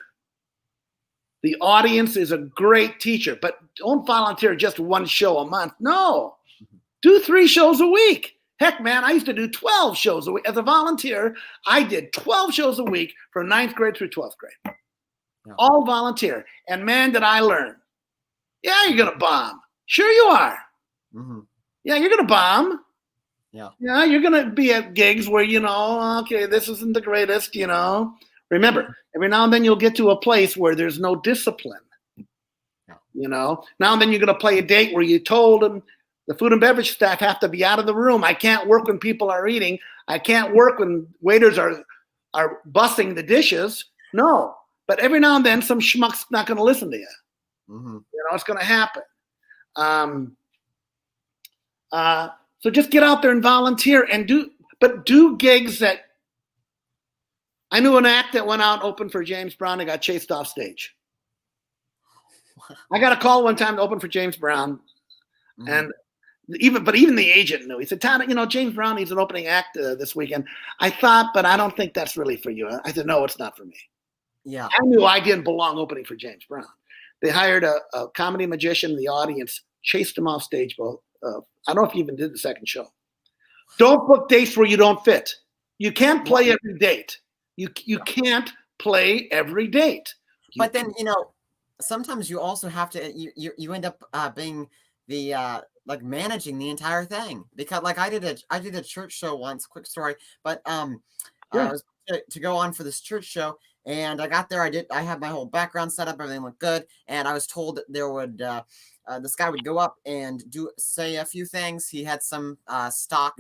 [SPEAKER 2] The audience is a great teacher, but don't volunteer just one show a month. No, do 3 shows a week. Heck, man, I used to do 12 shows a week. As a volunteer, I did 12 shows a week from 9th grade through 12th grade. Yeah. All volunteer. And man, did I learn. Yeah, you're going to bomb. Sure you are. Yeah, you're going to bomb.
[SPEAKER 4] Yeah.
[SPEAKER 2] Yeah, you're going to be at gigs where, okay, this isn't the greatest, Remember, every now and then you'll get to a place where there's no discipline. Yeah. Now and then you're going to play a date where you told them, the food and beverage staff have to be out of the room. I can't work when people are eating. I can't work when waiters are bussing the dishes. No. But every now and then, some schmuck's not going to listen to you. It's going to happen. So just get out there and volunteer and do gigs that I knew an act that went out and opened for James Brown and got chased off stage. I got a call one time to open for James Brown, and even the agent knew. He said, "Todd, James Brown needs an opening act this weekend." I thought, but I don't think that's really for you. I said, "No, it's not for me."
[SPEAKER 4] Yeah.
[SPEAKER 2] I knew I didn't belong opening for James Brown. They hired a comedy magician. The audience chased him off stage. I don't know if he even did the second show. Don't book dates where you don't fit. You can't play every date. You can't play every date.
[SPEAKER 4] But then, sometimes you also have to, you end up being the, like managing the entire thing, because like I did a church show once, quick story, but, I was to go on for this church show, and I got there, I had my whole background set up, everything looked good. And I was told that there would, this guy would go up and say a few things. He had some stock,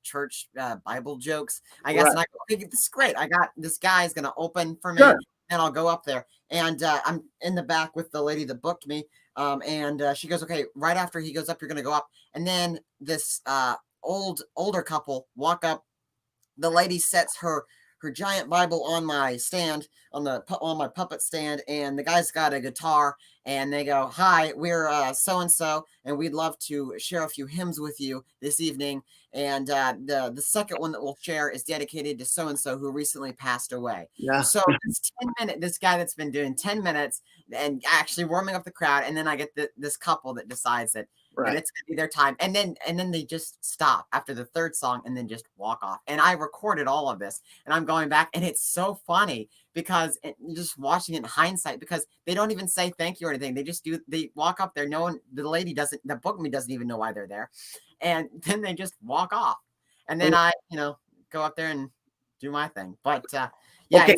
[SPEAKER 4] church Bible jokes, I guess. Right. And I go, okay, this is great. This guy's going to open for me, and I'll go up there. And I'm in the back with the lady that booked me. And she goes, okay, right after he goes up, you're going to go up. And then this older couple walk up. The lady sets her giant Bible on my stand, on my puppet stand, and the guy's got a guitar, and they go, "Hi, we're so-and-so, and we'd love to share a few hymns with you this evening. And the second one that we'll share is dedicated to so-and-so who recently passed away." Yeah. So it's 10 minutes, this guy that's been doing 10 minutes and actually warming up the crowd, and then I get this couple that decides that and it's gonna be their time, and then they just stop after the third song and then just walk off. And I recorded all of this, and I'm going back, and it's so funny because just watching it in hindsight, because they don't even say thank you or anything. They walk up there, the lady that booked me doesn't even know why they're there, and then they just walk off, and then I go up there and do my thing. But
[SPEAKER 2] okay,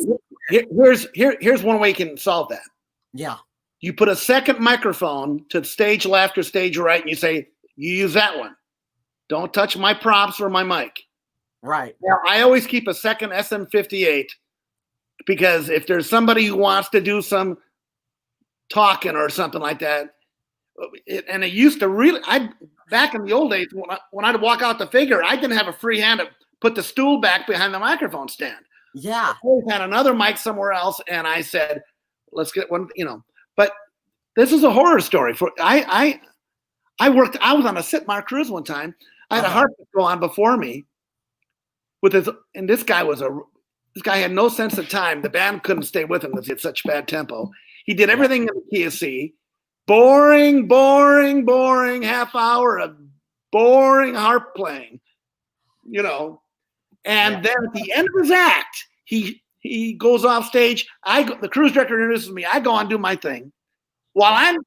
[SPEAKER 2] here's one way you can solve that.
[SPEAKER 4] Yeah.
[SPEAKER 2] You put a second microphone to stage left or stage right, and you say, you use that one. Don't touch my props or my mic.
[SPEAKER 4] Right.
[SPEAKER 2] Now, I always keep a second SM58, because if there's somebody who wants to do some talking or something like that, and it used to really, back in the old days, when I'd walk out the figure, I didn't have a free hand to put the stool back behind the microphone stand.
[SPEAKER 4] Yeah.
[SPEAKER 2] I always had another mic somewhere else, and I said, let's get one, But this is a horror story. I was on a Sitmar cruise one time. I had a harp go on before me and this guy had no sense of time. The band couldn't stay with him because he had such bad tempo. He did everything in the key of C. Boring, half hour of boring harp playing, And then at the end of his act, he goes off stage. The cruise director introduces me. I go on and do my thing. While I'm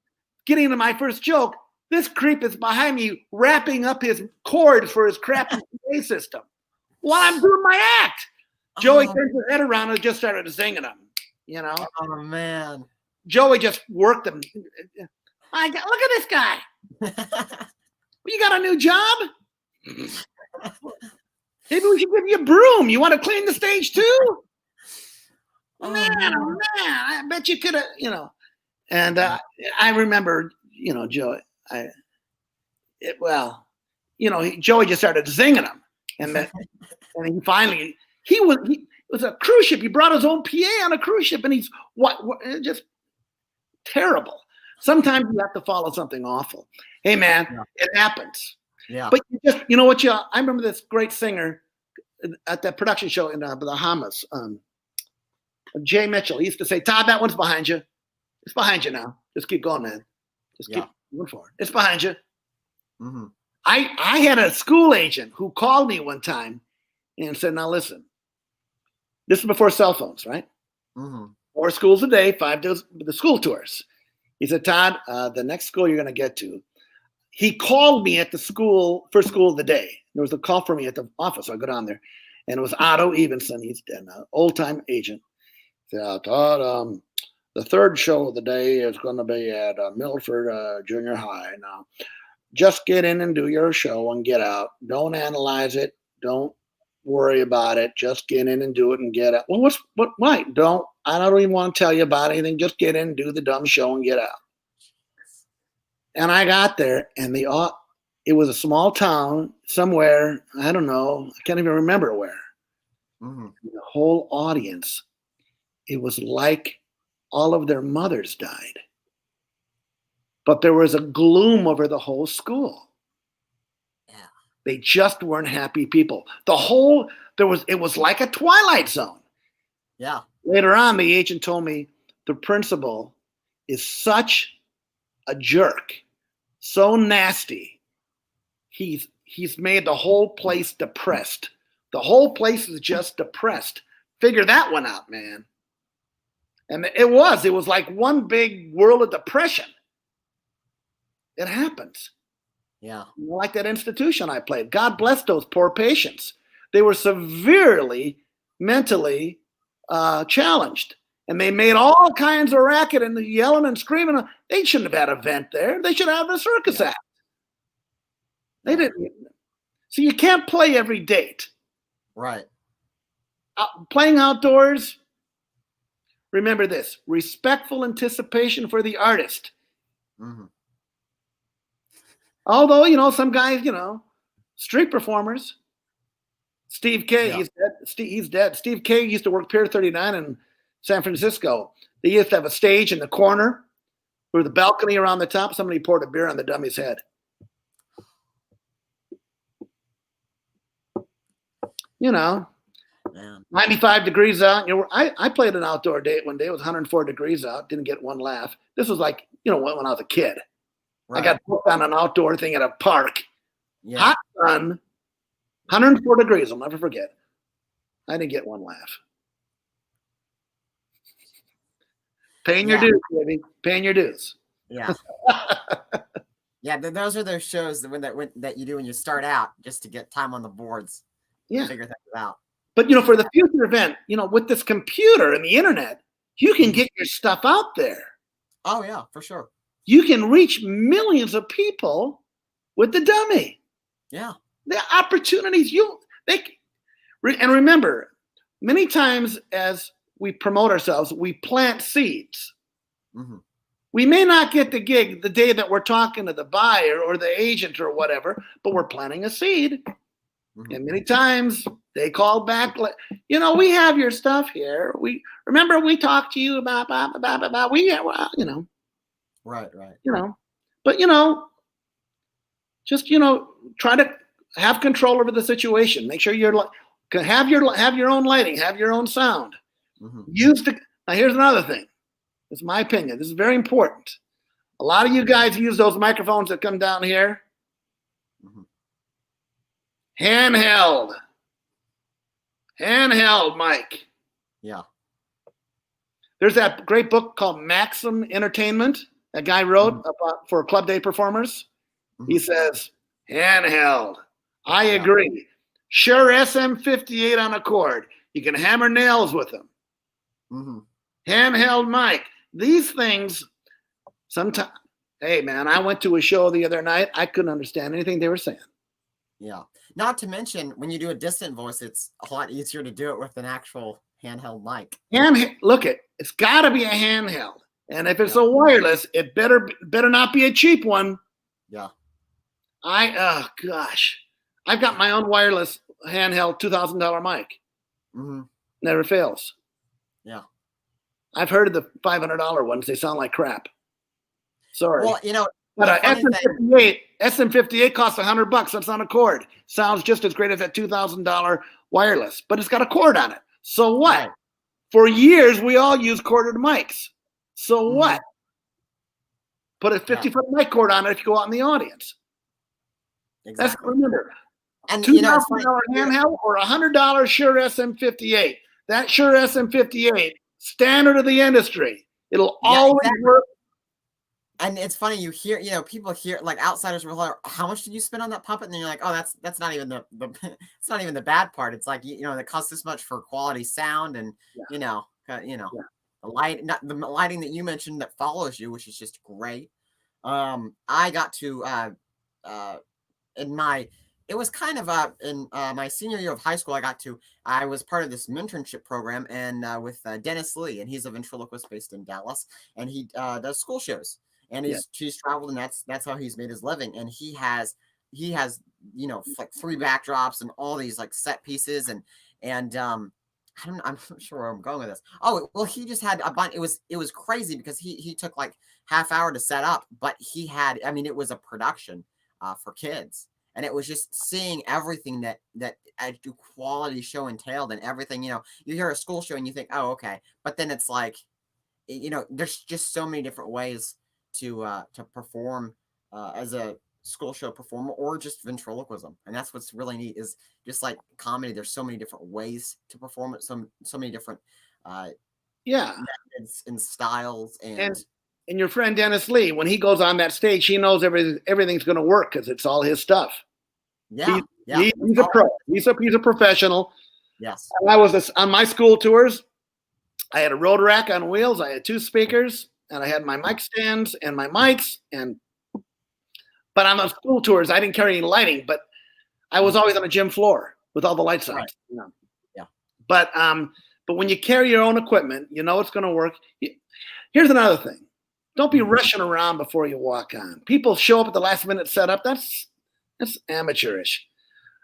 [SPEAKER 2] getting to my first joke, this creep is behind me wrapping up his chords for his crappy PA system while I'm doing my act. Joey turns his head around and just started singing them,
[SPEAKER 4] Oh, man.
[SPEAKER 2] Joey just worked him. Look at this guy. You got a new job? Maybe we should give you a broom. You want to clean the stage too? Man, I bet you could have, And I remember, Joey. Joey just started singing them, and he finally it was a cruise ship. He brought his own PA on a cruise ship, and he's just terrible. Sometimes you have to follow something awful. Hey, man, it happens.
[SPEAKER 4] Yeah.
[SPEAKER 2] But I remember this great singer at that production show in the Bahamas. Jay Mitchell. He used to say, "Todd, that one's behind you. It's behind you now. Just keep going, man. Just keep moving forward. It's behind you."
[SPEAKER 4] Mm-hmm.
[SPEAKER 2] I had a school agent who called me one time and said, "Now listen, this is before cell phones, right?
[SPEAKER 4] Mm-hmm.
[SPEAKER 2] 4 schools a day, 5 days, the school tours." He said, "Todd, the next school you're going to get to." He called me at the school, first school of the day. There was a call for me at the office. So I go down there, and it was Otto Evenson. He's an old-time agent. He said, "Todd, the third show of the day is going to be at Milford Junior High. Now, just get in and do your show and get out. Don't analyze it. Don't worry about it. Just get in and do it and get out." "Well, why? I don't even want to tell you about anything. Just get in, do the dumb show, and get out." And I got there, and it was a small town somewhere. I don't know. I can't even remember where.
[SPEAKER 4] Mm-hmm.
[SPEAKER 2] The whole audience, it was like all of their mothers died. But there was a gloom over the whole school.
[SPEAKER 4] Yeah.
[SPEAKER 2] They just weren't happy people. It was like a twilight zone.
[SPEAKER 4] Yeah.
[SPEAKER 2] Later on, the agent told me the principal is such a jerk, so nasty. He's made the whole place depressed. The whole place is just depressed. Figure that one out, man. And it was like one big whirl of depression. It happens.
[SPEAKER 4] Yeah.
[SPEAKER 2] Like that institution I played. God bless those poor patients. They were severely mentally challenged. And they made all kinds of racket and yelling and screaming. They shouldn't have had an event there. They should have a circus act. They didn't. So you can't play every date.
[SPEAKER 4] Right.
[SPEAKER 2] Playing outdoors, remember this: respectful anticipation for the artist.
[SPEAKER 4] Mm-hmm.
[SPEAKER 2] Although, some guys, street performers. Steve K,
[SPEAKER 4] Yeah.
[SPEAKER 2] he's dead. He's dead. Steve K used to work Pier 39 in San Francisco. They used to have a stage in the corner with the balcony around the top. Somebody poured a beer on the dummy's head.
[SPEAKER 4] Man.
[SPEAKER 2] 95 degrees out. I played an outdoor date one day. It was 104 degrees out. Didn't get one laugh. This was like, when I was a kid.
[SPEAKER 4] Right.
[SPEAKER 2] I got booked on an outdoor thing at a park.
[SPEAKER 4] Yeah.
[SPEAKER 2] Hot sun, 104 degrees. I'll never forget. I didn't get one laugh. Paying your dues, baby. Paying your dues.
[SPEAKER 4] Yeah. Yeah, those are those shows that you do when you start out just to get time on the boards.
[SPEAKER 2] Yeah.
[SPEAKER 4] Figure things out.
[SPEAKER 2] But, for the future event, with this computer and the internet, you can get your stuff out there.
[SPEAKER 4] Oh, yeah, for sure.
[SPEAKER 2] You can reach millions of people with the dummy.
[SPEAKER 4] Yeah.
[SPEAKER 2] The opportunities and remember, many times as we promote ourselves, we plant seeds.
[SPEAKER 4] Mm-hmm.
[SPEAKER 2] We may not get the gig the day that we're talking to the buyer or the agent or whatever, but we're planting a seed. Mm-hmm. And many times they call back, we have your stuff here. We talked to you about blah, blah, blah, blah, blah.
[SPEAKER 4] Right.
[SPEAKER 2] But just try to have control over the situation. Make sure have your own lighting, have your own sound. Mm-hmm. Now here's another thing. It's my opinion. This is very important. A lot of you guys use those microphones that come down here. Mm-hmm. Handheld mic.
[SPEAKER 4] Yeah.
[SPEAKER 2] There's that great book called Maxim Entertainment. A guy wrote about for club day performers. Mm-hmm. He says, handheld. I agree. Sure, SM58 on a cord. You can hammer nails with them. Mm-hmm. Handheld mic. These things, sometimes, hey, man, I went to a show the other night. I couldn't understand anything they were saying.
[SPEAKER 4] Yeah. Not to mention, when you do a distant voice, it's a lot easier to do it with an actual handheld mic.
[SPEAKER 2] It's got to be a handheld. And if it's a wireless, it better not be a cheap one.
[SPEAKER 4] Yeah.
[SPEAKER 2] I've got my own wireless handheld $2,000 mic. Mm-hmm. Never fails.
[SPEAKER 4] Yeah.
[SPEAKER 2] I've heard of the $500 ones. They sound like crap. Sorry.
[SPEAKER 4] Well,
[SPEAKER 2] but SM58 costs $100. That's on a cord. Sounds just as great as that $2,000 wireless, but it's got a cord on it. So what? Right. For years, we all use corded mics. So what? Put a 50-foot mic cord on it if you go out in the audience.
[SPEAKER 4] Exactly.
[SPEAKER 2] Remember, and $2,000 handheld or $100 Shure SM58. That Shure SM58, standard of the industry. It'll always work.
[SPEAKER 4] And it's funny, you hear, people hear, like outsiders will like, how much did you spend on that puppet? And then you're like, oh, that's not even the it's not even the bad part. It's like, it costs this much for quality sound and the lighting that you mentioned that follows you, which is just great. I got to it was kind of in my senior year of high school, I was part of this mentorship program and with Dennis Lee, and he's a ventriloquist based in Dallas, and he does school shows. And he's traveled, and that's how he's made his living. And he has like 3 backdrops and all these like set pieces, and And I'm not sure where I'm going with this. Oh, well, he just had a bunch. It was crazy because he took like half hour to set up, but he had, I mean, it was a production for kids. And it was just seeing everything that a quality show entailed, and everything, you hear a school show and you think, oh, okay. But then it's like, there's just so many different ways to perform as a school show performer, or just ventriloquism. And that's what's really neat, is just like comedy, there's so many different ways to perform it, so many different methods and styles. And
[SPEAKER 2] your friend Dennis Lee, when he goes on that stage, he knows everything's going to work because it's all his stuff.
[SPEAKER 4] Yeah,
[SPEAKER 2] he's a pro. He's a professional.
[SPEAKER 4] Yes.
[SPEAKER 2] And I was on my school tours. I had a road rack on wheels. I had 2 speakers, and I had my mic stands and my mics. But on the school tours, I didn't carry any lighting. But I was always on a gym floor with all the lights on.
[SPEAKER 4] Right.
[SPEAKER 2] Yeah. But when you carry your own equipment, you know it's going to work. Here's another thing. Don't be rushing around before you walk on. People show up at the last minute setup. That's amateurish.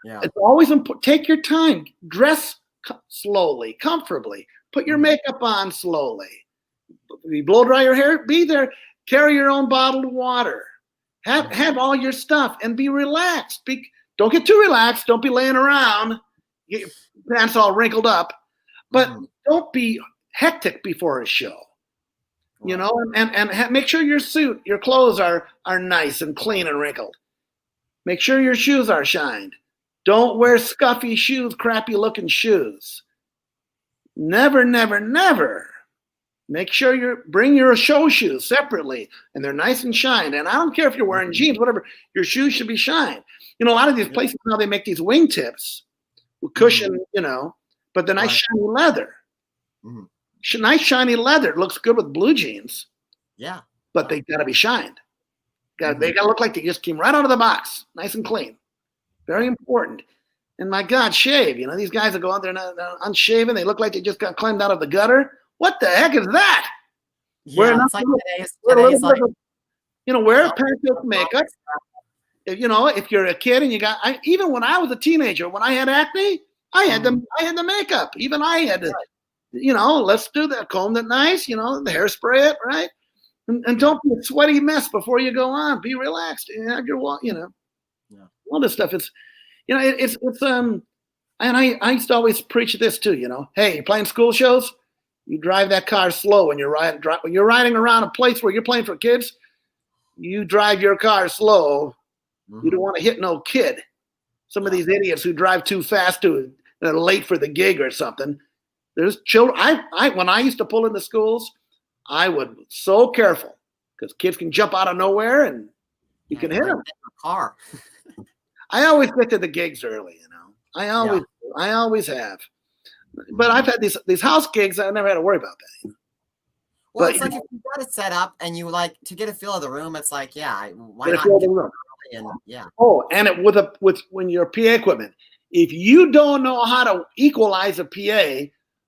[SPEAKER 4] Yeah.
[SPEAKER 2] It's always important. Take your time. Dress slowly, comfortably. Put your makeup on slowly. You blow dry your hair. Be there. Carry your own bottled water. Have all your stuff and be relaxed. Don't get too relaxed. Don't be laying around. Get your pants all wrinkled up. But don't be hectic before a show. And make sure your suit, your clothes are nice and clean and wrinkled. Make sure your shoes are shined. Don't wear scuffy shoes, crappy looking shoes. Never, never, never. Make sure bring your show shoes separately, and they're nice and shined. And I don't care if you're wearing jeans, whatever, your shoes should be shined. A lot of these places now, they make these wingtips with cushion, but they're nice shiny leather. Nice shiny leather. It looks good with blue jeans.
[SPEAKER 4] Yeah.
[SPEAKER 2] But they got to be shined. They got to look like they just came right out of the box, nice and clean. Very important. And my God, shave. These guys that go out there and they're unshaven. They look like they just got climbed out of the gutter. What the heck is that?
[SPEAKER 4] Yeah, it's like today's like,
[SPEAKER 2] wear a patch of makeup. If you're a kid and you got, even when I was a teenager, when I had acne, I had the makeup. Even I had to, let's do that. Comb it nice, the hairspray it, right? And don't be a sweaty mess before you go on. Be relaxed. Have your, all this stuff. And I used to always preach this too, hey, you're playing school shows, you drive that car slow when you're riding around a place where you're playing for kids, you drive your car slow. You don't want to hit no kid. Some of these idiots who drive too fast they're late for the gig or something. There's children. When I used to pull into schools, I would be so careful because kids can jump out of nowhere and you can hit them.
[SPEAKER 4] Car.
[SPEAKER 2] I always get to the gigs early, I always have. But I've had these house gigs. I never had to worry about that.
[SPEAKER 4] Well, it's like if you got it set up and you like to get a feel of the room, it's like, why not? And when your PA equipment, if you don't know how to equalize a PA,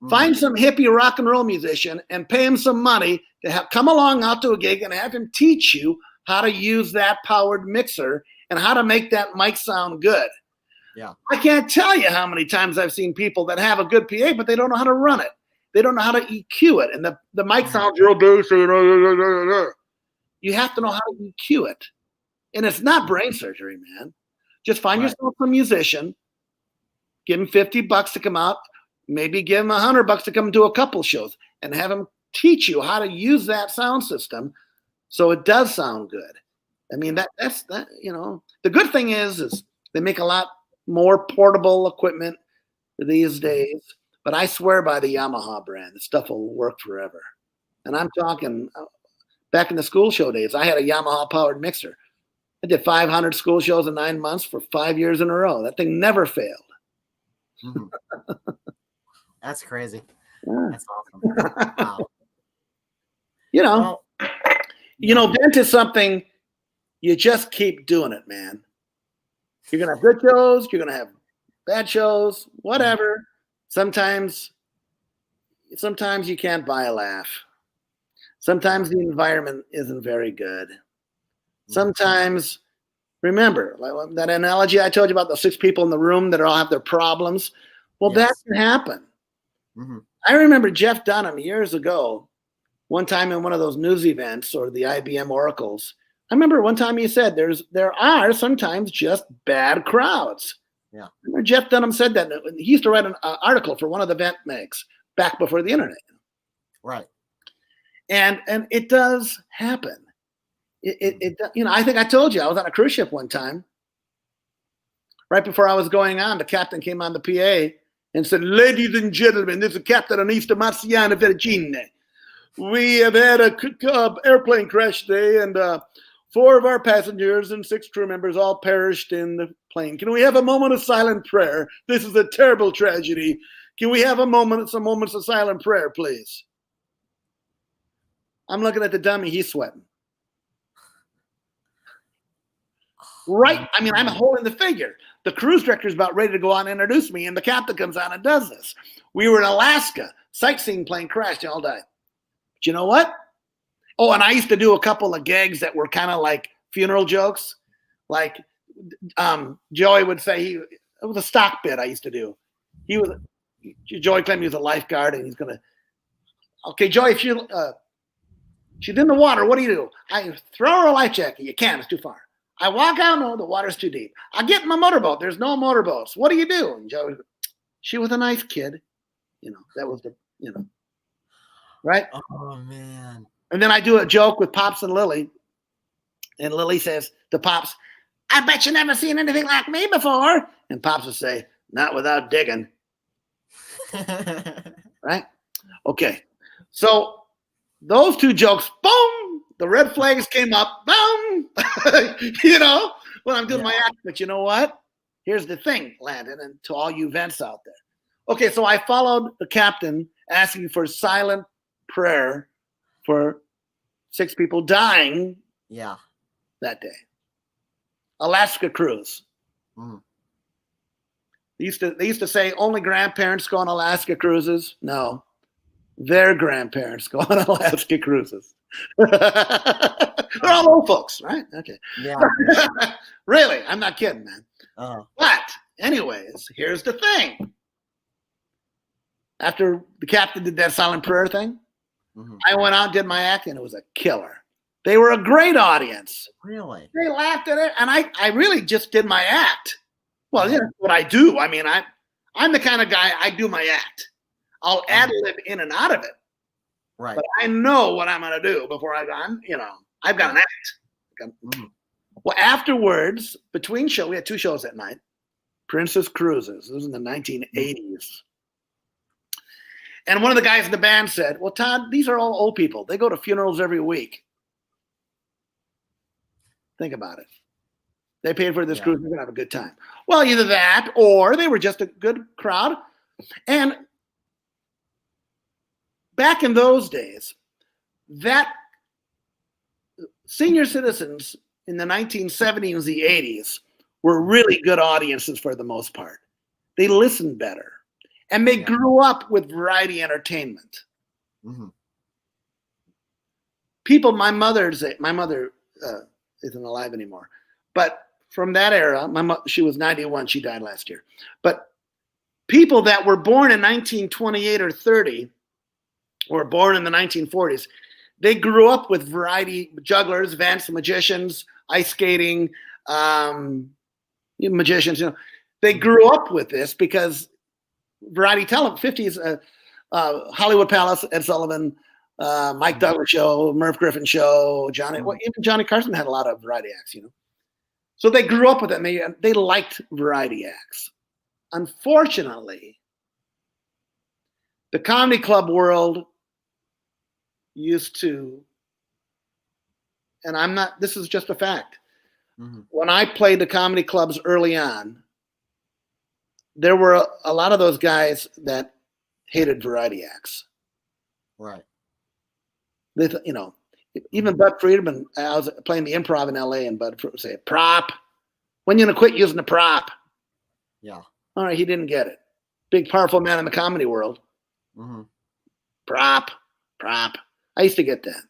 [SPEAKER 4] find some hippie rock and roll musician and pay him some money to come along out to a gig and have him teach you how to use that powered mixer and how to make that mic sound good. Yeah. I
[SPEAKER 2] can't tell you how many times I've seen people that have a good PA, but they don't know how to run it. They don't know how to EQ it. And the mic sounds real bass. You have to know how to EQ it. And it's not brain surgery, man. Just find yourself a musician, give him $50 to come out, maybe give him $100 to come do a couple shows, and have him teach you how to use that sound system so it does sound good. I mean, that's the good thing is they make a lot more portable equipment these days, but I swear by the Yamaha brand. The stuff will work forever. And I'm talking back in the school show days, I had a Yamaha powered mixer. I did 500 school shows in 9 months for 5 years in a row. That thing never failed.
[SPEAKER 4] That's crazy. Yeah. That's awesome. Wow.
[SPEAKER 2] Vent is something you just keep doing it, man. You're going to have good shows. You're going to have bad shows, whatever. Sometimes you can't buy a laugh. Sometimes the environment isn't very good. Sometimes, remember, like that analogy I told you about the 6 people in the room that all have their problems. Well, that can happen.
[SPEAKER 4] Mm-hmm.
[SPEAKER 2] I remember Jeff Dunham years ago, one time in one of those news events or the IBM Oracles. I remember one time he said there are sometimes just bad crowds.
[SPEAKER 4] Yeah.
[SPEAKER 2] Remember Jeff Dunham said that. He used to write an article for one of the vent mags back before the internet.
[SPEAKER 4] Right.
[SPEAKER 2] And it does happen. It I think I told you I was on a cruise ship one time. Right before I was going on, the captain came on the PA and said, "Ladies and gentlemen, this is Captain Anista Marciana Vergine. We have had a airplane crash today, and 4 of our passengers and 6 crew members all perished in the plane. Can we have a moment of silent prayer? This is a terrible tragedy. Can we have some moments of silent prayer, please?" I'm looking at the dummy. He's sweating. Right. I mean, I'm holding the figure. The cruise director is about ready to go on and introduce me, and the captain comes on and does this. We were in Alaska. Sightseeing plane crashed. They all died. But you know what? Oh, and I used to do a couple of gags that were kind of like funeral jokes. Like Joey would say, it was a stock bit I used to do. Joey claimed he was a lifeguard, and he's going to, okay, Joey, if she's in the water, what do? I throw her a life jacket. You can't. It's too far. I walk out. No, the water's too deep. I get in my motorboat. There's no motorboats. What do you do? And Joey, she was a nice kid. That was right?
[SPEAKER 4] Oh, man.
[SPEAKER 2] And then I do a joke with Pops and Lily. And Lily says to Pops, "I bet you never seen anything like me before." And Pops would say, "Not without digging." Right? Okay. So those 2 jokes, boom, the red flags came up, boom, when I'm doing my act. But you know what? Here's the thing, Landon, and to all you vents out there. Okay, so I followed the captain asking for silent prayer for 6 people dying that day. Alaska cruise.
[SPEAKER 4] Mm.
[SPEAKER 2] They used to say only grandparents go on Alaska cruises. No. Their grandparents go on Alaska cruises. They're all old folks, right? Okay.
[SPEAKER 4] Yeah.
[SPEAKER 2] Really, I'm not kidding, man.
[SPEAKER 4] Uh-huh.
[SPEAKER 2] But anyways, here's the thing. After the captain did that silent prayer thing, I went out and did my act, and it was a killer. They were a great audience.
[SPEAKER 4] Really?
[SPEAKER 2] They laughed at it, and I really just did my act. Well, what I do. I mean, I'm the kind of guy, I do my act. I'll ad-lib in and out of it.
[SPEAKER 4] Right.
[SPEAKER 2] But I know what I'm going to do before I go on. I've got an act. Well, afterwards, between shows, we had 2 shows that night. Princess Cruises. This was in the 1980s. And one of the guys in the band said, "Well, Todd, these are all old people. They go to funerals every week. Think about it. They paid for this cruise. They're going to have a good time." Well, either that or they were just a good crowd. And back in those days, that senior citizens in the 1970s, the 80s were really good audiences for the most part. They listened better. And they grew up with variety entertainment. People, my mother isn't alive anymore. But from that era, she was 91. She died last year. But people that were born in 1928 or 30 or born in the 1940s, they grew up with variety, jugglers, vents, magicians, ice skating, magicians. They grew up with this because variety television, 50s, Hollywood Palace, Ed Sullivan, Mike Douglas show, Merv Griffin show, even Johnny Carson had a lot of variety acts, So they grew up with it, and they liked variety acts. Unfortunately, the comedy club world used to, and this is just a fact. When I played the comedy clubs early on, there were a lot of those guys that hated variety acts.
[SPEAKER 4] Right.
[SPEAKER 2] They, even Bud Friedman, I was playing the Improv in LA, and Bud would say, "Prop. When you gonna quit using the prop?"
[SPEAKER 4] Yeah.
[SPEAKER 2] All right, he didn't get it. Big, powerful man in the comedy world. Prop. I used to get that,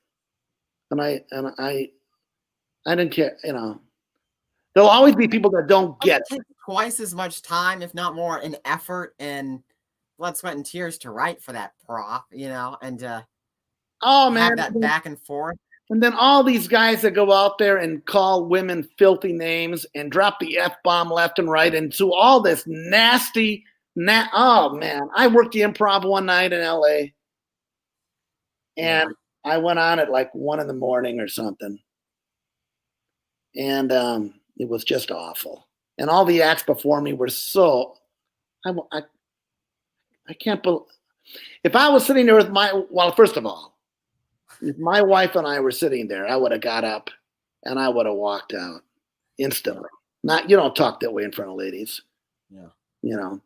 [SPEAKER 2] and I didn't care. There'll always be people that don't get
[SPEAKER 4] it. Takes twice as much time, if not more, and effort and blood, sweat, and tears to write for that prop, you know, and have that back and forth.
[SPEAKER 2] And then all these guys that go out there and call women filthy names and drop the F-bomb left and right and do all this nasty, oh man. I worked the Improv one night in LA and I went on at like 1 a.m. or something. And it was just awful. And all the acts before me were so, I can't believe, if I was sitting there with first of all, if my wife and I were sitting there, I would have got up and I would have walked out instantly. You don't talk that way in front of ladies.
[SPEAKER 4] Yeah.
[SPEAKER 2] You know,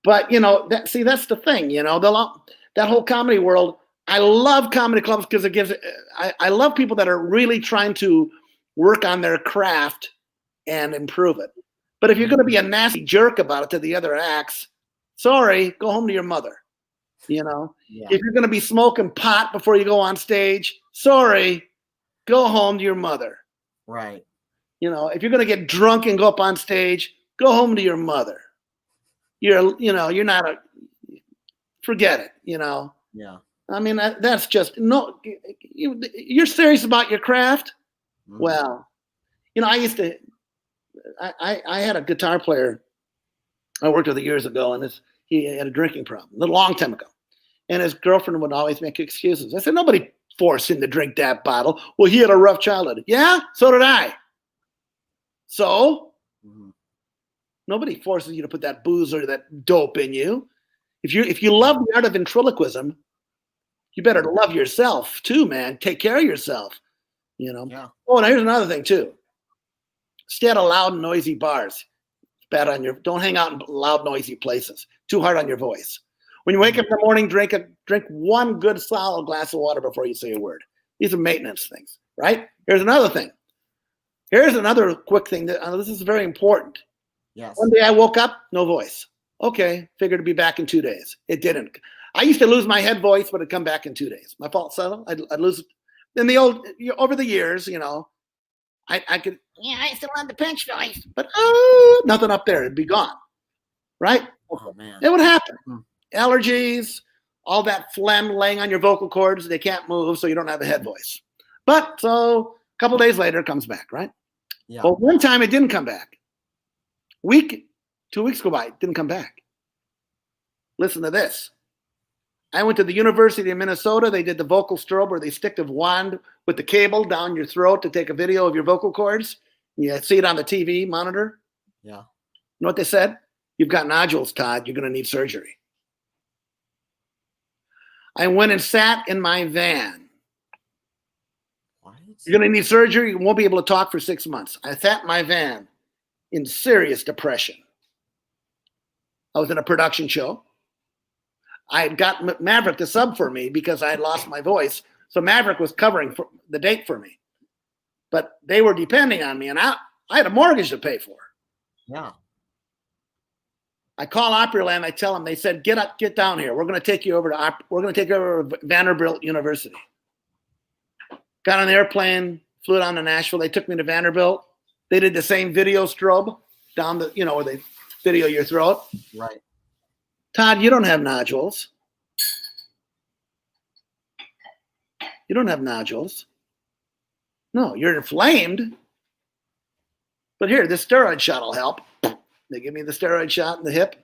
[SPEAKER 2] but you know, that's the thing, you know, that whole comedy world. I love comedy clubs because it gives, I love people that are really trying to work on their craft and improve it. But if you're going to be a nasty jerk about it to the other acts, sorry, go home to your mother. You know, if you're going to be smoking pot before you go on stage, sorry, go home to your mother.
[SPEAKER 4] Right.
[SPEAKER 2] You know, if you're going to get drunk and go up on stage, go home to your mother. You're not forget it, you know.
[SPEAKER 4] Yeah.
[SPEAKER 2] I mean, that's just, you're serious about your craft? Mm-hmm. Well, you know, I had a guitar player I worked with years ago, and he had a drinking problem a long time ago. And his girlfriend would always make excuses. I said, nobody forced him to drink that bottle. Well, he had a rough childhood. Yeah, so did I. So nobody forces you to put that booze or that dope in you. If you love the art of ventriloquism, you better love yourself too, man. Take care of yourself. You know. Yeah. Oh, and here's another thing too. Stay out of loud and noisy bars. It's bad on don't hang out in loud, noisy places. Too hard on your voice. When you wake up in the morning, drink one good solid glass of water before you say a word. These are maintenance things, right? Here's another thing. Here's another quick thing. This is very important.
[SPEAKER 4] Yes.
[SPEAKER 2] One day I woke up, no voice. Okay, figured to be back in 2 days. It didn't. I used to lose my head voice, but it'd come back in 2 days. My fault, subtle. I'd lose it. In the over the years, you know, I could, I still have the pinch voice, but nothing up there. It'd be gone, right?
[SPEAKER 4] Oh, man.
[SPEAKER 2] It would happen. Allergies, all that phlegm laying on your vocal cords, they can't move, so you don't have a head voice. But so a couple days later, it comes back, right? Yeah. But one time it didn't come back. 2 weeks go by, it didn't come back. Listen to this. I went to the University of Minnesota. They did the vocal strobe where they stick the wand with the cable down your throat to take a video of your vocal cords. You see it on the TV monitor.
[SPEAKER 4] Yeah.
[SPEAKER 2] You know what they said? You've got nodules, Todd. You're going to need surgery. I went and sat in my van.
[SPEAKER 4] What?
[SPEAKER 2] You're going to need surgery. You won't be able to talk for 6 months. I sat in my van in serious depression. I was in a production show. I had got Maverick to sub for me because I had lost my voice. So Maverick was covering for the date for me. But they were depending on me, and I had a mortgage to pay for.
[SPEAKER 4] Yeah.
[SPEAKER 2] I call Opryland. I tell them. They said, "Get down here. We're going to take you over to Vanderbilt University." Got on the airplane, flew down to Nashville. They took me to Vanderbilt. They did the same video strobe down where they video your throat.
[SPEAKER 4] Right.
[SPEAKER 2] Todd, you don't have nodules. You don't have nodules. No, you're inflamed. But here, this steroid shot will help. They give me the steroid shot in the hip.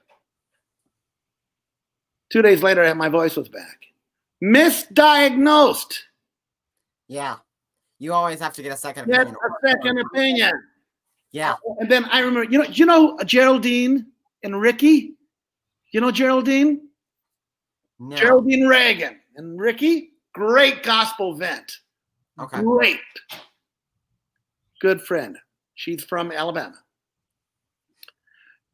[SPEAKER 2] 2 days later, my voice was back. Misdiagnosed.
[SPEAKER 4] Yeah. You always have to get a second opinion.
[SPEAKER 2] A second opinion.
[SPEAKER 4] Yeah.
[SPEAKER 2] And then I remember, you know Geraldine and Ricky? You know Geraldine?
[SPEAKER 4] No.
[SPEAKER 2] Geraldine Reagan and Ricky, great gospel vent.
[SPEAKER 4] Okay.
[SPEAKER 2] Great. Good friend. She's from Alabama.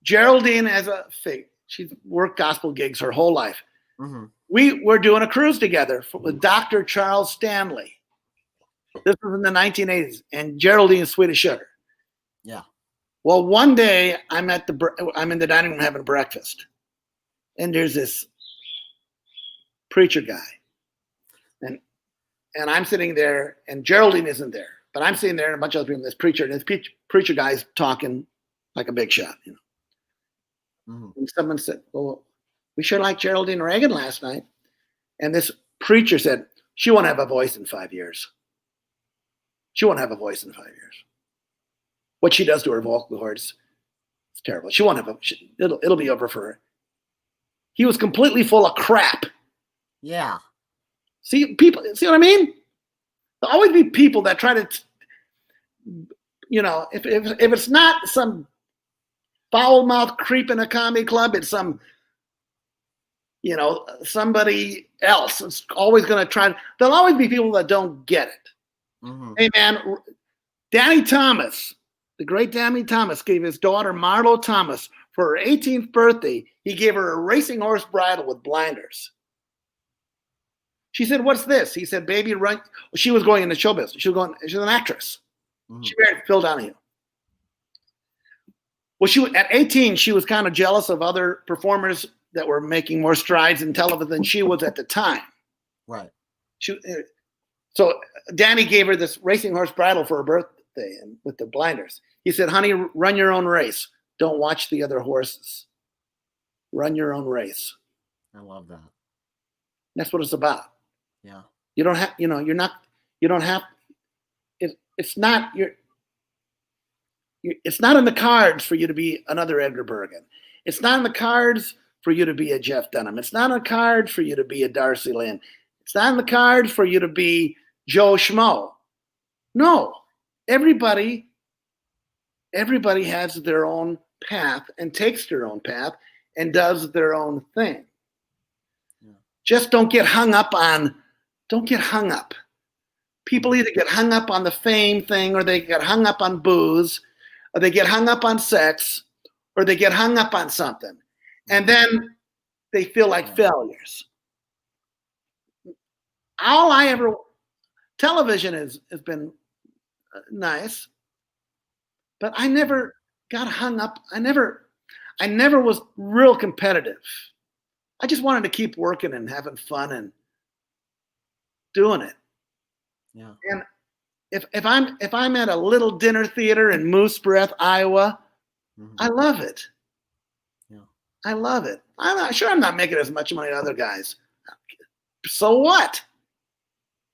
[SPEAKER 2] Geraldine has a fake. She's worked gospel gigs her whole life.
[SPEAKER 4] Mm-hmm.
[SPEAKER 2] We were doing a cruise together with Dr. Charles Stanley. This was in the 1980s, and Geraldine Sweet as Sugar.
[SPEAKER 4] Yeah.
[SPEAKER 2] Well, one day I'm in the dining room having breakfast, and there's this preacher guy, and I'm sitting there, and Geraldine isn't there. But I'm sitting there and a bunch of other people, this preacher, and this preacher guy's talking like a big shot, you know.
[SPEAKER 4] Mm-hmm.
[SPEAKER 2] And someone said, well, we sure liked Geraldine Reagan last night. And this preacher said, she won't have a voice in 5 years. She won't have a voice in 5 years. What she does to her vocal cords, it's terrible. She won't have it'll be over for her. He was completely full of crap.
[SPEAKER 4] Yeah.
[SPEAKER 2] See what I mean? There'll always be people that try to, you know, if it's not some foul mouth creep in a comedy club, it's some, you know, somebody else. It's always going to try. There'll always be people that don't get it.
[SPEAKER 4] Mm-hmm.
[SPEAKER 2] Hey, man, Danny Thomas, the great Danny Thomas, gave his daughter Marlo Thomas for her 18th birthday. He gave her a racing horse bridle with blinders. She said, "What's this?" He said, "Baby, run." She was going into show business. She was an actress.
[SPEAKER 4] Mm-hmm.
[SPEAKER 2] She married Phil Donahue. Well, at 18, she was kind of jealous of other performers that were making more strides in television than she was at the time.
[SPEAKER 4] Right.
[SPEAKER 2] So Danny gave her this racing horse bridle for her birthday and with the blinders. He said, "Honey, run your own race. Don't watch the other horses. Run your own race."
[SPEAKER 4] I love that.
[SPEAKER 2] That's what it's about.
[SPEAKER 4] Yeah.
[SPEAKER 2] You don't have, you know, you don't have, it's not it's not in the cards for you to be another Edgar Bergen. It's not in the cards for you to be a Jeff Dunham. It's not in the cards for you to be a Darcy Lynn. It's not in the cards for you to be Joe Schmo. No, everybody has their own path and takes their own path and does their own thing. Yeah. Just don't get hung up. People either get hung up on the fame thing, or they get hung up on booze, or they get hung up on sex, or they get hung up on something. And then they feel like failures. Television has been nice, but I never got hung up. I never was real competitive. I just wanted to keep working and having fun and doing it.
[SPEAKER 4] Yeah.
[SPEAKER 2] And if I'm at a little dinner theater in Moose Breath, Iowa, mm-hmm. I love it. Yeah. I love it. I'm not making as much money as other guys. So what?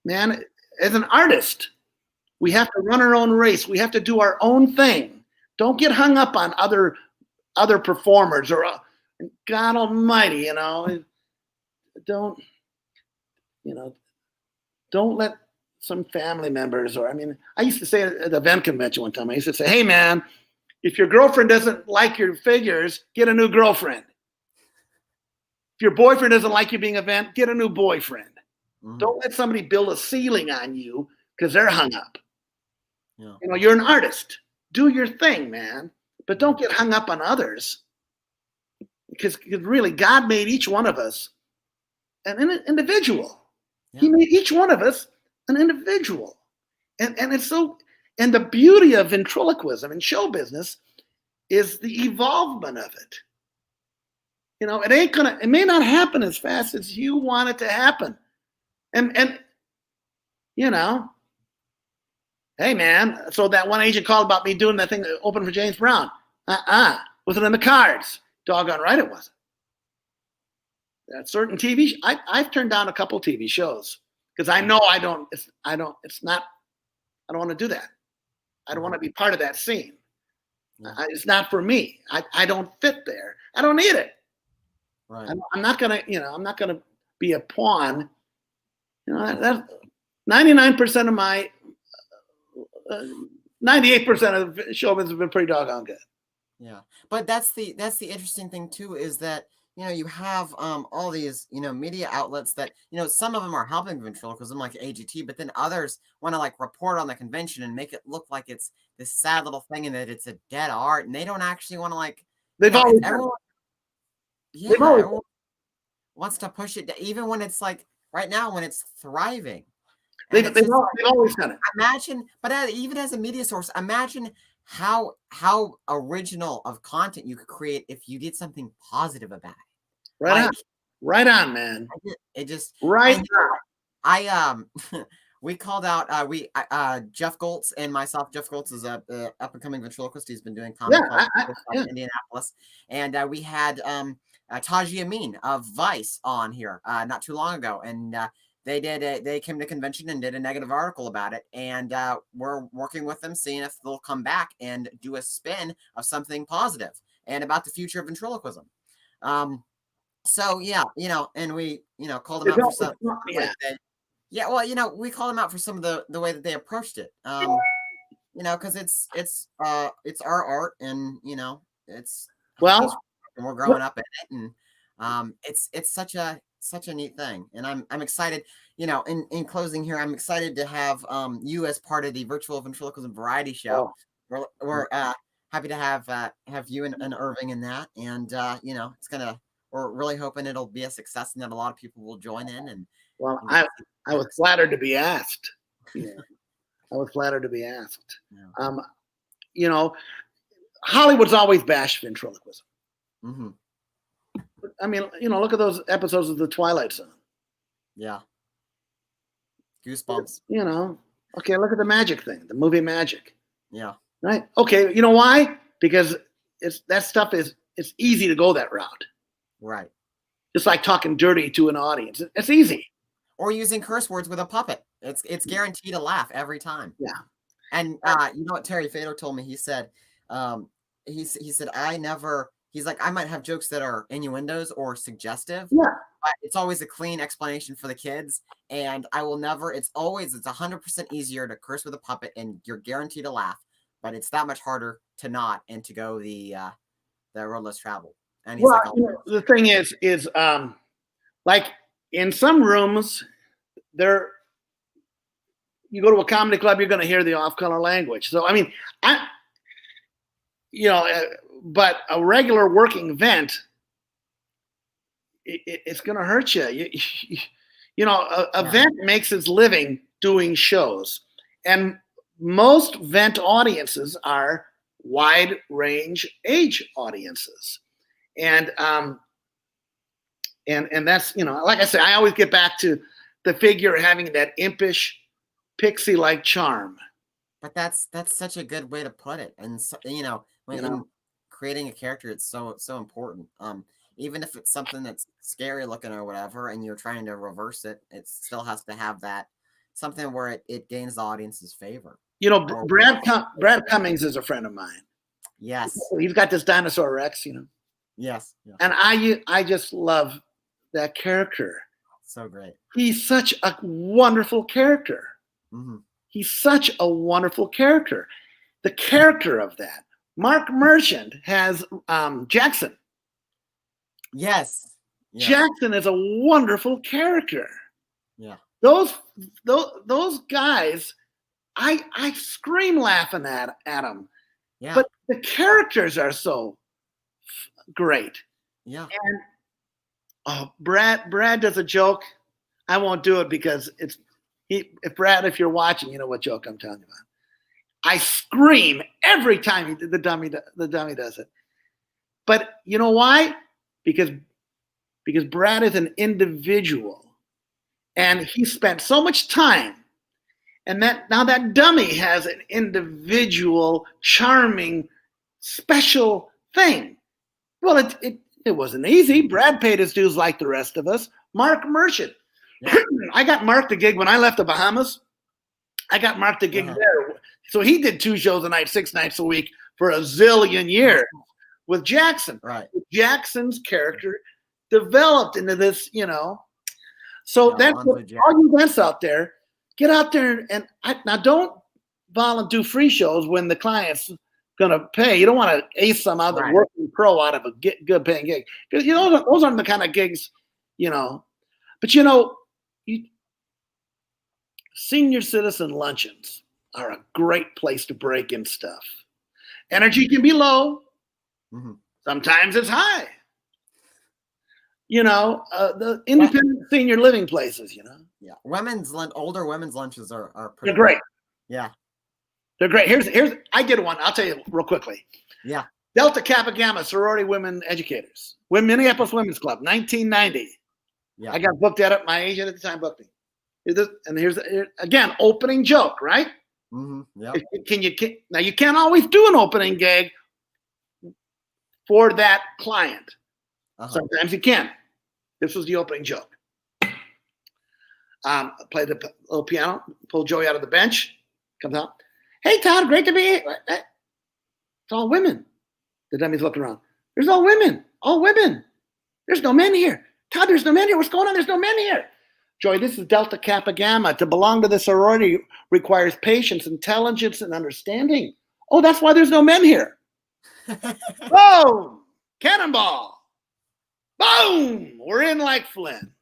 [SPEAKER 2] Man, as an artist, we have to run our own race. We have to do our own thing. Don't get hung up on other performers or God Almighty, you know. Don't let some family members I used to say at the event convention one time, I used to say, "Hey man, if your girlfriend doesn't like your figures, get a new girlfriend. If your boyfriend doesn't like you being an event, get a new boyfriend. Mm-hmm. Don't let somebody build a ceiling on you because they're hung up. Yeah. You know, you're an artist. Do your thing, man. But don't get hung up on others. Because really, God made each one of us an individual. Yeah. He made each one of us an individual. And it's so, and the beauty of ventriloquism and show business is the evolvement of it. You know, it may not happen as fast as you want it to happen. And you know, hey man, so that one agent called about me doing that thing that opened for James Brown. Wasn't in the cards. Doggone right it wasn't. That certain TV, I've turned down a couple TV shows because I know I don't want to do that. I don't want to be part of that scene. It's not for me. I don't fit there. I don't need it. Right. I'm not gonna be a pawn. You know, that 99% of my 98% of show business have been pretty doggone good.
[SPEAKER 4] Yeah, but that's the interesting thing too, is that, you know, you have all these, you know, media outlets that, you know, some of them are helping ventriloquism like AGT, but then others want to like report on the convention and make it look like it's this sad little thing and that it's a dead art, and they don't actually want to like.
[SPEAKER 2] They've always
[SPEAKER 4] everyone wants to push it, even when it's like right now when it's thriving.
[SPEAKER 2] They've always done it.
[SPEAKER 4] Imagine, but even as a media source, imagine how original of content you could create if you did something positive about it.
[SPEAKER 2] Right on, man.
[SPEAKER 4] It just
[SPEAKER 2] right.
[SPEAKER 4] I We called out Jeff Goltz and myself. Jeff Goltz is a up and coming ventriloquist. He's been doing comedy clubs in Indianapolis, and we had Taji Amin of Vice on here not too long ago, and they came to convention and did a negative article about it, and we're working with them, seeing if they'll come back and do a spin of something positive and about the future of ventriloquism. So yeah, and we called them out for some. Yeah, well, we called them out for some of the way that they approached it. Because it's our art, and it's and we're growing up in it, and it's such a neat thing, and I'm excited. In closing here, I'm excited to have you as part of the virtual ventriloquism variety show. We're happy to have you and Irving in that, and we're really hoping it'll be a success and that a lot of people will join in. And
[SPEAKER 2] I was flattered to be asked. Yeah. I was flattered to be asked. Yeah. Hollywood's always bashed ventriloquism.
[SPEAKER 4] Mm-hmm.
[SPEAKER 2] I mean, look at those episodes of The Twilight Zone.
[SPEAKER 4] Yeah. Goosebumps.
[SPEAKER 2] Okay, look at the Magic thing, the movie Magic.
[SPEAKER 4] Yeah.
[SPEAKER 2] Right? Okay, you know why? Because it's easy to go that route.
[SPEAKER 4] Right.
[SPEAKER 2] Just like talking dirty to an audience. It's easy.
[SPEAKER 4] Or using curse words with a puppet. It's guaranteed to laugh every time.
[SPEAKER 2] Yeah.
[SPEAKER 4] And you know what Terry Fader told me? He said, he said, he's like, I might have jokes that are innuendos or suggestive.
[SPEAKER 2] Yeah.
[SPEAKER 4] But it's always a clean explanation for the kids. And I will never, it's 100% easier to curse with a puppet and you're guaranteed to laugh. But it's that much harder to not and to go the road less traveled. And he's
[SPEAKER 2] the thing is like in some rooms, you go to a comedy club, you're going to hear the off-color language. So, I mean, but a regular working vent, it's going to hurt you. A vent makes its living doing shows. And most vent audiences are wide range age audiences. And that's, like I said, I always get back to the figure having that impish, pixie-like charm.
[SPEAKER 4] But that's such a good way to put it. And when creating a character, it's so important. Even if it's something that's scary looking or whatever, and you're trying to reverse it, it still has to have that something where it gains the audience's favor.
[SPEAKER 2] Brad Cummings is a friend of mine.
[SPEAKER 4] Yes,
[SPEAKER 2] he's got this dinosaur Rex,
[SPEAKER 4] Yes. Yeah.
[SPEAKER 2] And I just love that character.
[SPEAKER 4] So great.
[SPEAKER 2] He's such a wonderful character.
[SPEAKER 4] Mm-hmm.
[SPEAKER 2] He's such a wonderful character. The character of that. Mark Merchant has Jackson.
[SPEAKER 4] Yes. Yeah.
[SPEAKER 2] Jackson is a wonderful character.
[SPEAKER 4] Yeah.
[SPEAKER 2] Those guys, I scream laughing at them.
[SPEAKER 4] Yeah.
[SPEAKER 2] But the characters are so great.
[SPEAKER 4] Yeah.
[SPEAKER 2] And Brad does a joke. I won't do it because if you're watching, you know what joke I'm telling you about. I scream every time the dummy does it. But you know why? Because Brad is an individual, and he spent so much time, and now that dummy has an individual, charming, special thing. Well, it wasn't easy. Brad paid his dues like the rest of us. Mark Merchant. Yeah. I got Mark the gig when I left the Bahamas. I got Mark the gig there. So he did 2 shows a night, 6 nights a week for a zillion years with Jackson.
[SPEAKER 4] Right.
[SPEAKER 2] Jackson's character developed into this, So that's all you vets out there. Get out there and now don't volunteer free shows when the client's gonna pay. You don't want to ace some other working pro out of a good paying gig, because those aren't the kind of gigs, But senior citizen luncheons are a great place to break in stuff. Energy can be low.
[SPEAKER 4] Mm-hmm.
[SPEAKER 2] Sometimes it's high. The independent senior living places.
[SPEAKER 4] Yeah, older women's lunches are pretty.
[SPEAKER 2] They're great.
[SPEAKER 4] Yeah.
[SPEAKER 2] They're great. Here's I did one. I'll tell you real quickly.
[SPEAKER 4] Yeah.
[SPEAKER 2] Delta Kappa Gamma Sorority Women Educators. Minneapolis Women's Club, 1990.
[SPEAKER 4] Yeah.
[SPEAKER 2] I got booked at it. My agent at the time booked me. And here's again, opening joke, right?
[SPEAKER 4] Yep.
[SPEAKER 2] Now you can't always do an opening gag for that client. Sometimes you can. This was the opening joke. Play the little piano, pull Joey out of the bench, comes out. Hey, Todd, great to be here. It's all women. The dummy's looking around. There's all women. All women. There's no men here. Todd, there's no men here. What's going on? There's no men here. Joey, this is Delta Kappa Gamma. To belong to the sorority requires patience, intelligence, and understanding. Oh, that's why there's no men here. Boom! Cannonball. Boom! We're in like Flynn.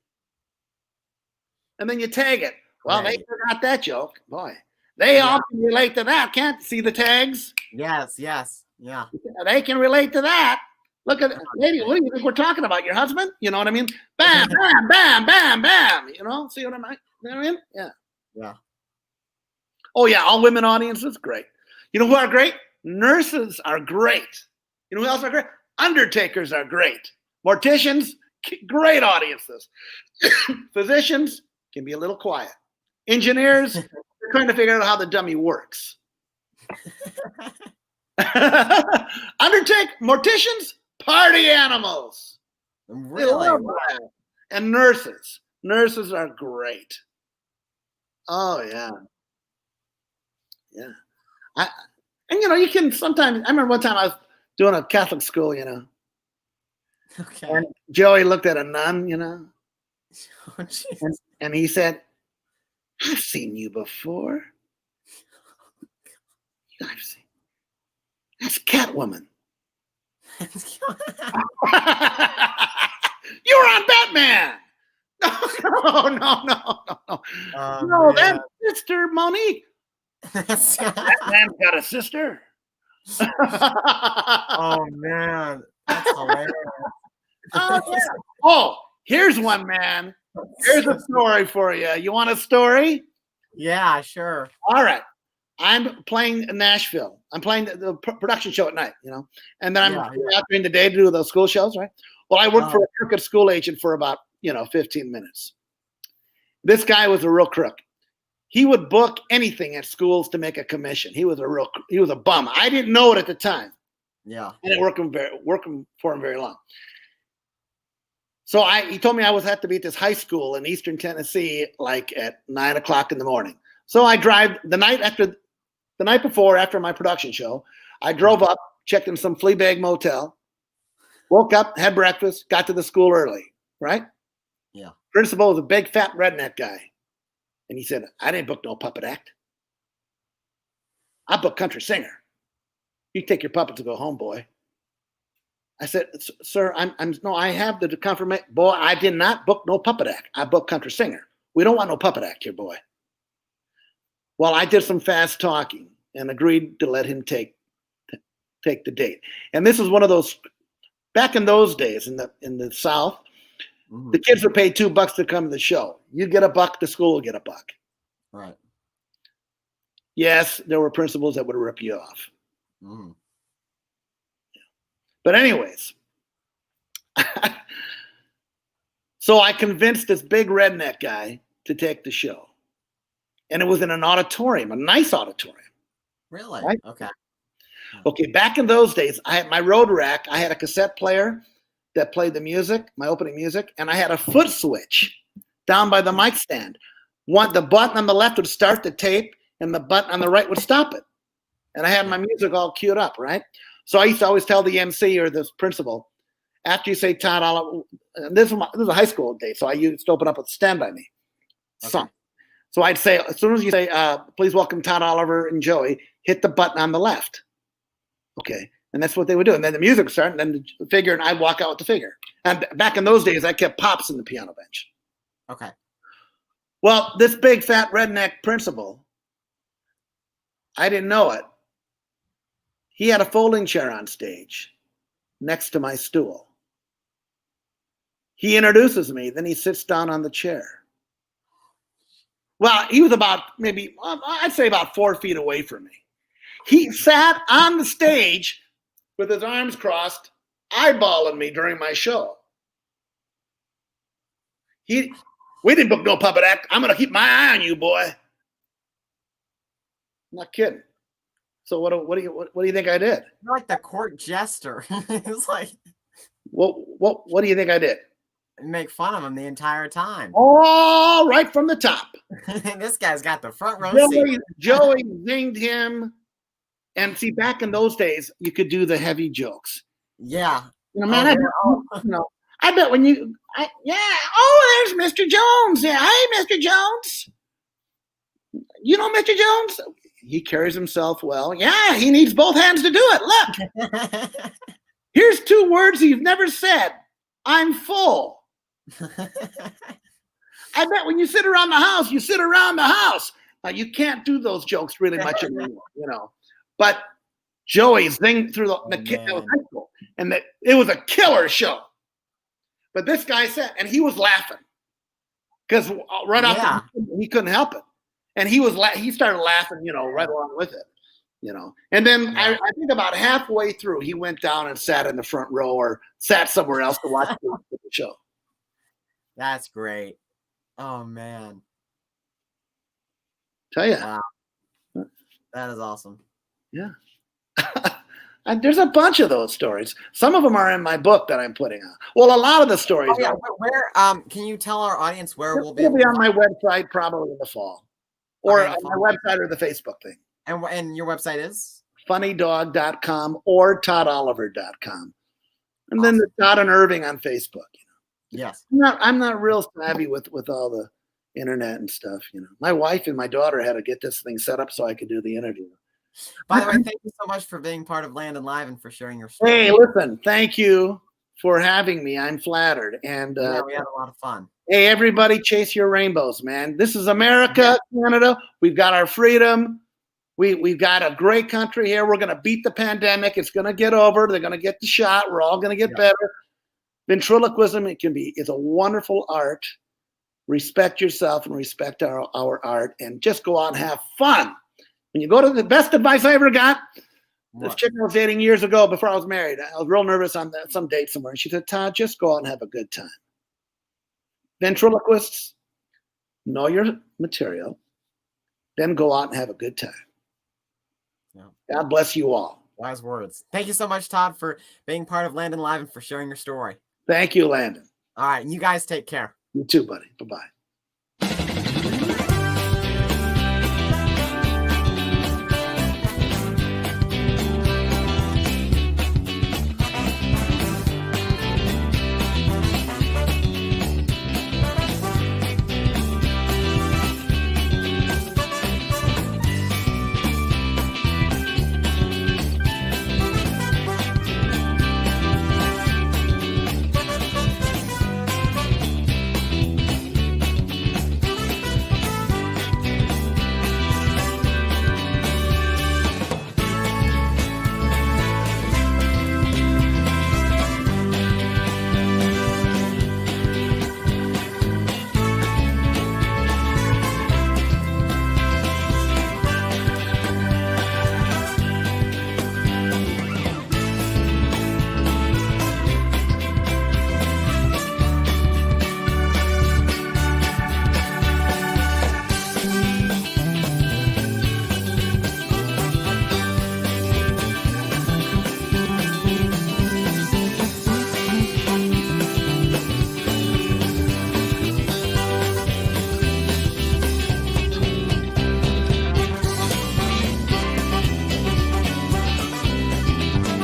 [SPEAKER 2] And then you tag it. Well, They forgot that joke. Boy, they all can relate to that. Can't see the tags?
[SPEAKER 4] Yes. Yeah.
[SPEAKER 2] They can relate to that. Look at lady. What do you think we're talking about? Your husband? You know what I mean? Bam, bam, bam, bam, bam. You know? See what I mean? You know what I mean? Yeah.
[SPEAKER 4] Yeah.
[SPEAKER 2] Oh yeah, all women audiences, great. You know who are great? Nurses are great. You know who else are great? Undertakers are great. Morticians, great audiences. Physicians can be a little quiet. Engineers, they're trying to figure out how the dummy works. Morticians, party animals.
[SPEAKER 4] Really?
[SPEAKER 2] And nurses. Nurses are great. Oh yeah. Yeah. You can sometimes, I remember one time I was doing a Catholic school,
[SPEAKER 4] Okay.
[SPEAKER 2] And Joey looked at a nun,
[SPEAKER 4] Oh,
[SPEAKER 2] and he said, I've seen you before. I've seen. That's Catwoman. You're on Batman. No. No, that's Sister Monique. Batman's got a sister.
[SPEAKER 4] Oh man, that's hilarious.
[SPEAKER 2] Oh, here's one, man. Here's a story for you. You want a story?
[SPEAKER 4] Yeah, sure.
[SPEAKER 2] All right. I'm playing in Nashville. I'm playing the production show at night, and then I'm out during the day to do those school shows, right? Well, I worked for a crooked school agent for about, 15 minutes. This guy was a real crook. He would book anything at schools to make a commission. He was a bum. I didn't know it at the time.
[SPEAKER 4] Yeah.
[SPEAKER 2] I didn't working for him very long. So he told me I was had to be at this high school in Eastern Tennessee, like at 9:00 in the morning. So I drive the night before, after my production show, I drove up, checked in some flea bag motel, woke up, had breakfast, got to the school early, right?
[SPEAKER 4] Yeah.
[SPEAKER 2] Principal was a big fat redneck guy. And he said, I didn't book no puppet act. I booked country singer. You take your puppet to go home, boy. I said, sir, I have the confirmation. Boy, I did not book no puppet act. I booked country singer. We don't want no puppet act here, boy. Well, I did some fast talking and agreed to let him take the date. And this is one of those, back in those days in the South, the kids were paid $2 to come to the show. You get $1, the school will get $1.
[SPEAKER 4] Right.
[SPEAKER 2] Yes, there were principals that would rip you off.
[SPEAKER 4] Mm-hmm.
[SPEAKER 2] But anyways, so I convinced this big redneck guy to take the show. And it was in an auditorium, a nice auditorium.
[SPEAKER 4] Really?
[SPEAKER 2] Right?
[SPEAKER 4] Okay.
[SPEAKER 2] Okay, back in those days, I had my road rack. I had a cassette player that played the music, my opening music, and I had a foot switch down by the mic stand. The button on the left would start the tape, and the button on the right would stop it. And I had my music all queued up, right? So I used to always tell the MC or the principal, after you say Todd, this is a high school day, so I used to open up with Stand By Me song. So I'd say, as soon as you say, please welcome Todd, Oliver, and Joey, hit the button on the left. Okay. And that's what they would do. And then the music would start, and then the figure, and I'd walk out with the figure. And back in those days, I kept pops in the piano bench.
[SPEAKER 4] Okay.
[SPEAKER 2] Well, this big fat redneck principal, I didn't know it. He had a folding chair on stage next to my stool. He introduces me, then he sits down on the chair. Well, he was I'd say about 4 feet away from me. He sat on the stage with his arms crossed, eyeballing me during my show. He We didn't book no puppet act. I'm going to keep my eye on you, boy. Not kidding. So what do you think I did?
[SPEAKER 4] You're like the court jester. It's like,
[SPEAKER 2] what do you think I did?
[SPEAKER 4] make fun of him the entire time.
[SPEAKER 2] All right from the top.
[SPEAKER 4] This guy's got the front row seat.
[SPEAKER 2] Joey zinged him. And see, back in those days, you could do the heavy jokes.
[SPEAKER 4] Yeah.
[SPEAKER 2] Man, I bet when you, there's Mr. Jones. Yeah, hey, Mr. Jones. You know Mr. Jones? He carries himself well. Yeah, he needs both hands to do it. Look, here's 2 words you've never said. I'm full. I bet when you sit around the house, you sit around the house. Now, you can't do those jokes really much anymore, But Joey zinged through the kid that was high school, and it was a killer show. But this guy said, and he was laughing because right off he couldn't help it, and he started laughing, right along with it, And then I think about halfway through, he went down and sat in the front row or sat somewhere else to watch the show.
[SPEAKER 4] That's great. Oh man.
[SPEAKER 2] Tell you.
[SPEAKER 4] Wow. That is awesome.
[SPEAKER 2] Yeah. And there's a bunch of those stories. Some of them are in my book that I'm putting out. Well, a lot of the stories.
[SPEAKER 4] Oh, yeah. Where can you tell our audience where we'll be?
[SPEAKER 2] It'll be on my website probably in the fall. Or on my website or the Facebook thing.
[SPEAKER 4] And your website is?
[SPEAKER 2] funnydog.com or toddoliver.com. And then the Todd and Irving on Facebook.
[SPEAKER 4] Yes.
[SPEAKER 2] I'm not real savvy with all the internet and stuff. My wife and my daughter had to get this thing set up so I could do the interview.
[SPEAKER 4] By the way, thank you so much for being part of Landon Live and for sharing your story.
[SPEAKER 2] Hey, listen, thank you for having me. I'm flattered. And
[SPEAKER 4] we had a lot of fun.
[SPEAKER 2] Hey, everybody, chase your rainbows, man. This is America, Canada. We've got our freedom. We've got a great country here. We're going to beat the pandemic. It's going to get over. They're going to get the shot. We're all going to get better. Ventriloquism, it's a wonderful art. Respect yourself and respect our art, and just go out and have fun. When you go to the best advice I ever got, this chick I was dating years ago before I was married. I was real nervous on some date somewhere. And she said, Todd, just go out and have a good time. Ventriloquists, know your material, then go out and have a good time. Yeah. God bless you all.
[SPEAKER 4] Wise words. Thank you so much, Todd, for being part of Landon Live and for sharing your story.
[SPEAKER 2] Thank you, Landon.
[SPEAKER 4] All right. You guys take care.
[SPEAKER 2] You too, buddy. Bye-bye.